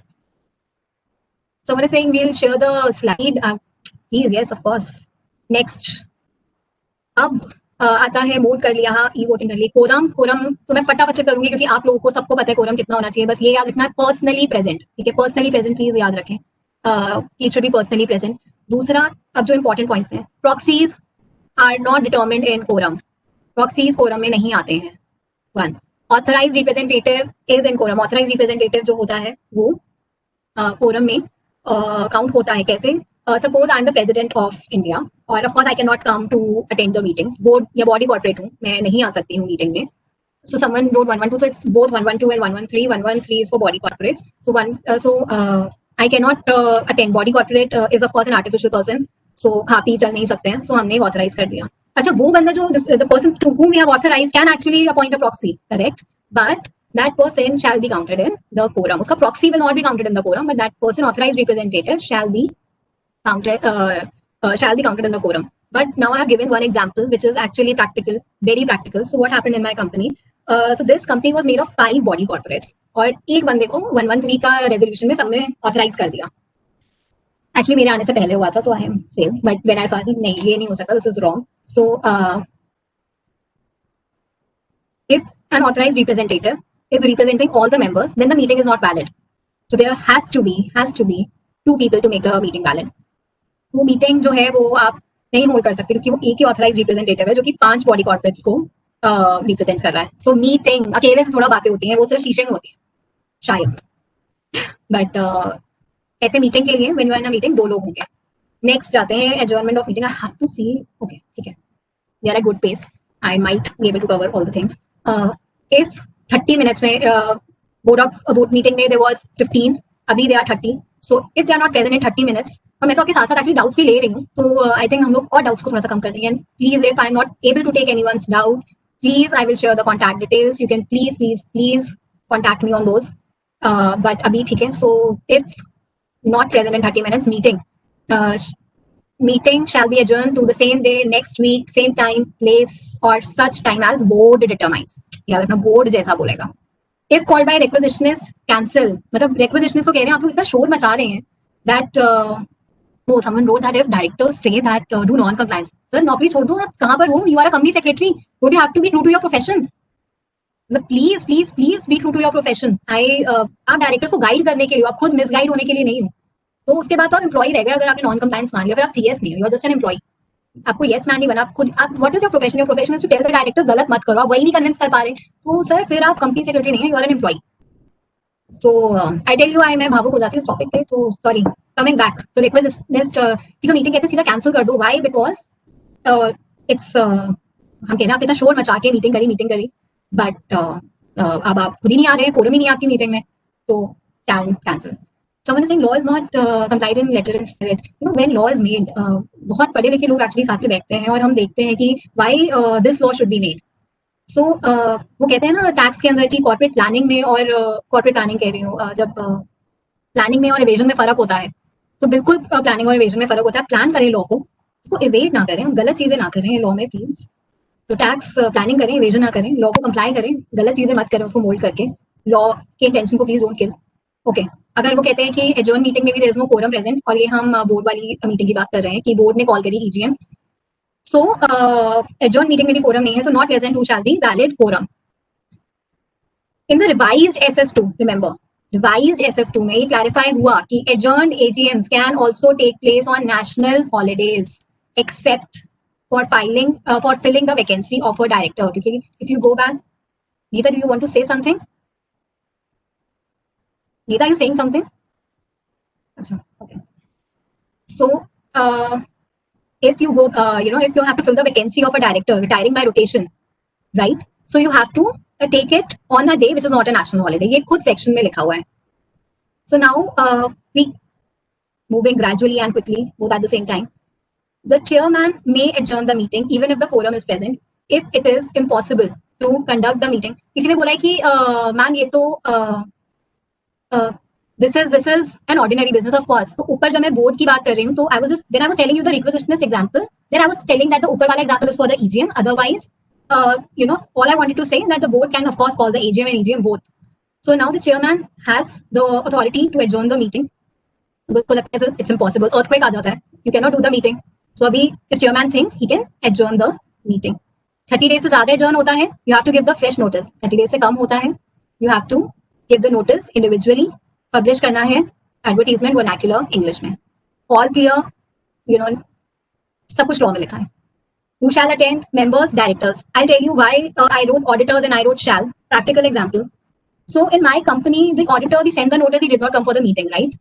[SPEAKER 2] Someone is saying we'll share the slide. Please, yes, of course. Next. अब आता है मोड कर लिया, हाँ, ई वोटिंग कर ली. कोरम तो मैं फटाफट से करूंगी क्योंकि आप लोगों को सबको पता है कोरम कितना होना चाहिए. बस ये याद रखना है, पर्सनली प्रेजेंट. ठीक है, पर्सनली प्रेजेंट प्लीज याद रखें. It should be personally present. दूसरा, अब जो इंपॉर्टेंट पॉइंट्स हैं, proxies are not determined in quorum. Proxies quorum में नहीं आते हैं. 1. Authorised representative is in quorum. Authorised representative जो होता है वो कोरम में काउंट होता है. कैसे? Suppose I'm the president of India, और of course I cannot come to attend the meeting. Board या बॉडी कॉर्पोरेट हूँ, मैं नहीं आ सकती हूँ मीटिंग में. So someone wrote 112, so it's both 112 and 113. 113 is for body corporates. So I cannot attend. Body corporate is of course an artificial person. So खा P चल नहीं सकते हैं. So हमने authorize कर दिया. अच्छा, वो बंदा जो the person to whom we have authorized can actually appoint a proxy, correct? But that person shall be counted in the quorum. उसका proxy will not be counted in the quorum, but that person authorized representative shall be counted in the quorum. But now I have given one example which is actually practical, very practical. So what happened in my company? So this company was made of 5 body corporates, और एक बंदे को 113 का resolution में सबने authorise कर दिया. Actually मेरे आने से पहले हुआ था, तो I am same, but when I saw नहीं, ये नहीं हो सकता, this is wrong. So if an authorized representative is representing all the members, then the meeting is not valid. So there has to be 2 people to make the meeting valid. वो meeting जो है वो आप नहीं hold कर सकते क्योंकि वो एक ही ऑथराइज रिप्रेजेंटेटिव है जो कि 5 बॉडी कॉर्पोरेट्स को रिप्रेजेंट कर रहा है. सो मीटिंग अकेले से थोड़ा बातें होती हैं, वो सिर्फ शीशे में होती है शायद, बट ऐसे मीटिंग के लिए when you are in a meeting 2 लोग होंगे. नेक्स्ट जाते हैं adjournment of meeting. I have to see. Okay, ठीक है, we are at good pace. I might be able to cover all the things. If 30 minutes में board meeting में there was 15, अभी they are 30. So if they are not present in 30 minutes, और मैं तो आपके साथ साथ एक्चुअली डाउट्स भी ले रही हूँ, तो आई थिंक हम लोग और डाउट्स को थोड़ा सा कम कर देंगे. And please, if I am not able to take anyone's doubt, please I will share the contact details. You can please contact me on those. But अभी ठीक है. So if not present in 30 minutes, meeting shall be adjourned to the same day, next week, same time, place, or such time as board determines. याद रखना, board जैसा बोलेगा. If called by requisitionist, cancel. मतलब requisitionist को कह रहे हैं आप लोग इतना शोर मचा रहे हैं that someone wrote that if directors say that do non-compliance. Sir, नौकरी छोड़ दो, आप कहाँ पर हो? You are a company secretary. Don't you have to be true to your profession? Please be true to your profession. आप directors को guide करने के लिए, आप खुद मिसगाइड होने के लिए नहीं हो. तो उसके बाद तो आप एम्प्लॉय रह गए अगर आपने नॉन कंप्लायंस मान लिया, फिर आप सीएस नहीं हो, you are just an employ. आपको येस मैन नहीं बना, आप खुद, आप what is your profession? Your profession is to tell the directors गलत मत करो. आप वही नहीं कन्विंस कर पा रहे, तो सर फिर आप कंपनी सेक्रेटरी नहीं है, you are an employ. So I tell you, मैं भावुक हो जाती हूँ इस टॉपिक पे. So sorry. कमिंग बैक तो रिक्वेस्ट की जो मीटिंग कहते हैं सीधा कैंसिल कर दो. व्हाई? बिकॉज इट्स हम कह रहे हैं आप इतना शोर मचा के मीटिंग करी, बट अब आप खुद ही नहीं आ रहे हैं, कोरम ही नहीं आपकी मीटिंग में, तो cancel. Someone is saying law is not complied in letter and spirit. You know, when law is made, बहुत पढ़े लिखे लोग एक्चुअली साथ में बैठते हैं और हम देखते हैं कि why this law should be made. So वो कहते हैं ना टैक्स के अंदर की कॉर्पोरेट प्लानिंग में और कॉर्पोरेट प्लानिंग कह रही हूँ, जब प्लानिंग में और इवेजन में फर्क होता है, तो बिल्कुल प्लानिंग और इवेजन में फर्क होता है. प्लान करें लॉ को, उसको इवेड ना करें, हम गलत चीजें ना करें लॉ में प्लीज. तो टैक्स प्लानिंग करें, इवेजन ना करें, लॉ को कंप्लाई करें, गलत चीजें मत करें उसको मोल्ड करके. लॉ के इंटेंशन को प्लीज डोंट किल. ओके, अगर वो कहते हैं कि एडजर्न मीटिंग में भी there is no quorum present, और ये हम बोर्ड वाली मीटिंग की बात कर रहे हैं कि बोर्ड ने कॉल करी ईजीएम, सो एडजर्न मीटिंग में भी कोरम नहीं है, तो not present who shall be valid quorum. In the revised SS2, remember revised SS2 में ये क्लैरिफाई हुआ कि adjourn AGMs can also take place on national holidays except for filling the vacancy of a director. क्योंकि if you go back, Neeta, do you want to say something? Neeta, are you saying something? Okay. So, if you go, if you have to fill the vacancy of a director retiring by rotation, right? So you have to take it on a day which is not a national holiday. ये खुद section में लिखा हुआ है. So now we moving gradually and quickly, both at the same time. The chairman may adjourn the meeting even if the quorum is present, if it is impossible to conduct the meeting. किसी ने बोला है कि ma'am ये तो this is an ordinary business, of course. तो ऊपर जब मैं बोर्ड की बात कर रही हूँ, तो I was telling you the requisitionist example, then I was telling that the ऊपर वाला example is for the EGM. Otherwise, all I wanted to say that the board can of course call the AGM and EGM both. So now the chairman has the authority to adjourn the meeting उनको लगता है it's impossible, earthquake आ जाता है, you can not do the meeting. So अभी if chairman thinks he can adjourn the meeting. 30 days से ज्यादा adjourn होता है, you have to give the fresh notice. 30 days से कम होता है, you have to give the notice individually. Publish करना है एडवर्टीजमेंट वर्नाक्युलर इंग्लिश में. ऑल क्लियर, यू नो, सब कुछ लॉ में लिखा है. Who shall attend? Members, directors. I'll tell you why I wrote auditors and I wrote shall. Practical example. So in my company, the auditor, we send the notice, he did not come for the meeting, right?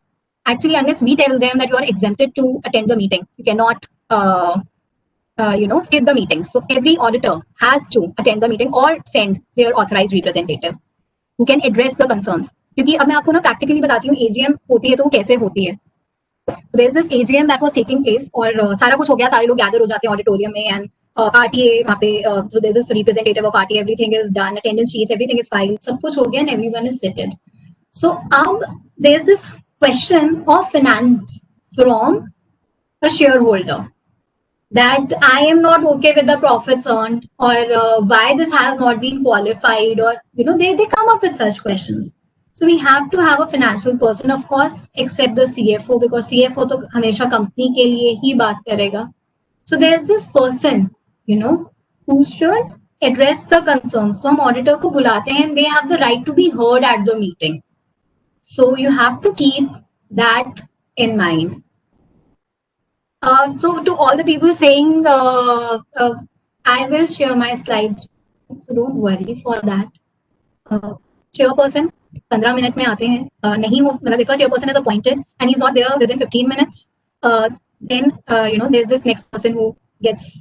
[SPEAKER 2] Actually, unless we tell them that you are exempted to attend the meeting, you cannot, skip the meeting. So every auditor has to attend the meeting or send their authorized representative who can address the concerns. क्योंकि अब मैं आपको ना practically बताती हूँ AGM होती है तो वो कैसे होती है. There's this AGM that was taking place और सारा कुछ हो गया, सारे लोग gather हो जाते हैं ऑडिटोरियम में एंड RTA वहाँ पे, so there's this representative of RTA, everything is done, attendance sheets, everything is filed, सब कुछ हो गया and everyone is seated. So there's this question of finance from a shareholder that I am not okay with the profits earned or why this has not been qualified, or they come up with such questions. So we have to have a financial person, of course, except the CFO, because CFO तो हमेशा company के लिए ही बात करेगा. So there's this person, who should address the concerns. So हम auditor को बुलाते हैं and they have the right to be heard at the meeting. So you have to keep that in mind. So to all the people saying, I will share my slides, so don't worry for that. Chairperson 15 minute में आते हैं, नहीं हो, मतलब if a chairperson is appointed and he's not there within 15 minutes, then there's this next person who gets,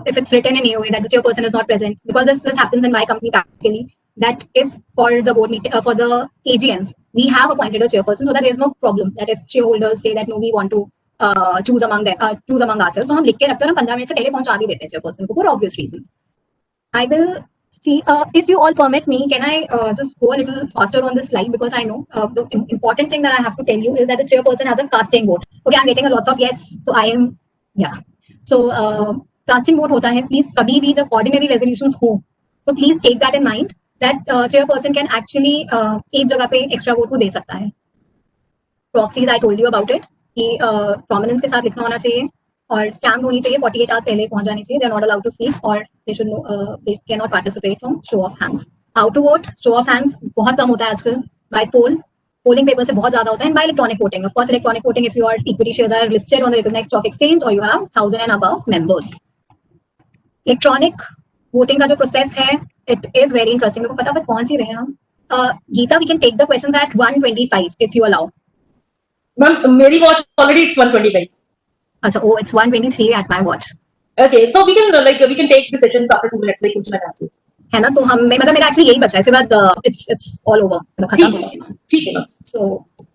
[SPEAKER 2] if it's written in AOA that the chairperson is not present, because this happens in my company practically, that if for the board meeting, for the AGMs, we have appointed a chairperson so that there's no problem that if shareholders say that no, we want to choose among ourselves, so हम लिख के रखते हैं ना, 15 minute से पहले पहुंचा भी देते हैं chairperson को for obvious reasons. I will see, if you all permit me, can I just go a little faster on this slide, because I know the important thing that I have to tell you is that the chairperson has a casting vote. Okay, I'm getting a lots of yes, so I am, yeah. So casting vote होता है. Please कभी भी जब ordinary resolutions हो, तो please take that in mind that chairperson can actually एक जगह पे extra vote को दे सकता है. Proxies I told you about it, कि prominence के साथ लिखना होना चाहिए और स्टैम्प होनी चाहिए, 48 आवर्स पहले पहुंच जानी चाहिए. They are not allowed to speak और they should they can not participate from show of hands. How to vote? Show of hands बहुत कम होता है आजकल. बाय पोल, पोलिंग पेपर से बहुत ज्यादा होता है. And by electronic voting, of course electronic voting if your equity shares are listed on the recognised stock exchange और you have 1000 and above members. Electronic voting का जो प्रोसेस है, इट इज वेरी इंटरेस्टिंग. देखो फटाफट पहुंच ही रहे हैं हम. Geeta, we can take the questions at 125 if you allow.
[SPEAKER 1] Ma'am मेरी वॉच ऑलरेडी इट्स 125.
[SPEAKER 2] अच्छा, oh, it's 123 at my watch.
[SPEAKER 1] Okay, so we can take the sessions after 2 minutes, like question and answers.
[SPEAKER 2] है ना, तो हम मतलब मेरा actually यही बचा है, इसके बाद it's all over, मतलब खत्म हो गया.
[SPEAKER 1] ठीक है.
[SPEAKER 2] So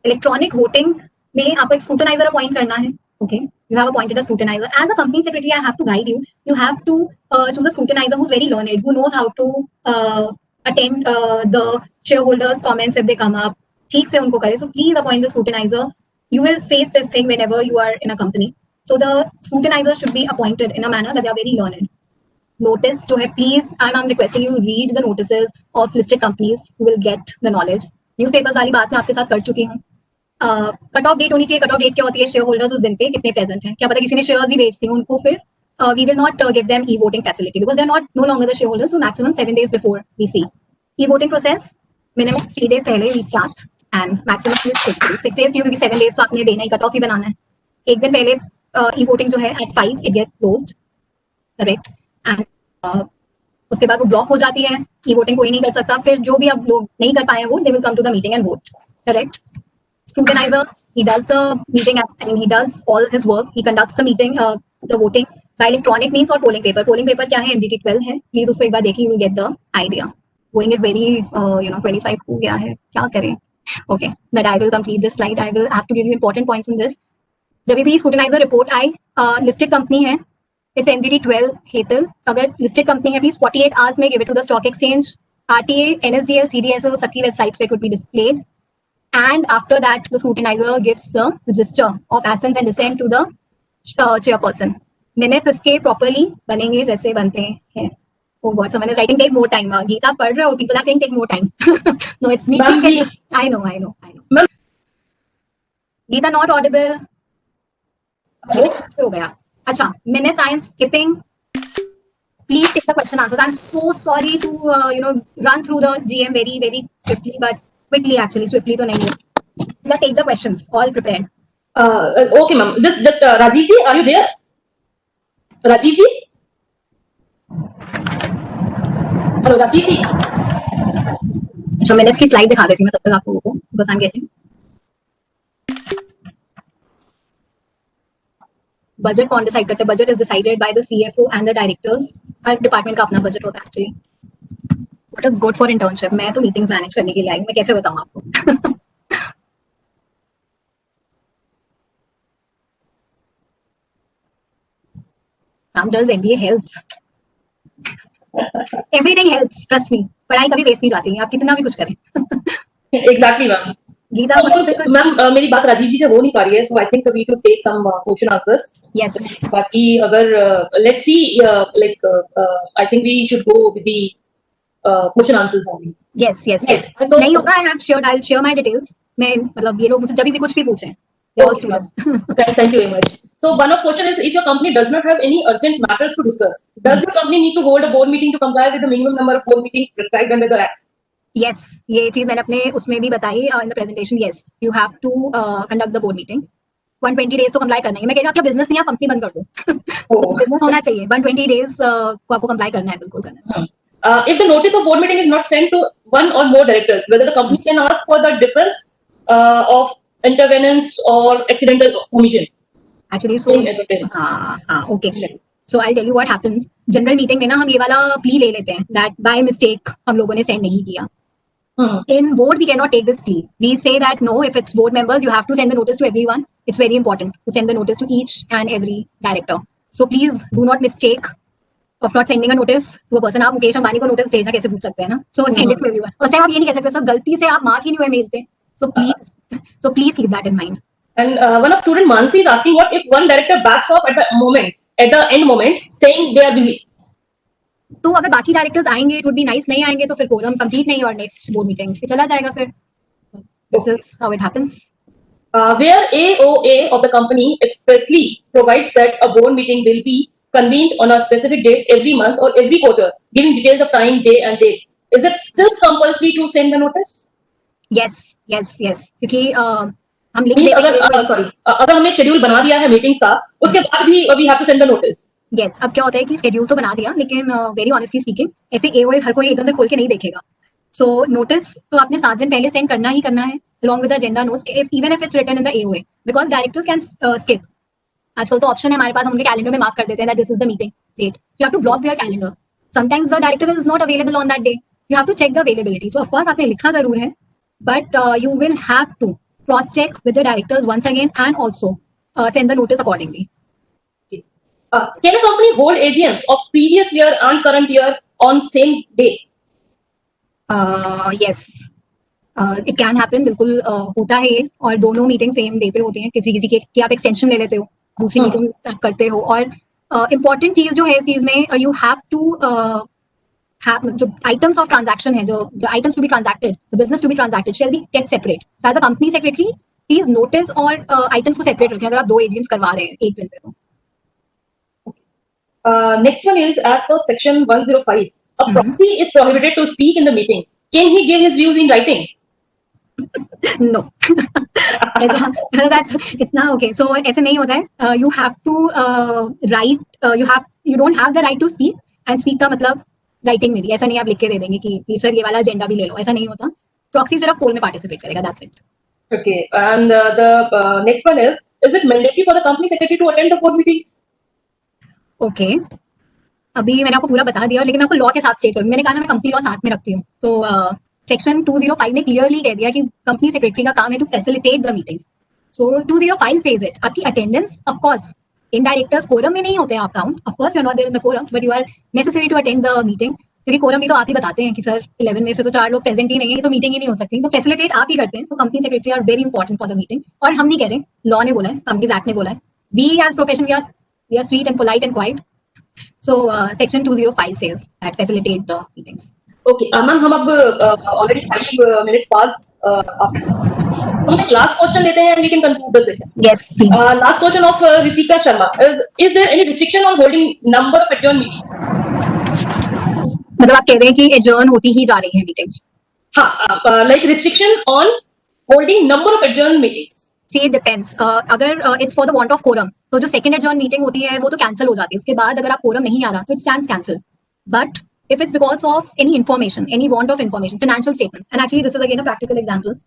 [SPEAKER 2] इलेक्ट्रॉनिक वोटिंग में आपको एक स्क्रूटनाइजर अपॉइंट करना है. Okay, you have appointed a scrutinizer. As a company secretary, I have to guide you. You have to choose a scrutinizer who's very learned, who knows how to attend the shareholders' comments if they come up. ठीक से उनको करे. So please appoint the scrutinizer. You will face this thing whenever you are in a company. So the scrutinizers should be appointed in a manner that they are very learned. Notice जो है, please, I'm requesting you read the notices of listed companies. You will get the knowledge. Newspapers वाली बात मैं आपके साथ कर चुकी हूँ. कट ऑफ डेट होनी चाहिए. कट ऑफ डेट क्या होती है? शेयरहोल्डर्स उस दिन पे कितने प्रेजेंट हैं. क्या पता किसी ने शेयर्स ही बेच दी उनको, फिर we will not give them e-voting facility because they are no longer the shareholders. So maximum 7 days before we see e-voting process. Minimum 3 days पहले we start and maximum is 6 days. 6 days क्योंकि 7 days तो आपने देना ही, cut off ही बनाना है. एक दिन पहले e-voting जो है at 5 it gets closed, correct, and उसके बाद वो ब्लॉक हो जाती है. e-voting कोई नहीं कर सकता. फिर जो भी अब लोग नहीं कर पाए वो, they will come to the meeting and vote, correct. Scrutinizer, he does the meeting, I mean he does all his work, he conducts the meeting, the voting by electronic means or polling paper. Polling paper क्या है? MGT 12 है. Please उसको एक बार देखिए, you will get the idea. Going it very 25 हो गया है, क्या करें. Okay, but I will complete this slide. I will have to give you important points on this. जब भी स्क्रूटिनाइजर रिपोर्ट आए, लिस्टेड कंपनी है, इट्स MGT 12 हेतल. अगर लिस्टेड कंपनी है, प्लीज 48 आवर्स में give it to the stock exchange. RTA, NSDL, CDSL सबकी websites पे it would be displayed. And after that the scrutiniser gives the register of assents and dissent to the chairperson. Minutes इसके properly बनेंगे जैसे बनते हैं. Oh God, someone is writing take more time. Geeta पढ़ रहे हो, people are saying take more time. No, it's me. I know. Geeta not audible, हो गया. अच्छा, minutes I am skipping. Please take the question answers. I'm so sorry to run through the GM very very swiftly, but quickly actually, swiftly तो नहीं है. Now take the questions. All prepared.
[SPEAKER 1] Okay, ma'am. Just Rajiv ji, are you there? Rajiv ji? Hello, Rajiv ji.
[SPEAKER 2] अच्छा, minutes की slide दिखा देती हूँ मैं तब तक आप लोगों को, because I'm getting बजट कौन डिसाइड करते हैं? Budget is decided by the CFO and the directors. Her department का अपना बजट होता है actually. What is good for internship? मैं तो मीटिंग्स मैनेज करने के लिए आई, मैं कैसे बताऊं आपको? Sam does MBA helps. Everything helps, trust me. पढ़ाई कभी वेस्ट नहीं जाती है, आप कितना भी कुछ करें.
[SPEAKER 1] Exactly, ma'am.
[SPEAKER 2] गीता,
[SPEAKER 1] मैम मेरी बात राजीव जी से हो नहीं पा रही है, so I think we should take some question answers.
[SPEAKER 2] Yes.
[SPEAKER 1] बाकी अगर let's see, like I think we should go with the question answers only.
[SPEAKER 2] Yes.
[SPEAKER 1] So,
[SPEAKER 2] नहीं होगा, I'll share my details. मैं मतलब ये लोग मुझसे जब भी कुछ भी पूछें.
[SPEAKER 1] Okay, thank you very much. So one of question is, if your company does not have any urgent matters to discuss, does your company need to hold a board meeting to comply with the minimum number of board meetings prescribed under the act?
[SPEAKER 2] Yes, ये चीज मैंने अपने उसमें भी बताई in the presentation. Yes, you have to conduct the board meeting. 120 days तो comply करना है. मैं कह रही हूँ आपका बिजनेस नहीं है, आप कंपनी बंद कर दो. बिजनेस होना चाहिए. 120 days को आपको कंप्लाई करना है, बिल्कुल करना है.
[SPEAKER 1] If the notice of board meeting is not sent to one or more directors, whether the company can ask for the difference of intervenance or accidental omission.
[SPEAKER 2] Actually, so okay. So I'll tell you what happens. General meeting में ना हम ये वाला plea ले लेते हैं that by mistake हम लोगों ने सेंड नहीं किया. In board, we cannot take this plea. We say that no, if it's board members, you have to send the notice to everyone. It's very important to send the notice to each and every director. So please do not mistake of not sending a notice to a person. आप मुकेश अंबानी को notice भेजना कैसे पूछ सकते हैं ना? So send it to everyone. उस time आप ये नहीं कह सकते सर गलती से आप मार्क ही नहीं हुए मेल पे. So please keep that in mind.
[SPEAKER 1] And one of student Mansi is asking, what if one director backs off at the end moment, saying they are busy?
[SPEAKER 2] तो अगर बाकी डायरेक्टर्स आएंगे, इट वुड बी नाइस. नहीं आएंगे तो फिर quorum complete नहीं और नेक्स्ट बोर्ड मीटिंग पे चला जाएगा फिर. This is how it happens.
[SPEAKER 1] Where AOA of the company expressly provides that a board meeting will be convened on a specific date every month or every quarter, giving details of time, day and date. Is it still compulsory to send the notice?
[SPEAKER 2] Yes. क्योंकि हम लिख देते
[SPEAKER 1] हैं. अगर हमने schedule बना दिया है मीटिंग्स का, उसके बाद भी we have to send the notice.
[SPEAKER 2] Yes, अब क्या होता है कि शेड्यूल तो बना दिया, लेकिन वेरी ऑनेस्टली स्पीकिंग ऐसे AOA हर कोई एकदम से खोल के नहीं देखेगा. सो नोटिस तो आपने 7 दिन पहले सेंड करना ही करना है, along with the agenda notes, even if it's written in the AOA, because directors can skip. आजकल तो ऑप्शन है हमारे पास, हम उनके कैलेंडर में मार्क कर देते हैं that this is the meeting date. You have to block their calendar. Sometimes the director is not available on that day. You have to check the availability. So of course आपने लिखा जरूर है, but you will have to cross check with the directors once again and also send the notice accordingly.
[SPEAKER 1] Can a company hold AGMs of previous year and current year on same day?
[SPEAKER 2] Yes, it can happen. बिल्कुल होता है ये, और दोनों meeting same day पे होते हैं. किसी के कि आप एक्सटेंशन ले लेते हो, दूसरी मीटिंग करते हो. और इम्पोर्टेंट चीज जो है इस चीज में, यू हैव टू जो आइटम्स ऑफ ट्रांजैक्शन है, जो items to be transacted, the business to be transacted shall be kept separate. As a company secretary please notice और आइटम्स को सेपरेट रखें अगर आप 2 AGMs करवा रहे हैं एक दिन पे. तो
[SPEAKER 1] next one is, as per section 105, a proxy is prohibited to speak in the meeting. Can he give his views in writing?
[SPEAKER 2] No. That's इतना okay. So ऐसे नहीं होता है. You have to write. You don't have the right to speak. And speak का मतलब writing में भी ऐसा नहीं आप लिख के दे देंगे कि सर ये वाला एजेंडा भी ले लो, ऐसा नहीं होता. Proxy सिर्फ पोल में पार्टिसिपेट करेगा. That's it.
[SPEAKER 1] Okay. And the next one is it mandatory for the company secretary to attend the board meetings?
[SPEAKER 2] Okay, अभी मैंने आपको पूरा बता दिया, लेकिन मैं आपको लॉ के साथ स्टेट करूँ. मैंने कहा ना मैं कंपनी लॉ साथ में रखती हूँ. तो सेक्शन 205 ने क्लियरली कह दिया कि कंपनी सेक्रेटरी का काम है to facilitate the meetings. So 205 says it. आपकी अटेंडेंस ऑफ कोर्स इन डायरेक्टर्स कोरम में नहीं होते हैं आप count. Of course you are not there in the quorum, but you are necessary to attend the meeting. क्योंकि कोरम भी तो आप ही बताते हैं कि सर 11 में से तो 4 लोग प्रेजेंट ही नहीं है, तो मीटिंग ही नहीं हो सकती. तो फैसिलिटेट आप ही करते हैं. So company secretary are very important for the meeting. और हम नहीं कह रहे, लॉ ने बोला है, कंपनीज एक्ट ने बोला है. We as profession we are sweet and polite and quiet. So section 205 says that facilitate the meetings.
[SPEAKER 1] Okay, ma'am, हम अब already 5 minutes passed. हम एक last question लेते हैं and we can conclude the session.
[SPEAKER 2] Yes, please.
[SPEAKER 1] Last question of Ritika Sharma is there any restriction on holding number of adjourned meetings?
[SPEAKER 2] मतलब आप कह रहे हैं कि adjourn होती ही जा रही है meetings?
[SPEAKER 1] हाँ, like restriction on holding number of adjourned meetings.
[SPEAKER 2] See, it depends. अगर it's for the want of quorum, तो जो second adjourn meeting होती है वो तो cancel हो जाती है. उसके बाद अगर आप quorum नहीं आ रहा तो it stands cancelled. But if it's because of any information, any want of information, financial statements, and actually this is again a practical example.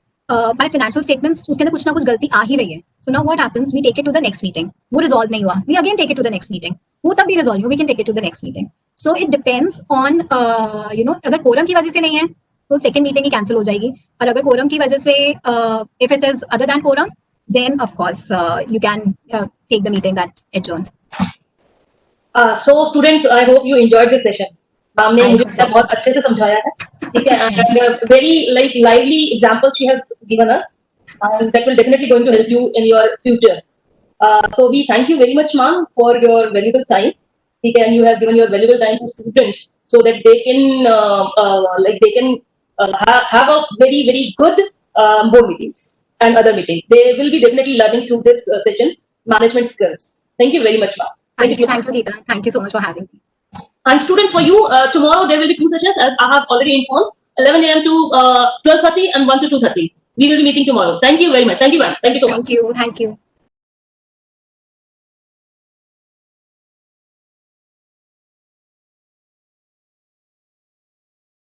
[SPEAKER 2] My financial statements उसके अंदर कुछ ना कुछ गलती आ ही रही है. So now what happens? We take it to the next meeting. वो resolve नहीं हुआ. We again take it to the next meeting. वो तब भी resolve हुआ. We can take it to the next meeting. So it depends on अगर quorum की वजह से नहीं है तो second meeting ही cancel हो जाएगी. और अगर quorum की वजह से if it is other than quorum, then of course you can take the meeting that's adjourned.
[SPEAKER 1] So students, I hope you enjoyed this session. Ma'am ने मुझे बहुत अच्छे से समझाया है, ठीक है, and very like lively examples she has given us, and that will definitely going to help you in your future. So we thank you very much, ma'am, for your valuable time. ठीक है, and you have given your valuable time to students so that they can have a very very good board meetings and other meetings. They will be definitely learning through this session management skills. Thank you very much, ma'am.
[SPEAKER 2] Thank you, Geeta. Thank you so much for having me.
[SPEAKER 1] And students, for you, tomorrow there will be 2 sessions, as I have already informed, 11 a.m. to 12:30 and 1 to 2:30. We will be meeting tomorrow. Thank you very much. Thank you, ma'am. Thank you so much.
[SPEAKER 2] Thank you.